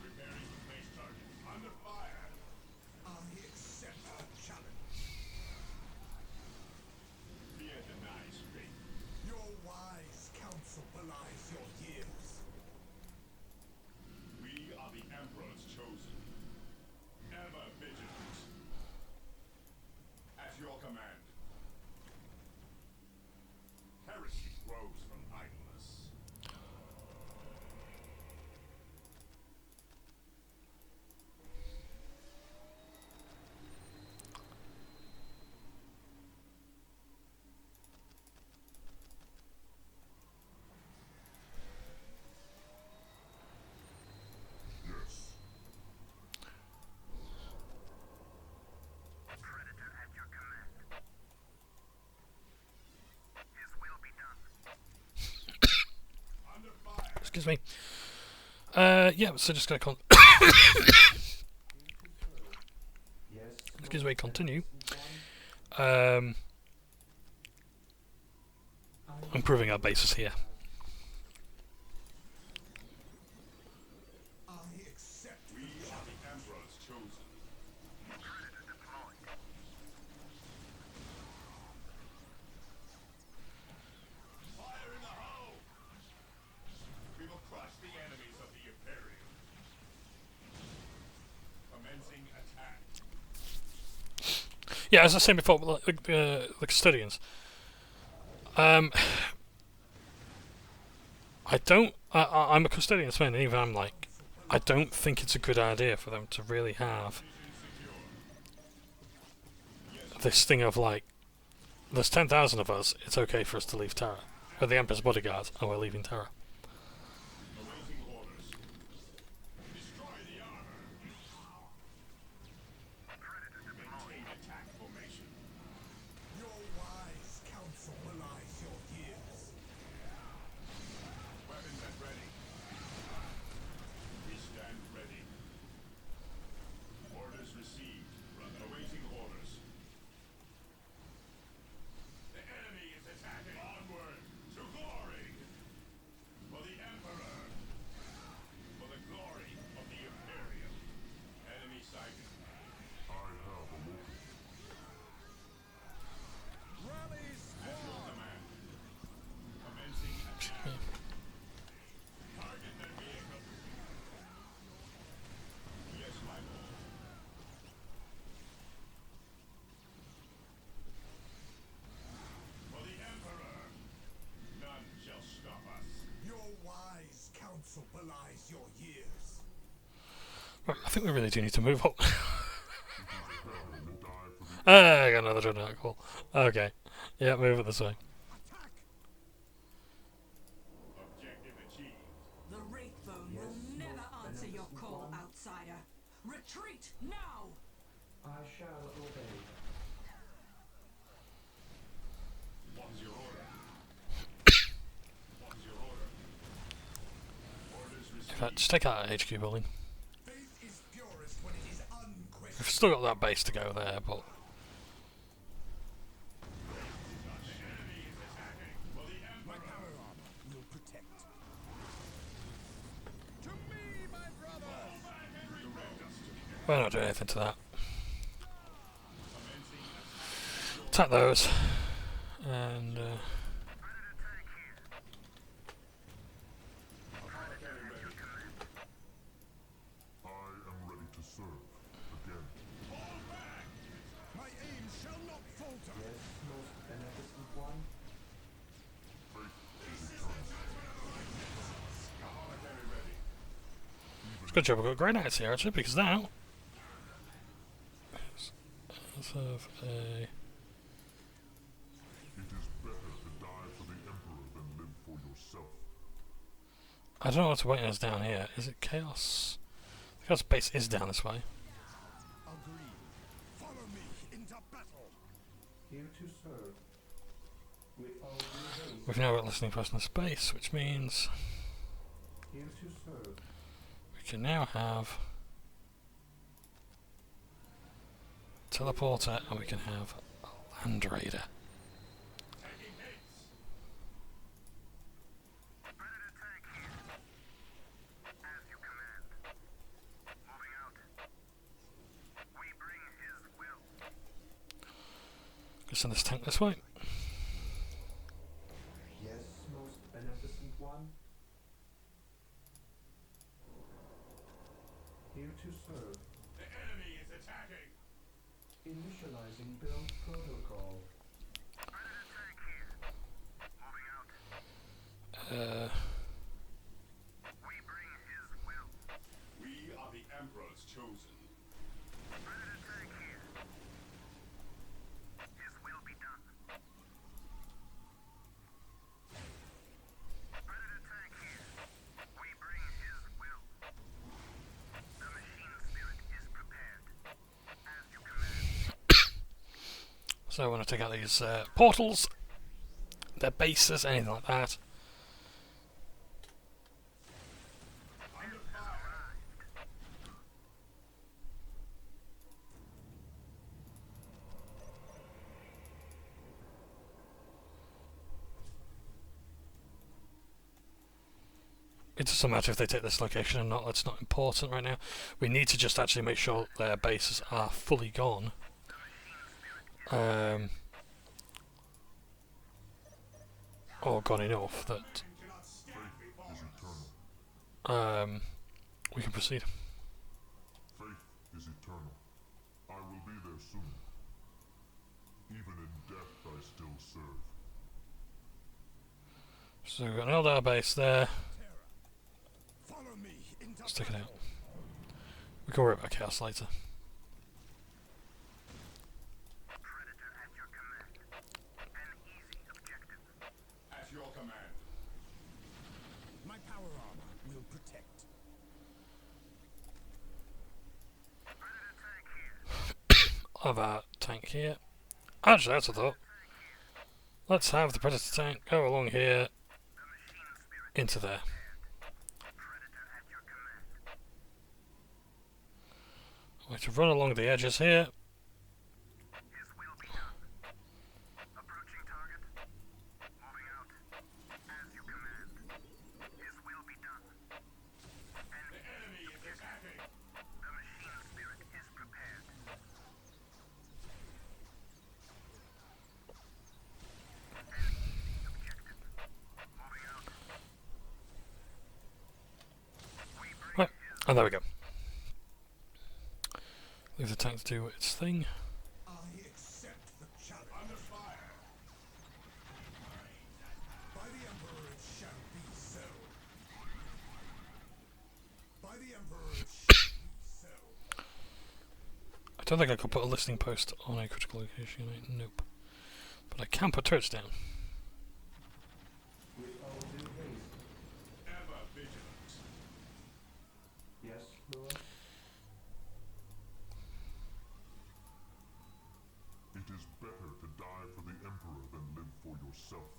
Preparing to place target. Under fire. I accept the challenge. Fear denies faith. Your wise counsel belies your years. We are the Emperor's chosen. Ever vigilant. At your command. Heresy grows from idleness. Yes. Predator at your command. His will be done. Under fire. Excuse me. Yeah, so just going to Yes. excuse me, continue. I Improving our bases here. I accept We are the Emperor's chosen. Predator deployed. Fire in the hole! We will crush the enemies of the Imperium. Commencing attack. Yeah, as I was saying before, the custodians. I'm a custodian's man, and even I'm like, I don't think it's a good idea for them to really have this thing of like, there's 10,000 of us, it's okay for us to leave Terra. We're the Emperor's bodyguards, and we're leaving Terra. Awaiting orders. Destroy the armor. Maintain attack formation. Your wise counsel belies your years. Weapons at ready. We stand ready. Orders received. Awaiting orders. The enemy is attacking. Onward to glory. For the Emperor. For the glory of the Imperium. Enemy sighted. I have a local. Rally At your squad! command. Commencing attack. Target that vehicle. Yes, my lord. For the Emperor. None shall stop us. Your wise counsel belies your years. Right, I think we really do need to move up. I got another dreadnought. Cool. Okay. Yeah, move it this way. Attack! Objective achieved. The Wraithbone will never answer your call, outsider. Retreat now! I shall obey. What is your order? What is your order? Orders In received. fact, just take out that HQ building. Faith is purest when it is unquestioned. We've still got that base to go there, but The enemy is attacking. For the My Emperor. power armor will protect. To me, my brother! Direct us to the we're not doing anything to that. commencing Attack those. And apothecary ready. I am ready to serve. Again. Fall back. My aim shall not falter! Yes, most beneficent one. Apothecary ready. it's a good job we've got great knights here actually, because now let's have a It is better to die for the Emperor than live for yourself. I don't know what's waiting us down here. Is it Chaos? The Chaos base is down this way. Agreed. Follow me into battle! Here to serve. With all due haste. We've now got listening personal space, which means Here to serve. we can now have teleporter and we can have a land raider. Taking hits. Ready to take here. As you command. Moving out. We bring his will. Let's send this tank this way. Yes, most beneficent one. Here to serve. The enemy is attacking. Initializing build protocol. Ready to take here. Moving out. We bring his will. We are the Emperor's chosen. Ready to take here. His will be done. Ready to take here. We bring his will. The machine spirit is prepared. As you command. So I want to take out these portals, their bases, anything like that. Under fire. It doesn't matter if they take this location or not, that's not important right now. We need to just actually make sure their bases are fully gone. Or gone enough that Cannot stand before Is us. eternal. we can proceed. Faith is eternal. I will be there soon. Even in death I still serve. So we've got an Eldar base there. Let's take it out. We can worry about chaos later. Predator at your command. An easy objective. At your command. My power armor will protect. Predator tank here. I have our tank here. Actually, that's a thought. Let's have the Predator tank go along here The machine spirit into there. predator at your command. We have to run along the edges here. His will be done. Approaching target. Moving out. As you command. His will be done. An The enemy is attacking. The machine spirit is prepared. An easy objective. Moving out. We bring Right, his and there we go. Leave the tank to do its thing. I accept the challenge. Under fire. By the Emperor it shall be so. By the Emperor it shall be so. I don't think I could put a listening post on a critical location. Nope. But I can put turrets down. With all due haste. Ever vigilant. Yes, Lord? It is better to die for the Emperor than live for yourself.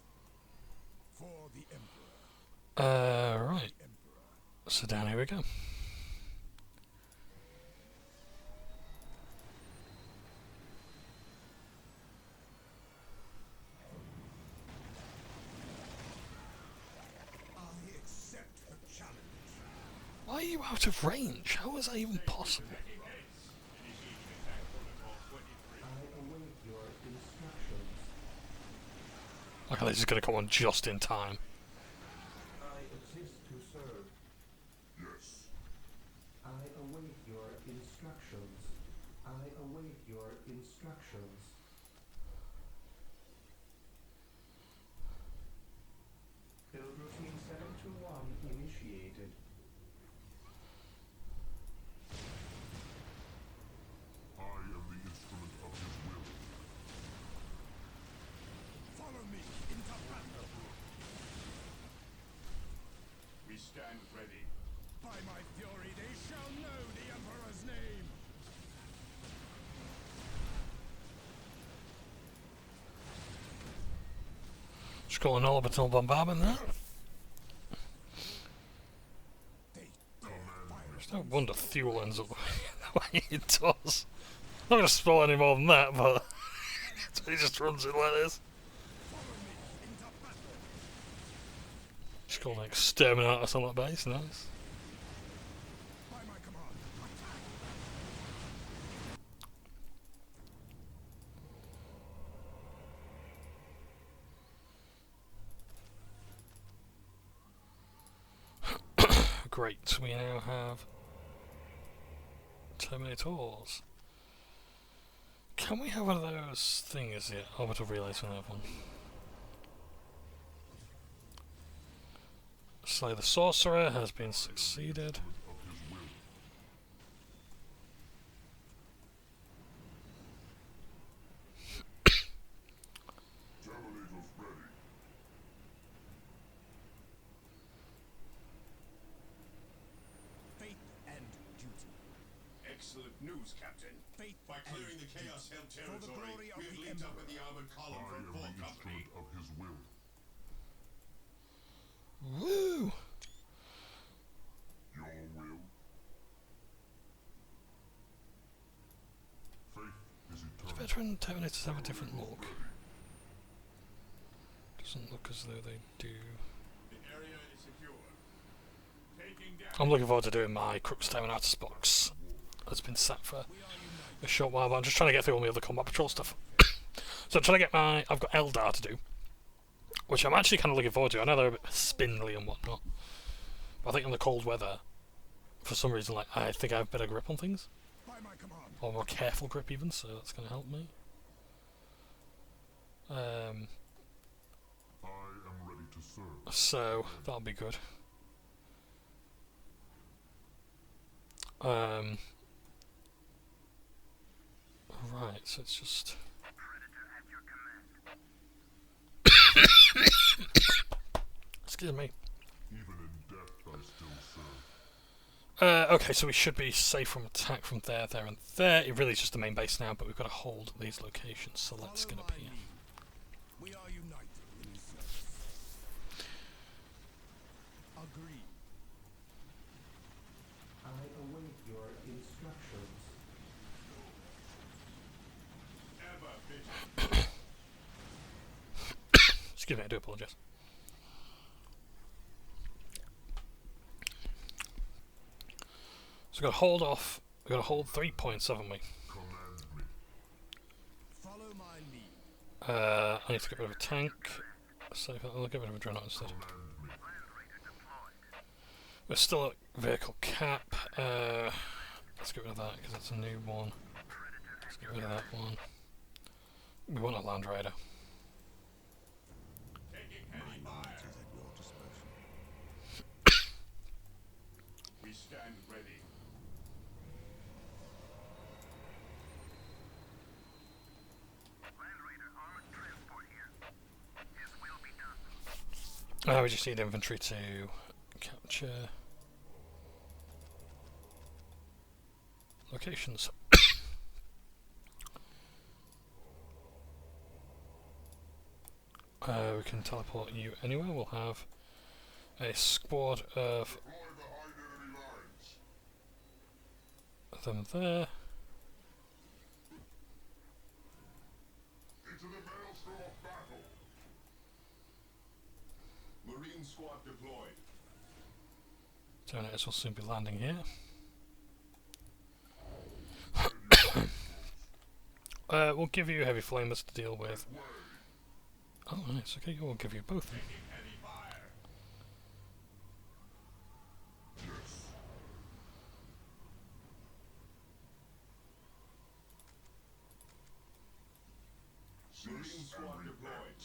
For the Emperor. Right. So down here we go. I accept the challenge. Why are you out of range? How is that even possible? I await your instructions. Like, this is going to come on just in time. I exist to serve. Yes. I await your instructions. I await your instructions. Build routine 721 initiated. I am the instrument of his will. Follow me into battle. We stand ready. By my fury they shall know the Emperor's name. Just got an orbital bombardment there. They dare fire. It's no wonder fuel ends up the way it does. I'm not going to spoil any more than that, but he just runs it like this. Follow me into battle. Just got an exterminator on that base, nice. By my command. Attack. Great, we now have Terminators. Can we have one of those things yet? Orbital relays when I have one. Slay the Sorcerer has been succeeded. Terminators ready. Faith and duty. Excellent news, Captain. Faith By clearing and the chaos-held duty. For the territory, glory of we have the linked up Emperor. with the armored column I from am 4th the Company. instrument of his will. Woo! Your will. Faith is eternal. Veteran Terminators have a different look. Doesn't look as though they do. The area is secure. Taking down. I'm looking forward to doing my Crux Terminators box. It's been sat for a short while, but I'm just trying to get through all my other combat patrol stuff. So I'm trying to get my... I've got Eldar to do, which I'm actually kind of looking forward to. I know they're a bit spindly and whatnot, but I think in the cold weather, for some reason, like I think I have better grip on things, By my command. or more careful grip even, so that's going to help me. I am ready to serve. So that'll be good. Right, so it's just... Excuse me. Even in death I still serve. Okay, so we should be safe from attack from there, there, and there. It really is just the main base now, but we've got to hold these locations, so let's get up here. We are united in service. Agreed. I await your instructions. Ever vigilant. Excuse me, I do apologise. So we've got to hold off. We've got to hold 3 points, haven't we? Command me. Follow my lead. I need to get rid of a tank. So I'll get rid of a dreadnought instead. Command me. We're still at vehicle cap. Let's get rid of that because that's a new one. Let's get rid of that one. We want a Land Raider. Taking My heavy knowledge fire. is at your disposal. We stand ready. Land Raider armored transport here. His will be done. We just need infantry to capture locations. We can teleport you anywhere. We'll have a squad of Deploy behind enemy lines. them there. Into the maelstrom of battle. Marine squad deployed. Terminators will soon be landing here. We'll give you heavy flamers to deal with. Oh, nice. Okay, we'll give you both. Taking heavy fire. Marine squad deployed.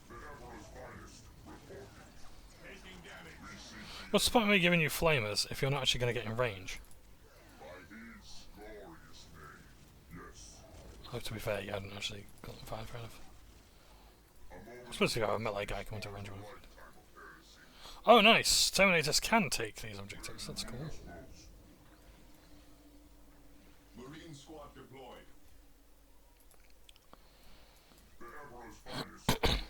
The Emperor's finest. Reporting. Taking damage. What's the point of me giving you flamers if you're not actually going to get in range? By his glorious name. Yes. Oh, to be fair, you hadn't actually got them fine, fair enough. A moment I'm supposed to have a melee guy coming to range one. lifetime of heresy. Oh, nice! Terminators can take these objectives, that's cool. Marine squad deployed. The Emperor's finest. Reporting.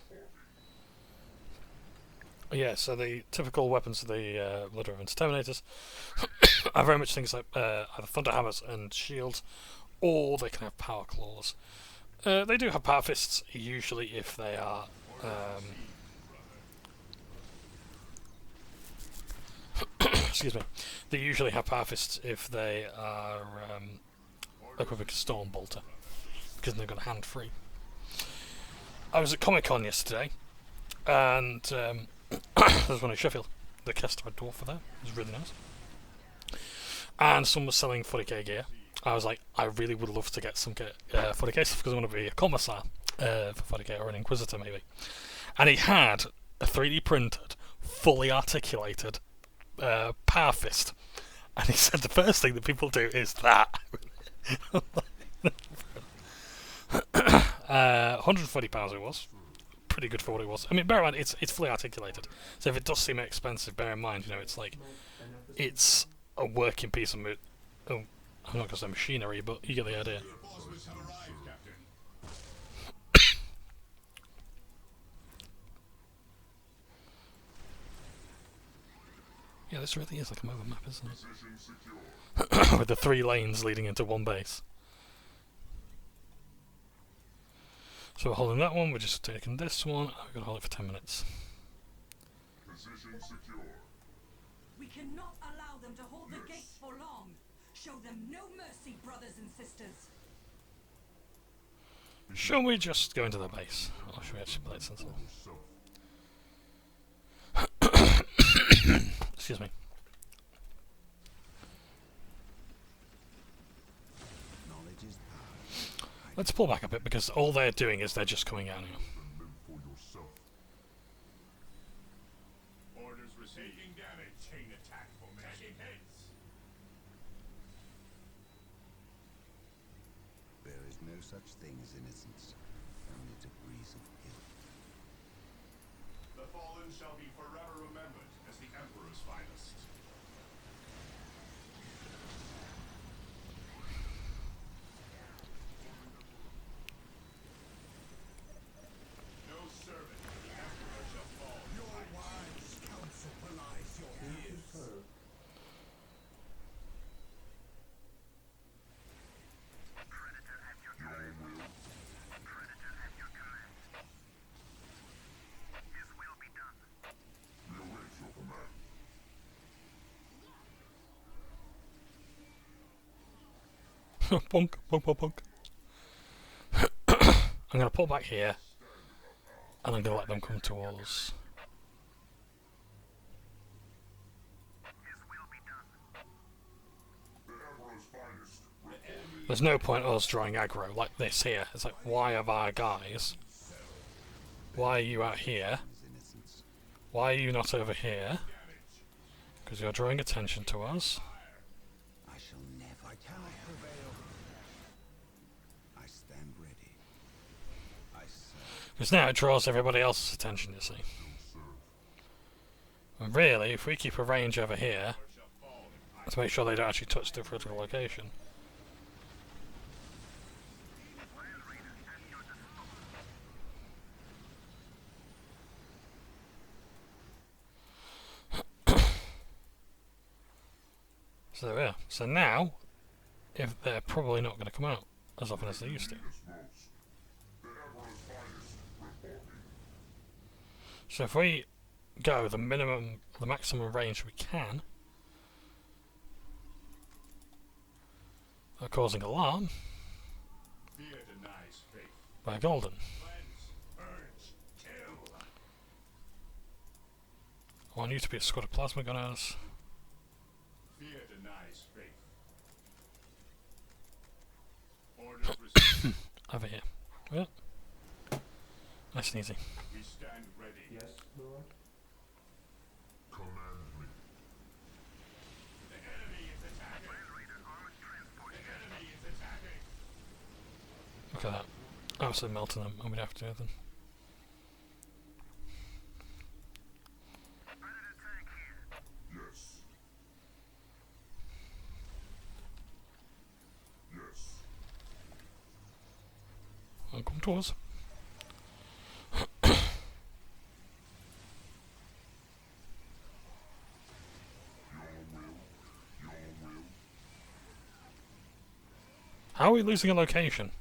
Yeah, so the typical weapons of the Blood Ravens Terminators are very much things like either Thunder Hammers and Shields, or they can have Power Claws. They do have Power Fists, usually if they are... excuse me. They usually have Power Fists if they are equipped with a Storm Bolter, because they've got a hand free. I was at Comic-Con yesterday, and there's one in Sheffield. The Kestrel Dwarf for that. It was really nice. And someone was selling 40k gear. I was like, I really would love to get some 40k stuff because I want to be a commissar for 40k, or an Inquisitor maybe. And he had a 3D printed, fully articulated Power Fist. And he said the first thing that people do is that. 140 pounds it was. Pretty good for what it was. I mean, bear in mind, it's fully articulated. So if it does seem expensive, bear in mind, you know, it's like, it's a working piece of I'm not going to say machinery, but you get the idea. Reinforcements have arrived, Captain. Yeah, this really is like a mobile map, isn't Position secure. it? With the 3 lanes leading into one base. So we're holding that one, we're just taking this one, and we're going to hold it for 10 minutes. Position secure. We cannot allow them to hold the gates for long. Show them no mercy, brothers and sisters. Shall we just go into the base? Or should we actually play it sensible? Excuse me. Knowledge is power. Let's pull back a bit because all they're doing is they're just coming out now. Then live for yourself. Orders received. Taking damage. Chain attack formation. Taking hits. such thing as innocence, only degrees of guilt. The fallen shall be forever remembered as the Emperor's finest. No servant of the Emperor shall fall. Your wise counsel belies your ears. Sir, Predator at your command. Predator at your command. His will be done. We await your command. Punk, punk, punk, punk. I'm gonna pull back here, and I'm gonna let them come towards. His will be done. The Emperor's finest. There's no point us drawing aggro like this here. It's like, why have our guys? Why are you out here? Innocence. Why are you not over here? Because you're drawing attention to us. I shall never. I cannot prevail. I stand ready. I serve. Because now it draws everybody else's attention, you see. And really, if we keep a range over here, to make sure they don't actually touch the critical location. So there we are. So now, if they're probably not going to come out as often as they used to. The Emperor's finest reporting. So if we go the maximum range we can, without causing alarm, Fear denies faith. by golden. Cleanse, purge, kill. I want you to be a squad of plasma gunners. Fear denies faith. Orders received. Over here. Well, nice and easy. We stand ready. yes, Lord? Command me. The enemy is attacking. The enemy is attacking. Look at that. Absolutely melting them. I'm going to have to do anything. Predator tank here. Yes. Yes. I'll come towards. How are we losing a location?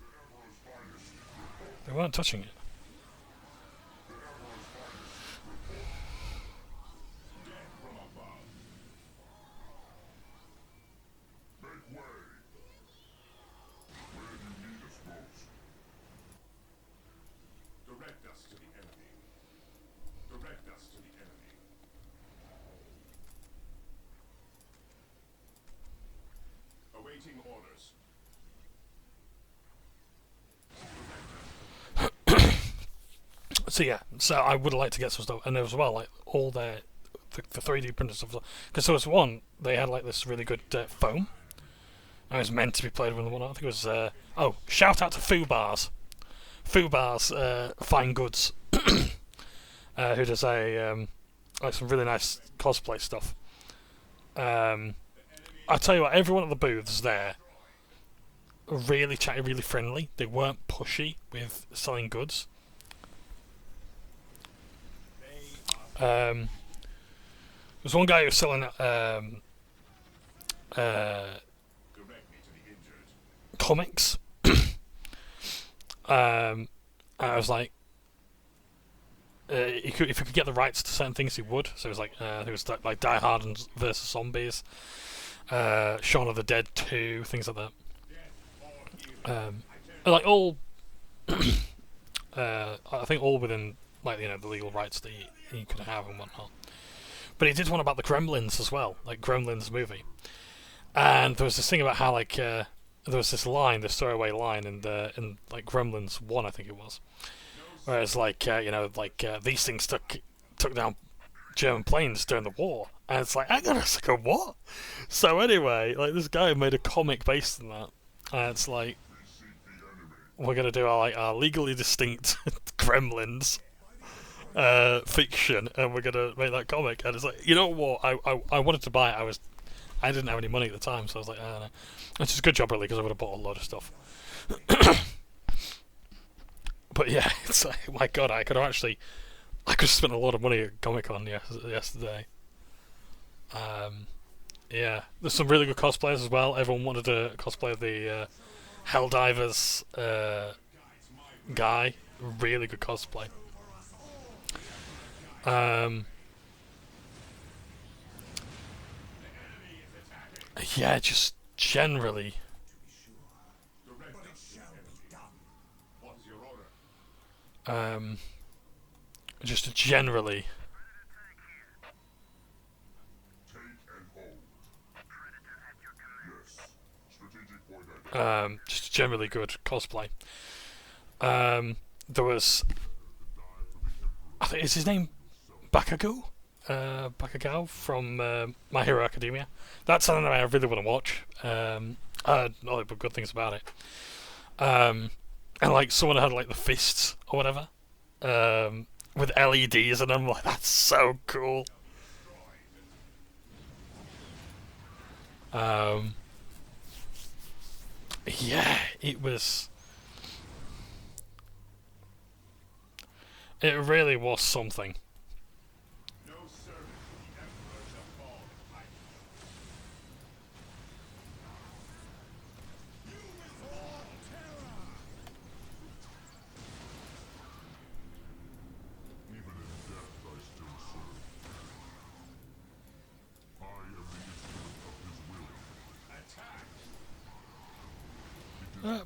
They weren't touching it. From above. Make way. Where you need us most. Direct us to the enemy. Direct us to the enemy. Awaiting orders. So yeah, so I would like to get some stuff, and as well, like all the 3D printed stuff, because there was one they had like this really good foam. And it was meant to be played with and whatnot. I think it was oh, shout out to Fubar's Fine Goods, who does a like some really nice cosplay stuff. I tell you what, everyone at the booths there really chatty, really friendly. They weren't pushy with selling goods. There's one guy who was selling Direct me to the injured. comics. And I was like, if he could get the rights to certain things, he would. So it was like, there was like Die Hard and versus Zombies, Shaun of the Dead 2, things like that. Like all, I think all within like the legal rights that he could have and whatnot. But he did one about the Gremlins as well, like Gremlins movie. And there was this thing about how like there was this line, this throwaway line in like Gremlins 1, I think it was, where it's like these things took down German planes during the war, and it's like, hang on a second, what? So anyway, like this guy made a comic based on that, and it's like, we're gonna do our legally distinct Gremlins fiction, and we're gonna make that comic. And it's like, you know what? I wanted to buy it. I didn't have any money at the time, so I was like, I don't know. Which is a good job, really, because I would have bought a lot of stuff. But yeah, it's like, my God, I could have spent a lot of money at Comic Con yesterday. Yeah, there's some really good cosplayers as well. Everyone wanted to cosplay the Helldivers guy. Really good cosplay. Yeah, just generally. Just generally. Just generally good cosplay. There was, I think, is his name Bakagao from My Hero Academia. That's an anime I really want to watch. I heard nothing but good things about it. And like someone had like the fists or whatever, with LEDs, and I'm like, that's so cool. Yeah, it was. It really was something.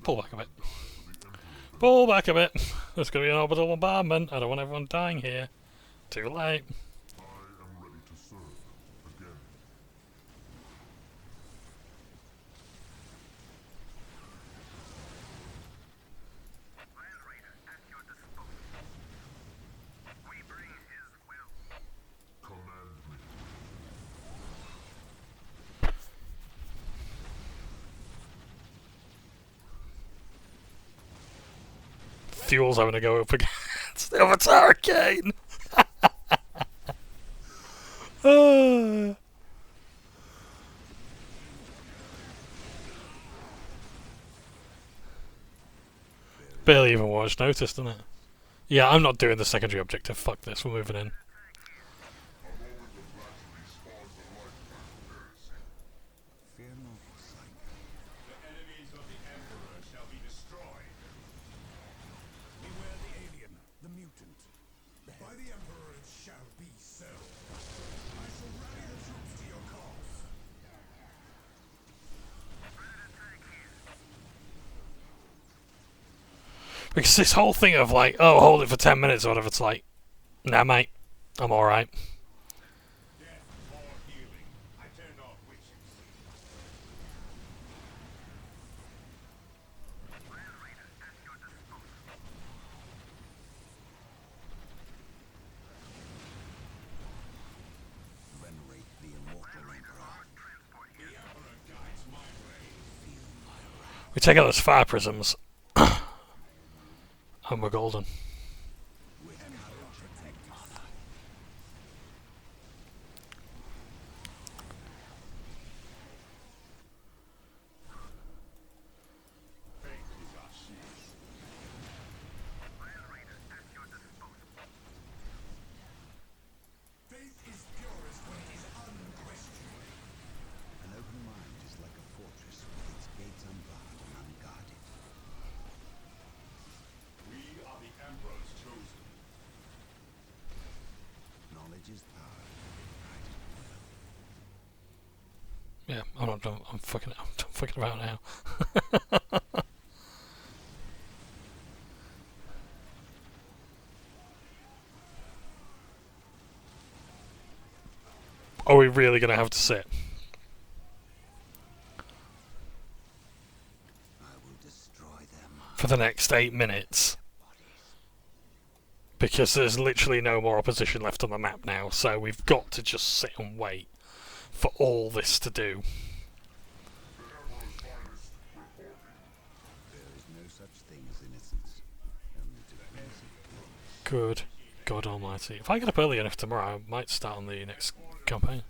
Pull back a bit. Pull back a bit. There's going to be an orbital bombardment. I don't want everyone dying here. Too late. Fuel's having to go up against the Avatar again. Barely even watched, noticed, didn't it? Yeah, I'm not doing the secondary objective. Fuck this, we're moving in. Because this whole thing of like, oh, hold it for 10 minutes or whatever, it's like, nah, mate, I'm alright. We take out those fire prisms. And we're golden. Yeah, I'm not done. I'm fucking about now. Are we really going to have to sit? For the next 8 minutes? Because there's literally no more opposition left on the map now, so we've got to just sit and wait for all this to do. There is no such thing as Good God Almighty! If I get up early enough tomorrow, I might start on the next campaign.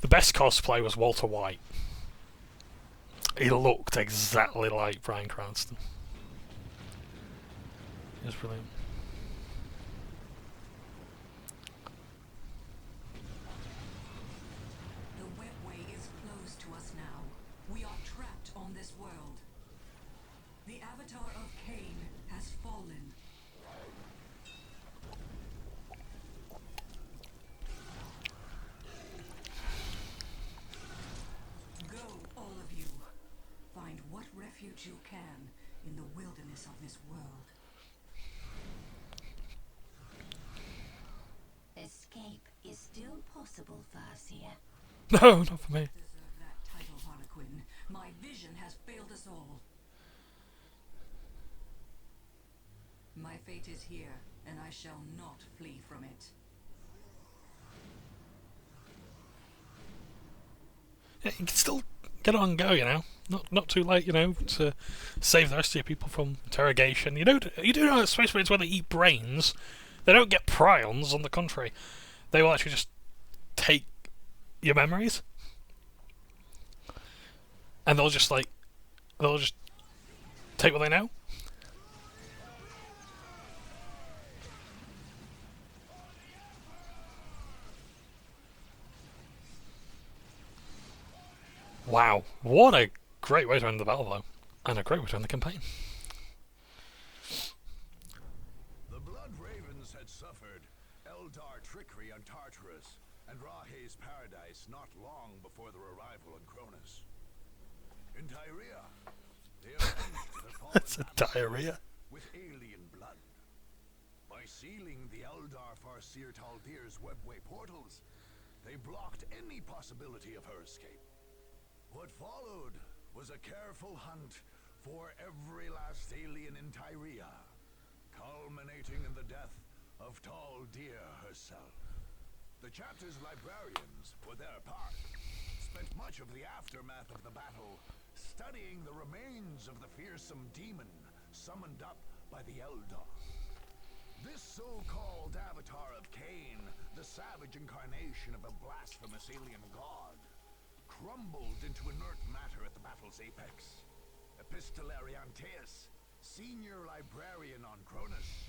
The best cosplay was Walter White. He looked exactly like Bryan Cranston. It was brilliant. The webway is closed to us now. We are trapped on this world. The avatar of Cain has fallen. Go, all of you. Find what refuge you can in the wilderness of this world. Escape is still possible, Farseer. No, not for me. Deserve that title, Harlequin. My vision has failed us all. My fate is here, and I shall not flee from it. Yeah, you can still get on and go, you know. Not too late, you know, to save the rest of your people from interrogation. You do know that Space Marines, when they eat brains, they don't get prions. On the contrary, they will actually just take your memories, and they'll just take what they know. Wow, what a great way to end the battle, though, and a great way to end the campaign. The Blood Ravens had suffered Eldar trickery on Tartarus and Rahe's paradise not long before their arrival on Cronus. In Tyria, they avenged their fallen It's a master diarrhea. with alien blood. By sealing the Eldar Farseer Taldir's webway portals, they blocked any possibility of her escape. What followed was a careful hunt for every last alien in Tyria, culminating in the death of Taldir herself. The chapter's librarians, for their part, spent much of the aftermath of the battle studying the remains of the fearsome demon summoned up by the Eldar. This so-called avatar of Cain, the savage incarnation of a blasphemous alien god, crumbled into inert matter at the battle's apex. Epistolarianteus, senior librarian on Cronus,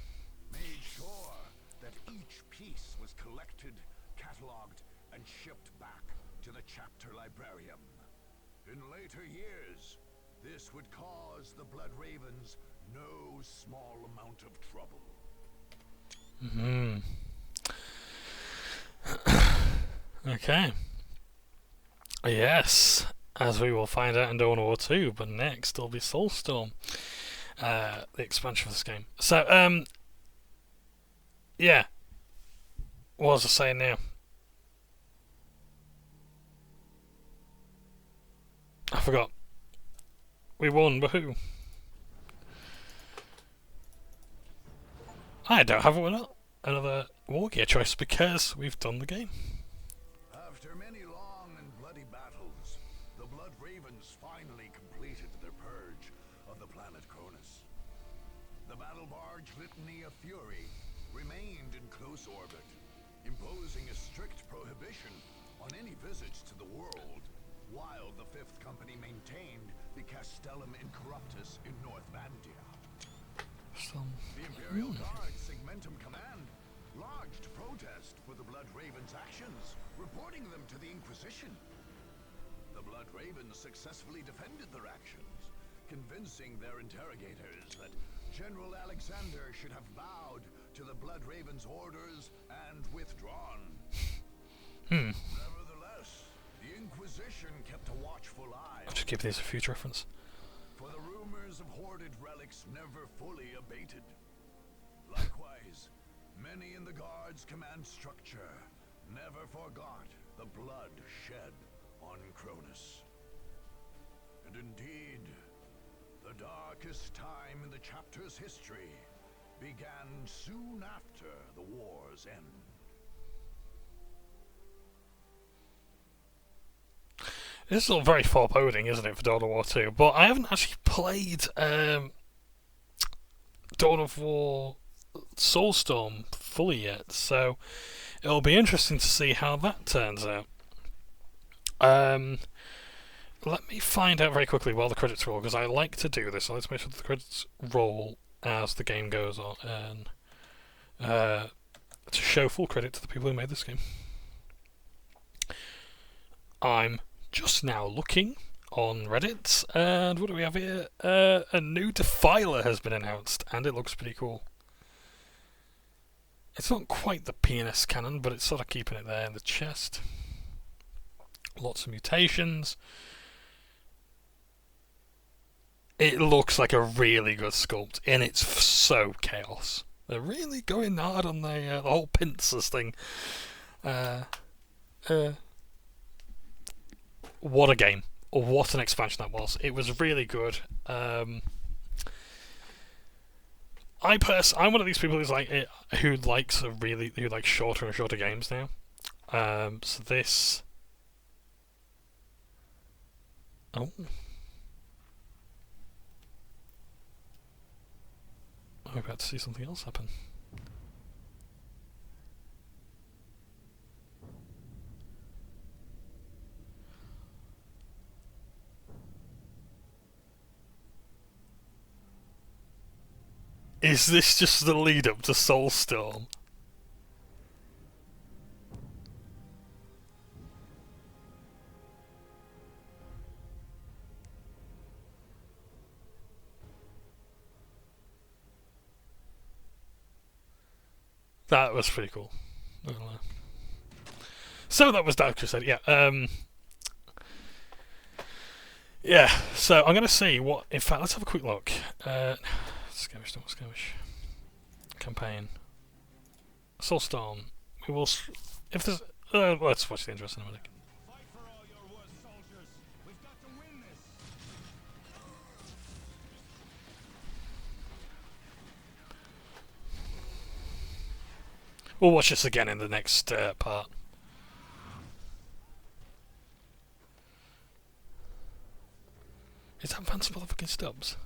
made sure that each piece was collected, catalogued, and shipped back to the chapter librarium. In later years, this would cause the Blood Ravens no small amount of trouble. Okay. Yes, as we will find out in Dawn of War 2, but next will be Soulstorm, the expansion of this game. So, yeah. What was I saying now? I forgot. We won, woohoo. I don't have another war gear choice because we've done the game. After many long and bloody battles, the Blood Ravens finally completed their purge of the planet Cronus. The battle barge Litany of Fury remained in close orbit, imposing a strict prohibition on any visits to the world, while the Fifth Company maintained the Castellum Incorruptus in North Vandia. The Imperial Guard Segmentum Command lodged protest for the Blood Ravens' actions, reporting them to the Inquisition. The Blood Ravens successfully defended their actions, convincing their interrogators that General Alexander should have bowed to the Blood Ravens' orders and withdrawn. Nevertheless, the Inquisition kept a watchful eye I'll just give these a future reference. for the rumors of hoarded relics never fully abated. Likewise, many in the Guard's command structure never forgot the blood shed on Cronus. And indeed, the darkest time in the chapter's history began soon after the war's end. This is all very foreboding, isn't it, for Dawn of War 2? But I haven't actually played Dawn of War Soulstorm fully yet, so it'll be interesting to see how that turns out. Let me find out very quickly while the credits roll, because I like to do this. I like to make sure that the credits roll as the game goes on, and to show full credit to the people who made this game. I'm just now looking on Reddit, and what do we have here? A new Defiler has been announced, and it looks pretty cool. It's not quite the PNS cannon, but it's sort of keeping it there in the chest. Lots of mutations. It looks like a really good sculpt, and it's so chaos. They're really going hard on the whole pincers thing. What a game. Or what an expansion that was. It was really good. I'm one of these people who likes shorter and shorter games now. So this. Oh. I'm about to see something else happen. Is this just the lead up to Soulstorm? That was pretty cool. So that was Dark Crusade, yeah. Yeah, so I'm going to see what... In fact, let's have a quick look. Skirmish, not skirmish. Campaign. Soulstorm. We will... If there's... let's watch the intro cinematic. Fight for all your worst soldiers. We've got to win this. We'll watch this again in the next part. Is that Vance motherfucking Stubbs?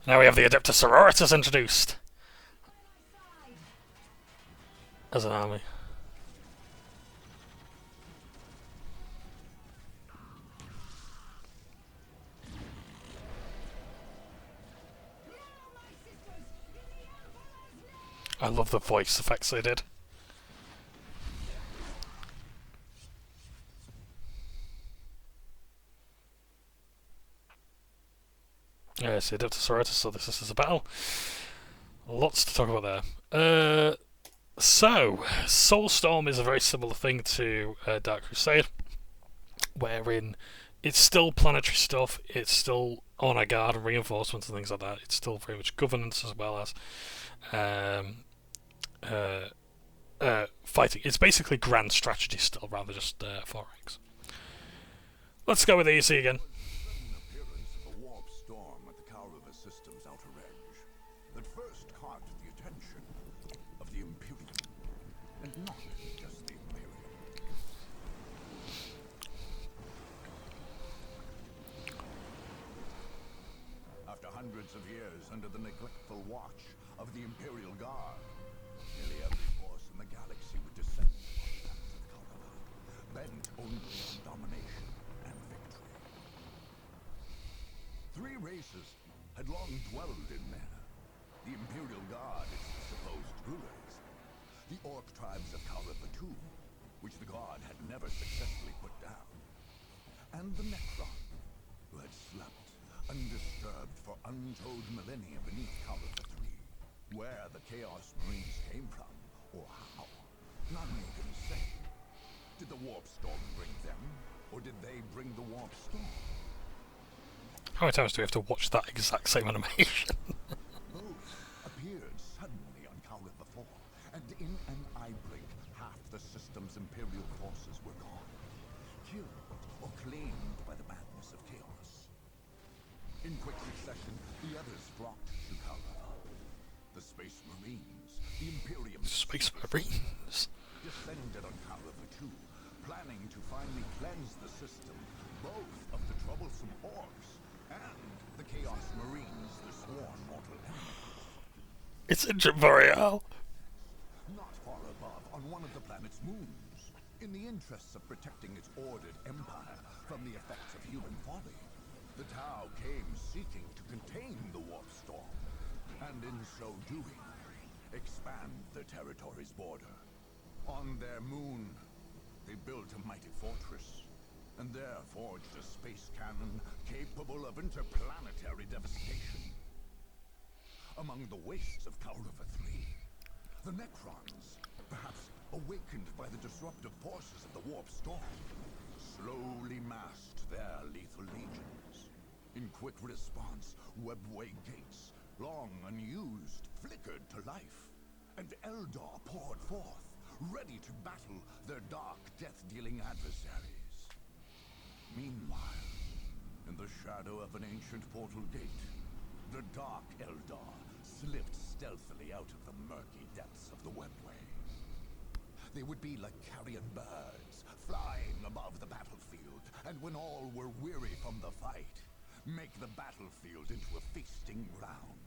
Now we have the Adeptus Sororitas introduced as an army. I love the voice effects they did. Yes, the Adeptus Sororitas, so this is a battle. Lots to talk about there. So, Soulstorm is a very similar thing to Dark Crusade, wherein it's still planetary stuff, it's still honor guard and reinforcements and things like that. It's still very much governance as well as fighting. It's basically grand strategy still, rather than just 4 ranks. Let's go with easy again. Sudden appearance of a warp storm at the Kauriva system's outer edge that first caught the attention of the Imperium, and not just the Imperium. After hundreds of years under the neglectful watch of the Imperial Guard, nearly every force in the galaxy would descend upon the lands of Kauriva, bent only on domination and victory. 3 races had long dwelled in there. The Imperial Guard, its supposed rulers, the Orc tribes of Kauriva II, which the Guard had never successfully put down, and the Necron, who had slept undisturbed for untold millennia beneath Kauriva III. Where the Chaos Marines came from, or how, none can say. Did the Warp Storm bring them, or did they bring the Warp Storm? How many times do we have to watch that exact same animation? Both appeared suddenly on Kauriva 4, and in an eye blink, half the system's Imperial forces were gone, killed or claimed by the madness of chaos. In quick succession, the others flocked to Kauriva, The Space Marines, the Imperium Space Marines. descended on Caliber 2, planning to finally cleanse the system, both of the troublesome orcs and the Chaos Marines, the sworn mortal enemies. It's in Boreal. Not far above, on one of the planet's moons, in the interests of protecting its ordered empire from the effects of human folly, the Tau came seeking to contain the warp storm, and in so doing, expand the territory's border. On their moon, they built a mighty fortress, and there forged a space cannon capable of interplanetary devastation. Among the wastes of Kaurava 3, the Necrons, perhaps awakened by the disruptive forces of the warp storm, slowly massed their lethal legions. In quick response, webway gates, long unused, flickered to life, and Eldar poured forth, ready to battle their dark, death-dealing adversaries. Meanwhile, in the shadow of an ancient portal gate, the dark Eldar slipped stealthily out of the murky depths of the webway. They would be like carrion birds, flying above the battlefield, and when all were weary from the fight, make the battlefield into a feasting ground.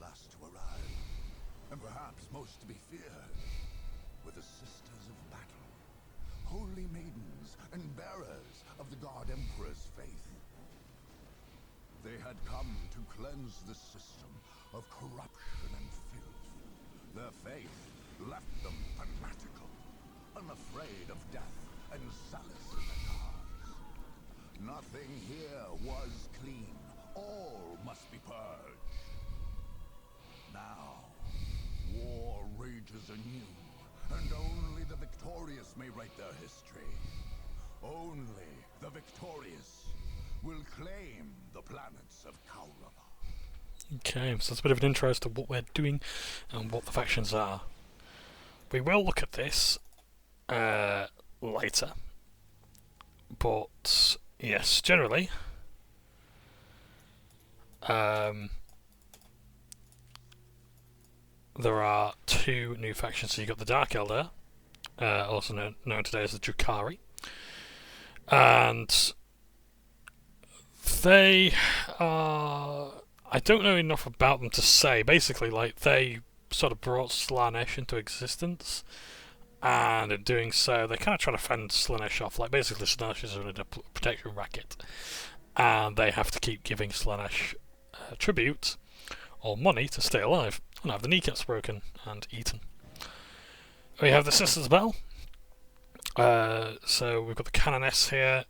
Last to arrive, and perhaps most to be feared, were the Sisters of Battle, holy maidens and bearers of the God Emperor's faith. They had come to cleanse the system of corruption and filth. Their faith left them fanatical, unafraid of death and solace in the cause. Nothing here was clean. All must be purged. Now, war rages anew, and only the victorious may write their history. Only the victorious will claim the planets of Kaurava. Okay, so that's a bit of an intro as to what we're doing and what the factions are. We will look at this later, but yes, generally, there are two new factions. So you've got the Dark Eldar, also known today as the Drukhari, and they are... I don't know enough about them to say. Basically, like, they sort of brought Slaanesh into existence, and in doing so, they kind of try to fend Slaanesh off. Like, basically, Slaanesh is in a protection racket, and they have to keep giving Slaanesh tribute or money to stay alive, and have the kneecaps broken and eaten. We have the Sisters of Battle. So we've got the Canoness here,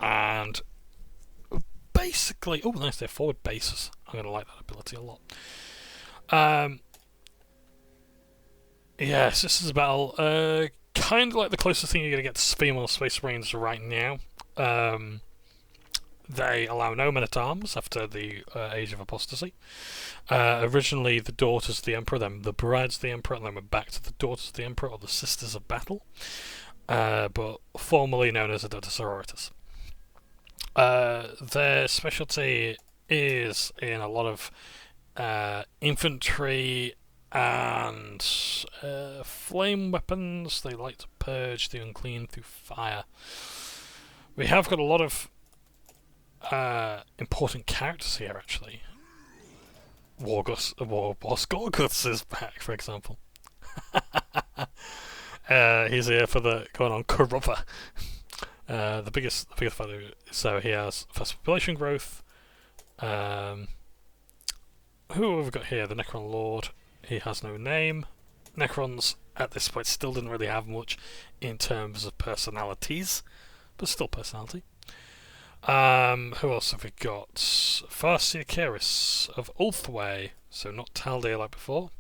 and basically, oh nice, they're forward bases. I'm going to like that ability a lot. Yeah, Sisters of Battle, kind of like the closest thing you're going to get to female Space Marines right now. They allow no men-at-arms after the Age of Apostasy. Originally the Daughters of the Emperor, then the Brides of the Emperor, and then we're back to the Daughters of the Emperor, or the Sisters of Battle, but formerly known as the Sororitas. Their specialty is in a lot of infantry and flame weapons. They like to purge the unclean through fire. We have got a lot of important characters here, actually. Warboss Gorguts is back, for example. He's here for the going on Kurova. The biggest value. So he has fast population growth. Who have we got here? The Necron Lord. He has no name. Necrons at this point still didn't really have much in terms of personalities, but still personality. Who else have we got? Farsia Keris of Ulthway, so not Taldir like before.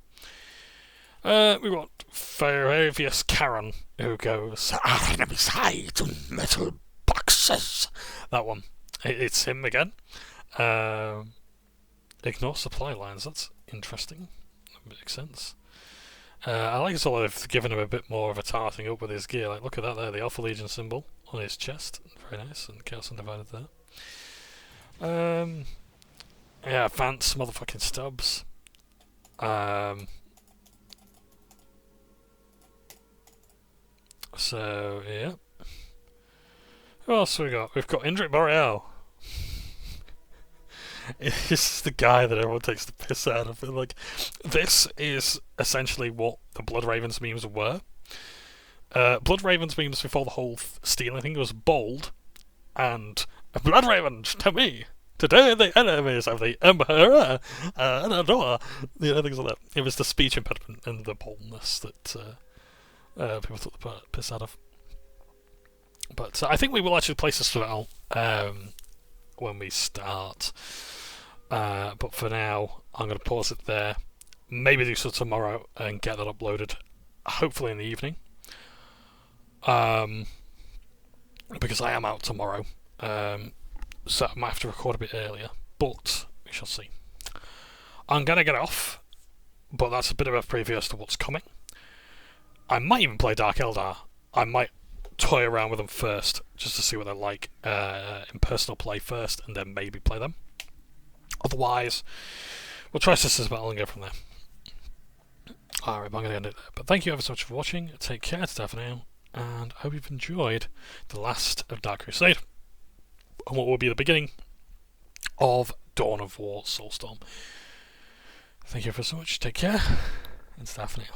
We've got Perfidious Charon, who goes, "Our enemies hide in metal boxes." That one. It's him again. Ignore supply lines, that's interesting. That makes sense. I like as well they've given him a bit more of a tarting up with his gear. Like, look at that there, the Alpha Legion symbol on his chest. Very nice, and Chaos Undivided there. Yeah, Vance motherfucking Stubbs. So yeah. Who else we got? We've got Indrik Boreal. He's the guy that everyone takes the piss out of. Like, this is essentially what the Blood Ravens memes were. Blood Ravens memes before the whole stealing thing was bold, and Blood Ravens to me. Today the enemies of the Emperor, things like that. It was the speech impediment and the boldness that people took the piss out of. But I think we will actually place this spell when we start. But for now, I'm going to pause it there. Maybe do so tomorrow and get that uploaded, hopefully in the evening. Because I am out tomorrow. So I might have to record a bit earlier, but we shall see. I'm going to get off, but that's a bit of a preview as to what's coming. I might even play Dark Eldar. I might toy around with them first, just to see what they're like in personal play first, and then maybe play them. Otherwise, we'll try Sisters Battle and go from there. Alright, I'm going to end it there. But thank you ever so much for watching. Take care, for now, and I hope you've enjoyed the last of Dark Crusade, and what will be the beginning of Dawn of War Soulstorm. Thank you ever so much. Take care, and for now.